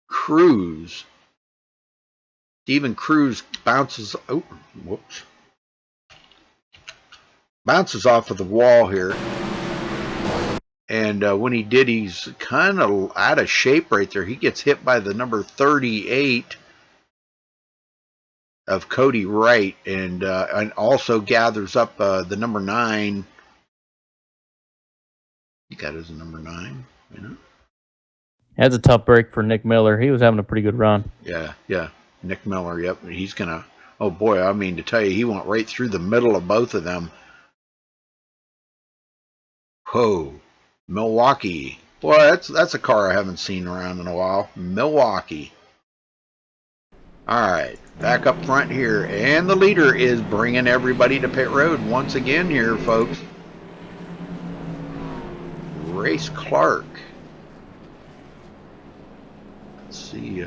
Cruz. Steven Cruz bounces. Oh, whoops. Bounces off of the wall here. And when he did, he's kind of out of shape right there. He gets hit by the number 38 of Cody Wright, and also gathers up the number 9. He got his number 9, you know. That's a tough break for Nick Miller. He was having a pretty good run. Yeah, yeah. Nick Miller, yep. He's going to, oh boy, I mean to tell you, he went right through the middle of both of them. Whoa. Milwaukee. Boy, that's a car I haven't seen around in a while. Milwaukee. All right, back up front here. And the leader is bringing everybody to pit road once again here, folks. Race Clark. Let's see.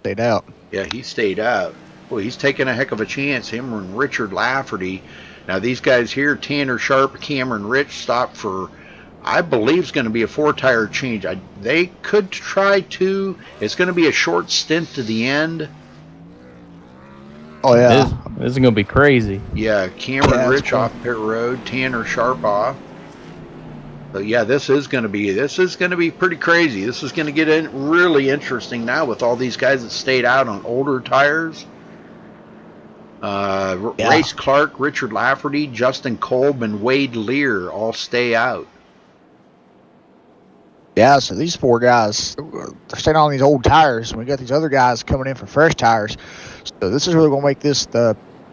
Stayed out. Yeah, he stayed out. Well, he's taking a heck of a chance. Him and Richard Lafferty. Now, these guys here, Tanner Sharp, Cameron Rich, stopped for, I believe, it's going to be a 4-tire change. They could try to. It's going to be a short stint to the end. Oh, yeah. This is going to be crazy. Yeah, Cameron Rich off pit road, Tanner Sharp off. So, yeah, this is going to be pretty crazy. This is going to get really interesting now with all these guys that stayed out on older tires. Race Clark, Richard Lafferty, Justin Kolb, and Wade Lear all stay out. Yeah, so these 4 guys, they're staying on these old tires. We got these other guys coming in for fresh tires. So this is really going to make this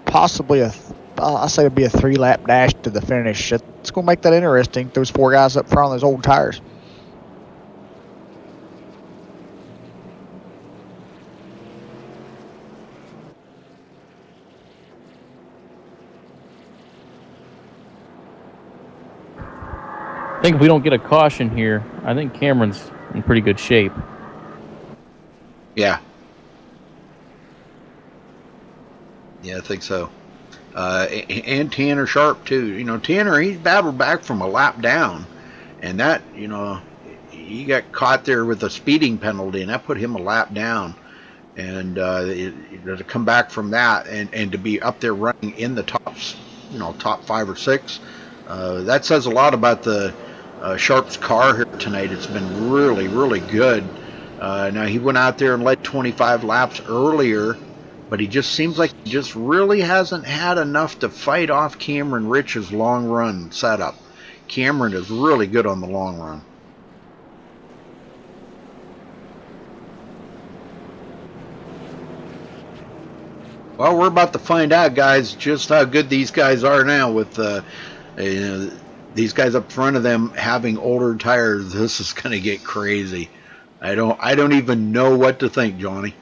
possibly I say it'd be a 3-lap dash to the finish. It's going to make that interesting. Those 4 guys up front on those old tires. I think if we don't get a caution here, I think Cameron's in pretty good shape. Yeah. Yeah, I think so. And Tanner Sharp, too. You know, Tanner, he battled back from a lap down. And that, you know, he got caught there with a speeding penalty, and that put him a lap down. And to come back from that and to be up there running in the tops, you know, top 5 or 6, that says a lot about the Sharp's car here tonight. It's been really, really good. Now, he went out there and led 25 laps earlier, but he just seems like he just really hasn't had enough to fight off Cameron Rich's long run setup. Cameron is really good on the long run. Well, we're about to find out, guys, just how good these guys are now with these guys up front of them having older tires. This is going to get crazy. I don't even know what to think, Johnny.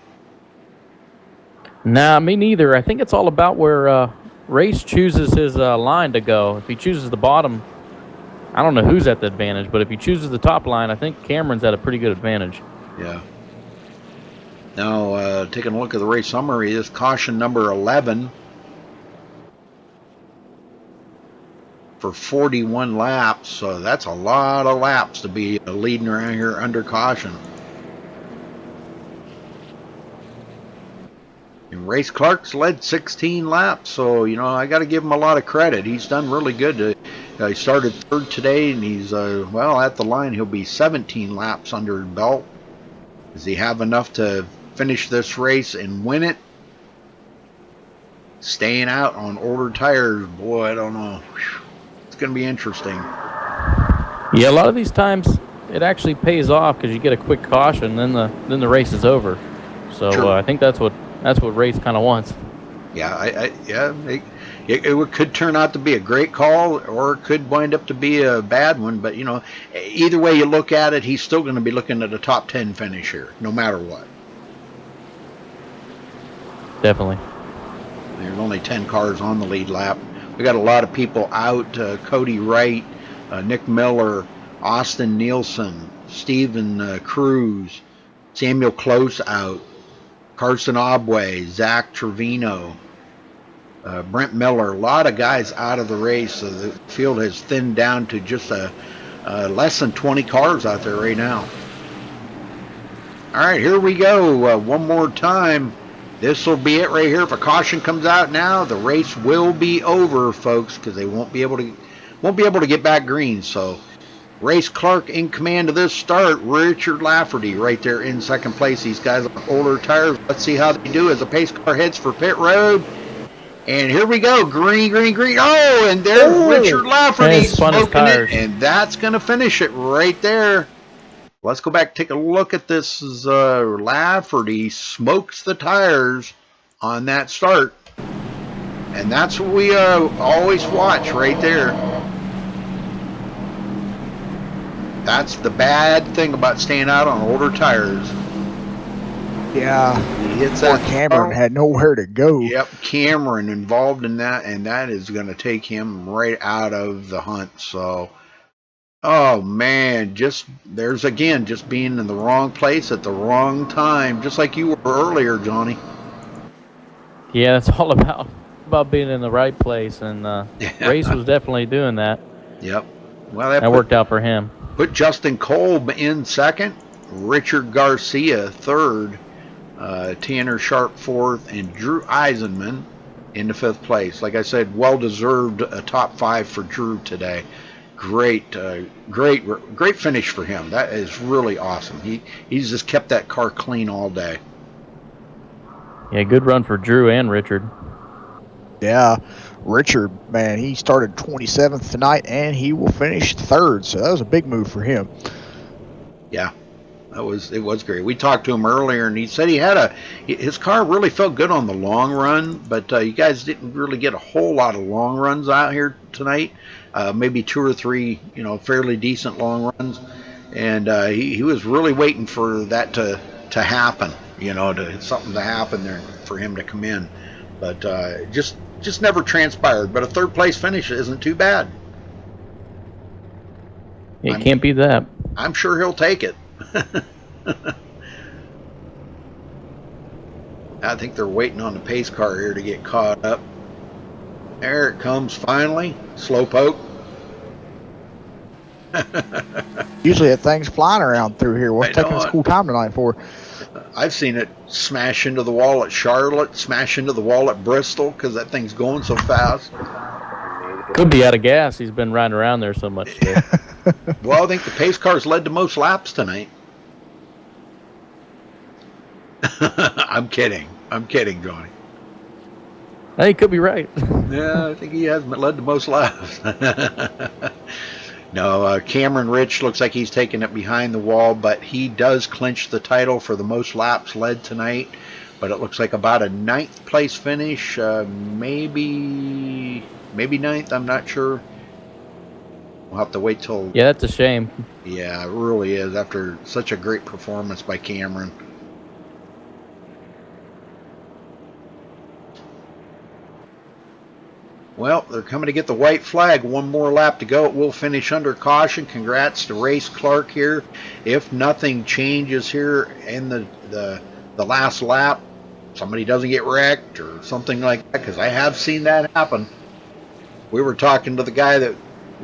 Nah, me neither. I think it's all about where Race chooses his line to go. If he chooses the bottom, I don't know who's at the advantage, but if he chooses the top line, I think Cameron's at a pretty good advantage. Yeah. Now, taking a look at the race summary, this caution number 11 for 41 laps. So that's a lot of laps to be leading around here under caution. And Race Clark's led 16 laps, so I got to give him a lot of credit. He's done really good. He started third today, and he's at the line. He'll be 17 laps under his belt. Does he have enough to finish this race and win it? Staying out on older tires, boy, I don't know. It's going to be interesting. Yeah, a lot of these times it actually pays off because you get a quick caution, then the race is over. So I think that's what Race kind of wants. Yeah, it could turn out to be a great call, or it could wind up to be a bad one. But either way you look at it, he's still going to be looking at a top 10 finish here, no matter what. Definitely. There's only 10 cars on the lead lap. We got a lot of people out. Cody Wright, Nick Miller, Austin Nielsen, Steven Cruz, Samuel Close out, Carson Obway, Zach Trevino, Brent Miller. A lot of guys out of the race. So the field has thinned down to just less than 20 cars out there right now. All right, here we go. One more time. This will be it right here. If a caution comes out now, the race will be over, folks, because they won't be able to get back green. So, Race Clark in command of this start. Richard Lafferty right there in second place. These guys on older tires. Let's see how they do as the pace car heads for pit road. And here we go. Green, green, green. Oh, and there's Richard Lafferty smoking it, and that's going to finish it right there. Let's go back and take a look at this. Lafferty smokes the tires on that start. And that's what we always watch right there. That's the bad thing about staying out on older tires. Yeah. He hits that. Cameron had nowhere to go. Yep, Cameron involved in that, and that is going to take him right out of the hunt. So... oh man, just being in the wrong place at the wrong time, just like you were earlier, Johnny. Yeah, it's all about being in the right place, and Race was definitely doing that. Yep. Well, that worked out for him. Put Justin Kolb in second, Richard Garcia third, Tanner Sharp fourth, and Drew Eisenman into fifth place. Like I said, well-deserved a top 5 for Drew today. Great finish for him. That is really awesome. He's just kept that car clean all day. Yeah, good run for Drew and Richard. Yeah, Richard, man, he started 27th tonight, and he will finish third. So that was a big move for him. Yeah, it was great. We talked to him earlier, and he said his car really felt good on the long run, but you guys didn't really get a whole lot of long runs out here tonight. Maybe 2 or 3, fairly decent long runs, and he was really waiting for that to happen, something to happen there for him to come in, but just never transpired. But a third place finish isn't too bad. You can't beat that. I'm sure he'll take it. I think they're waiting on the pace car here to get caught up. There it comes finally. Slowpoke. Usually that thing's flying around through here. What's taking its cool time tonight for? I've seen it smash into the wall at Charlotte, smash into the wall at Bristol because that thing's going so fast. Could be out of gas. He's been riding around there so much today. Well, I think the pace car's led to most laps tonight. I'm kidding, Johnny. Hey, he could be right. Yeah, I think he has led to most laps. No, Cameron Rich looks like he's taking it behind the wall, but he does clinch the title for the most laps led tonight. But it looks like about a 9th place finish, maybe 9th, I'm not sure. We'll have to wait till... yeah, that's a shame. Yeah, it really is, after such a great performance by Cameron. Well, they're coming to get the white flag. One more lap to go. It will finish under caution. Congrats to Race Clark here. If nothing changes here in the last lap, somebody doesn't get wrecked or something like that, because I have seen that happen. We were talking to the guy that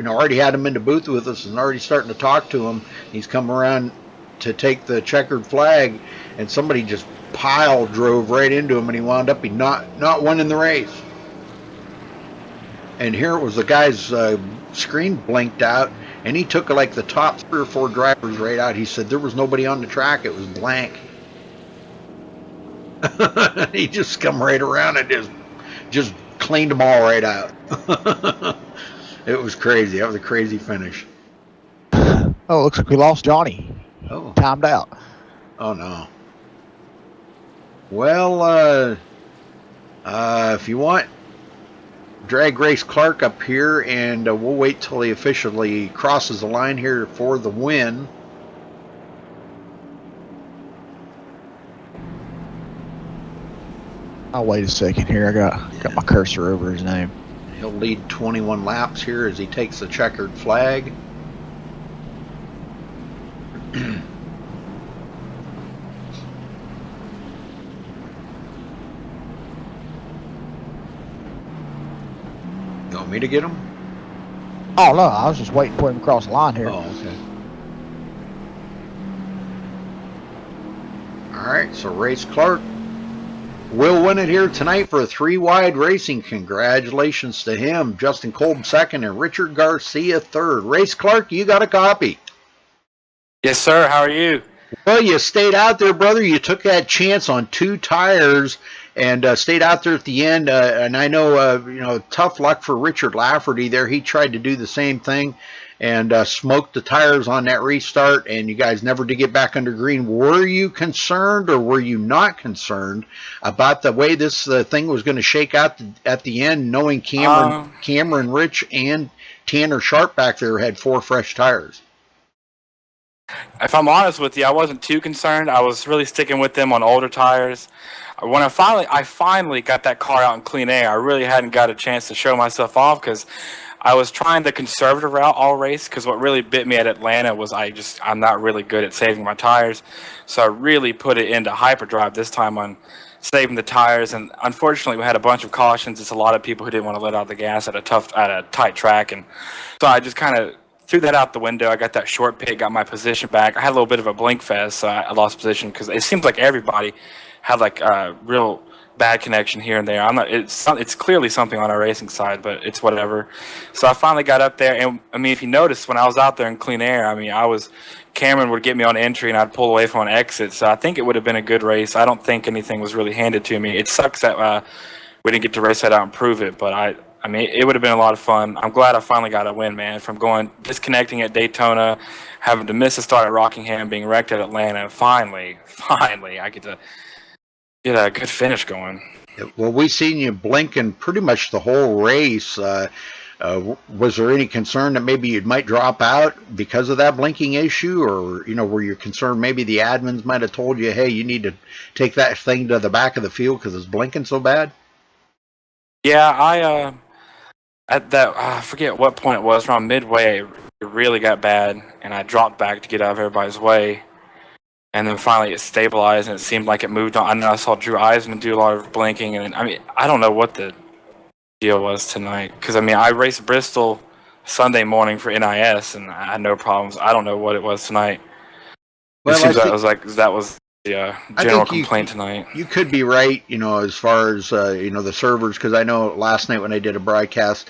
already had him in the booth with us and already starting to talk to him. He's come around to take the checkered flag, and somebody just drove right into him, and he wound up not winning the race. And here it was, the guy's screen blinked out, and he took like the top 3 or 4 drivers right out. He said there was nobody on the track; it was blank. He just come right around and just cleaned them all right out. It was crazy. That was a crazy finish. Oh, looks like we lost Johnny. Oh, timed out. Oh no. Well, if you want, drag Race Clark up here, and we'll wait till he officially crosses the line here for the win. I'll wait a second here. I got my cursor over his name. He'll lead 21 laps here as he takes the checkered flag. You want me to get him? Oh no, I was just waiting for him to cross the line here. Oh, okay. All right, so Race Clark will win it here tonight for a 3-wide racing. Congratulations to him. Justin Kolb second and Richard Garcia third. Race Clark, you got a copy. Yes, sir. How are you? Well, you stayed out there, brother. You took that chance on 2 tires and stayed out there at the end. And I know, tough luck for Richard Lafferty there. He tried to do the same thing and smoked the tires on that restart, and you guys never did get back under green. Were you concerned, or were you not concerned about the way this thing was going to shake out at the end, knowing Cameron Rich and Tanner Sharp back there had 4 fresh tires? If I'm honest with you, I wasn't too concerned. I was really sticking with them on older tires. When I finally got that car out in clean air, I really hadn't got a chance to show myself off because I was trying the conservative route all race, because what really bit me at Atlanta was I'm not really good at saving my tires. So I really put it into hyperdrive this time on saving the tires, and unfortunately we had a bunch of cautions. It's a lot of people who didn't want to let out the gas at a tight track, and so I just kind of threw that out the window. I got that short pit, got my position back. I had a little bit of a blink fest, so I lost position because it seems like everybody had like a real bad connection here and there. It's clearly something on our racing side, but it's whatever. So I finally got up there, and I mean, if you noticed, when I was out there in clean air, I mean, Cameron would get me on entry and I'd pull away from an exit. So I think it would have been a good race. I don't think anything was really handed to me. It sucks that we didn't get to race that out and prove it, but I mean, it would have been a lot of fun. I'm glad I finally got a win, man. From disconnecting at Daytona, having to miss a start at Rockingham, being wrecked at Atlanta, finally, I get to get a good finish going. Well, we seen you blinking pretty much the whole race. Was there any concern that maybe you might drop out because of that blinking issue, or were you concerned maybe the admins might have told you, hey, you need to take that thing to the back of the field because it's blinking so bad? Yeah, I forget what point it was, around midway, it really got bad, and I dropped back to get out of everybody's way. And then finally it stabilized, and it seemed like it moved on. I know I saw Drew Eisman do a lot of blinking, and I mean, I don't know what the deal was tonight. Because, I mean, I raced Bristol Sunday morning for NIS, and I had no problems. I don't know what it was tonight. Well, it seems that was the general complaint tonight. You could be right, as far as, the servers, because I know last night when I did a broadcast,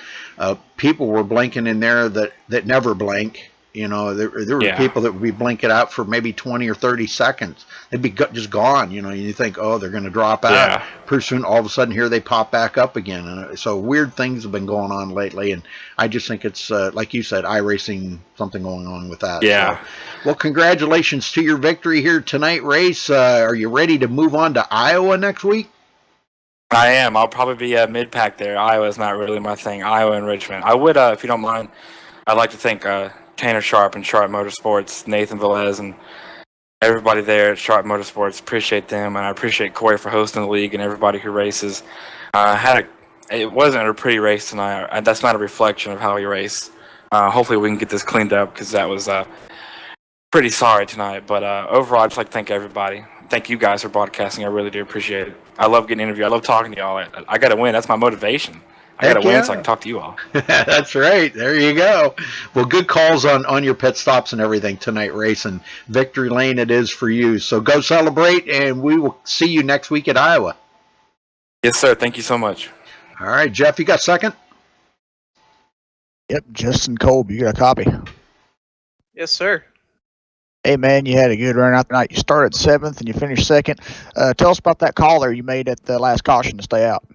people were blinking in there that never blink. There were people that would be blinking out for maybe 20 or 30 seconds. They'd be just gone. You think, oh, they're going to drop out. Yeah. Pretty soon, all of a sudden, here they pop back up again. And so weird things have been going on lately. And I just think it's, like you said, iRacing, something going on with that. Yeah. So, well, congratulations to your victory here tonight, Race. Are you ready to move on to Iowa next week? I am. I'll probably be mid-pack there. Iowa's not really my thing. Iowa and Richmond. I would, if you don't mind, I'd like to thank Tanner Sharp and Sharp Motorsports, Nathan Velez, and everybody there at Sharp Motorsports. Appreciate them, and I appreciate Corey for hosting the league and everybody who races. Had It wasn't a pretty race tonight. That's not a reflection of how we race. Hopefully we can get this cleaned up because that was pretty sorry tonight. But overall, I'd just like to thank everybody. Thank you guys for broadcasting. I really do appreciate it. I love getting interviewed. I love talking to y'all. I got to win. That's my motivation. I got Heck to win so I yeah. can talk to you all. That's right. There you go. Well, good calls on your pit stops and everything tonight, racing. Victory lane it is for you. So go celebrate, and we will see you next week at Iowa. Yes, sir. Thank you so much. All right, Jeff, you got second? Yep, Justin Kolb, you got a copy. Yes, sir. Hey, man, you had a good run out tonight. You started 7th and you finished 2nd. Tell us about that call there you made at the last caution to stay out.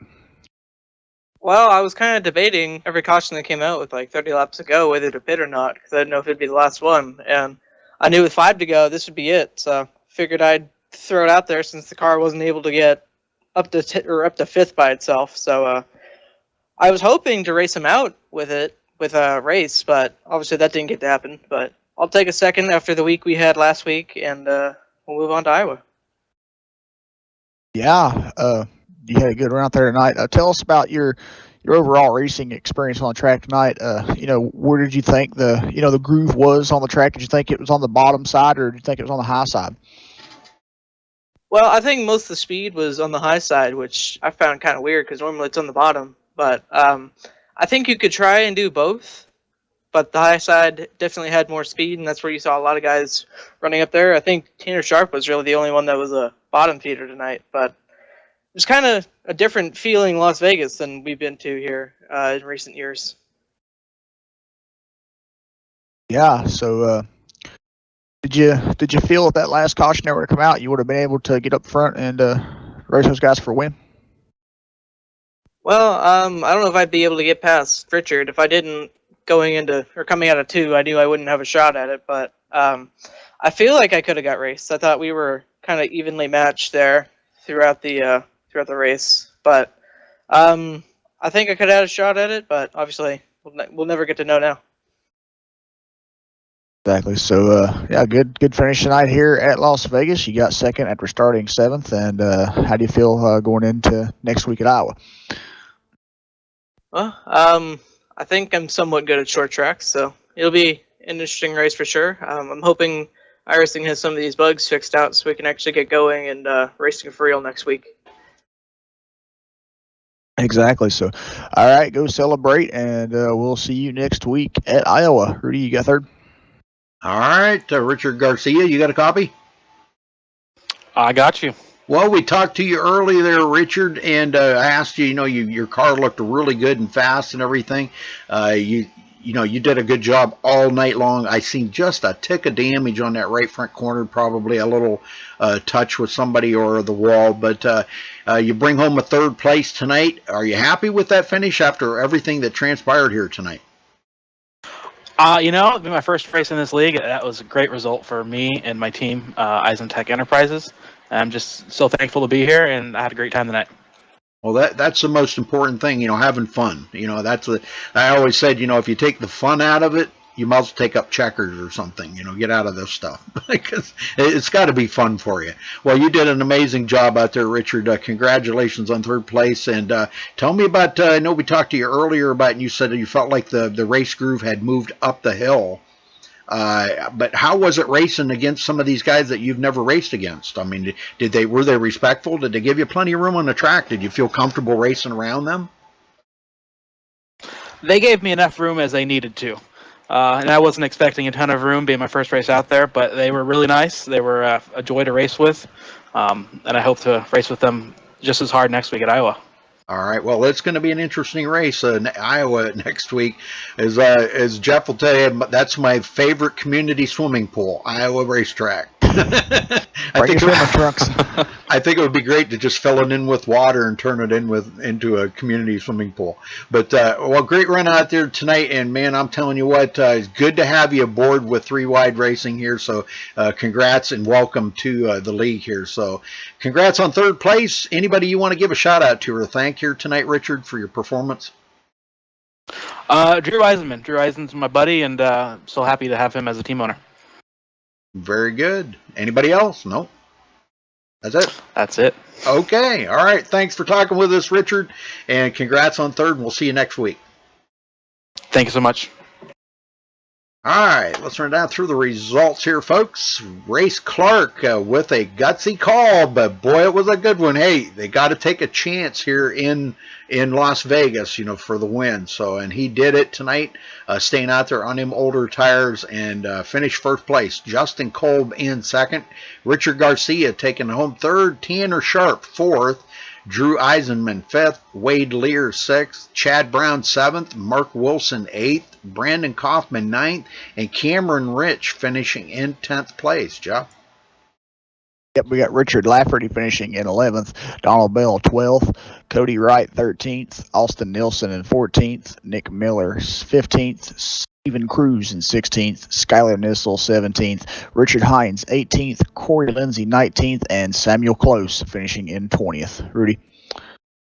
Well, I was kind of debating every caution that came out with like 30 laps to go whether to pit or not because I didn't know if it'd be the last one, and I knew with 5 to go this would be it. So figured I'd throw it out there since the car wasn't able to get up to up to 5th by itself. So I was hoping to race him out with it with a race, but obviously that didn't get to happen. But I'll take a second after the week we had last week, and we'll move on to Iowa. Yeah, you had a good run out there tonight. Tell us about your overall racing experience on the track tonight. Where did you think the groove was on the track? Did you think it was on the bottom side, or did you think it was on the high side? Well, I think most of the speed was on the high side, which I found kind of weird because normally it's on the bottom. But I think you could try and do both. But the high side definitely had more speed, and that's where you saw a lot of guys running up there. I think Tanner Sharp was really the only one that was a bottom feeder tonight. But it was kind of a different feeling Las Vegas than we've been to here in recent years. Yeah. So, did you feel if that last caution ever to come out, you would have been able to get up front and race those guys for a win? Well, I don't know if I'd be able to get past Richard. If I didn't coming out of 2, I knew I wouldn't have a shot at it. But I feel like I could have got raced. I thought we were kind of evenly matched there throughout the race. But I think I could have had a shot at it. But obviously, we'll never get to know now. Exactly. So, yeah, good finish tonight here at Las Vegas. You got second after starting 7th, and how do you feel going into next week at Iowa? Well, I think I'm somewhat good at short tracks, so it'll be an interesting race for sure. I'm hoping iRacing has some of these bugs fixed out so we can actually get going and racing for real next week. Exactly. So, all right, go celebrate, and we'll see you next week at Iowa. Rudy, you got third? All right, Richard Garcia, you got a copy? I got you. Well, we talked to you early there, Richard, and I asked you. Your car looked really good and fast and everything. You did a good job all night long. I seen just a tick of damage on that right front corner, probably a little touch with somebody or the wall. But you bring home a 3rd place tonight. Are you happy with that finish after everything that transpired here tonight? It'll be my first race in this league. That was a great result for me and my team, Eisentech Enterprises. I'm just so thankful to be here, and I had a great time tonight. Well, that's the most important thing, having fun. I always said, if you take the fun out of it, you might as well take up checkers or something, get out of this stuff because it's got to be fun for you. Well, you did an amazing job out there, Richard. Congratulations on 3rd place. And tell me about, I know we talked to you earlier about, and you said you felt like the race groove had moved up the hill. But how was it racing against some of these guys that you've never raced against? I mean, were they respectful? Did they give you plenty of room on the track? Did you feel comfortable racing around them? They gave me enough room as they needed to. And I wasn't expecting a ton of room being my first race out there, but they were really nice. They were a joy to race with. And I hope to race with them just as hard next week at Iowa. All right. Well, it's going to be an interesting race in Iowa next week. As Jeff will tell you, that's my favorite community swimming pool, Iowa Racetrack. I think it would be great to just fill it in with water and turn it into a community swimming pool. But great run out there tonight, and man, I'm telling you what, it's good to have you aboard with 3 Wide Racing here. So, congrats and welcome to the league here. So, congrats on 3rd place. Anybody you want to give a shout out to or thank here tonight, Richard, for your performance? Drew Eisenman. Drew Eisenman's my buddy, and so happy to have him as a team owner. Very good. Anybody else? No. That's it? That's it. Okay. All right. Thanks for talking with us, Richard. And congrats on third. And we'll see you next week. Thank you so much. All right, let's run down through the results here, folks. Race Clark with a gutsy call, but boy, it was a good one. Hey, they got to take a chance here in Las Vegas, for the win. So, and he did it tonight, staying out there on them older tires and finished first place. Justin Kolb in second. Richard Garcia taking home third. Tanner Sharp fourth. Drew Eisenman 5th, Wade Lear 6th, Chad Brown 7th, Mark Wilson 8th, Brandon Kaufman 9th, and Cameron Rich finishing in 10th place. Jeff? Yep, we got Richard Lafferty finishing in 11th, Donald Bell 12th, Cody Wright 13th, Austin Nilsson in 14th, Nick Miller 15th, Stephen Cruz in 16th, Skylar Nissel 17th, Richard Hines 18th, Corey Lindsay 19th, and Samuel Close finishing in 20th. Rudy?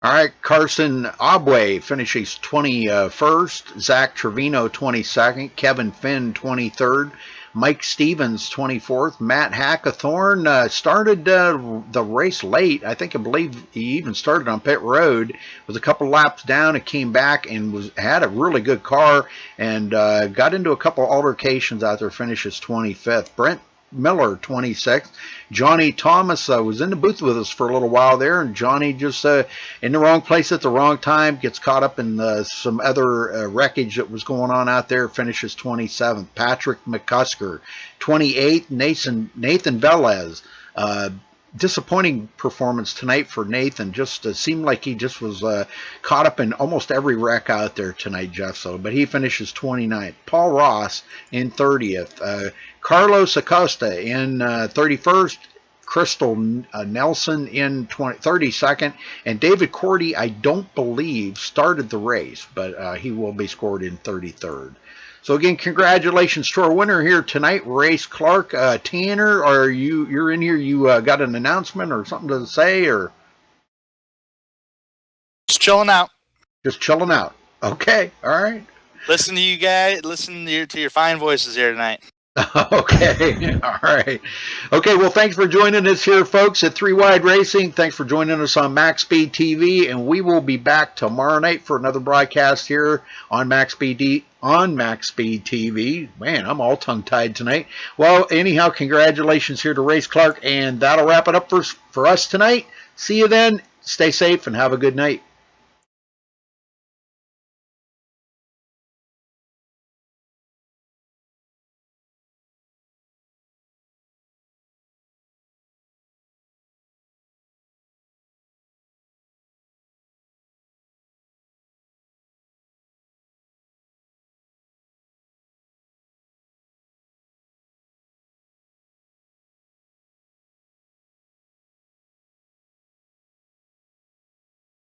All right, Carson Abwe finishes 21st, Zach Trevino 22nd, Kevin Finn 23rd, Mike Stevens 24th, Matt Hackathorn started the race late. I believe he even started on pit road, was a couple laps down and came back and had a really good car and got into a couple altercations out there, finishes 25th. Brent Miller 26th. Johnny Thomas was in the booth with us for a little while there, and Johnny just in the wrong place at the wrong time, gets caught up in some other wreckage that was going on out there, finishes 27th. Patrick McCusker 28th. Nathan Velez, disappointing performance tonight for Nathan. Just seemed like he just was caught up in almost every wreck out there tonight, Jeff. But he finishes 29th. Paul Ross in 30th. Carlos Acosta in 31st. Crystal Nelson in 32nd. And David Cordy, I don't believe, started the race, but he will be scored in 33rd. So again, congratulations to our winner here tonight, Race Clark. Tanner, you're in here? You got an announcement or something to say, or just chilling out? Just chilling out. Okay, all right. Listen to you guys. Listen to your fine voices here tonight. Okay, all right. Okay, well, thanks for joining us here, folks, at 3 Wide Racing. Thanks for joining us on MaxSpeedTV, and we will be back tomorrow night for another broadcast here on MaxSpeedTV. Man, I'm all tongue-tied tonight. Well, anyhow, congratulations here to Race Clark, and that'll wrap it up for us tonight. See you then. Stay safe and have a good night.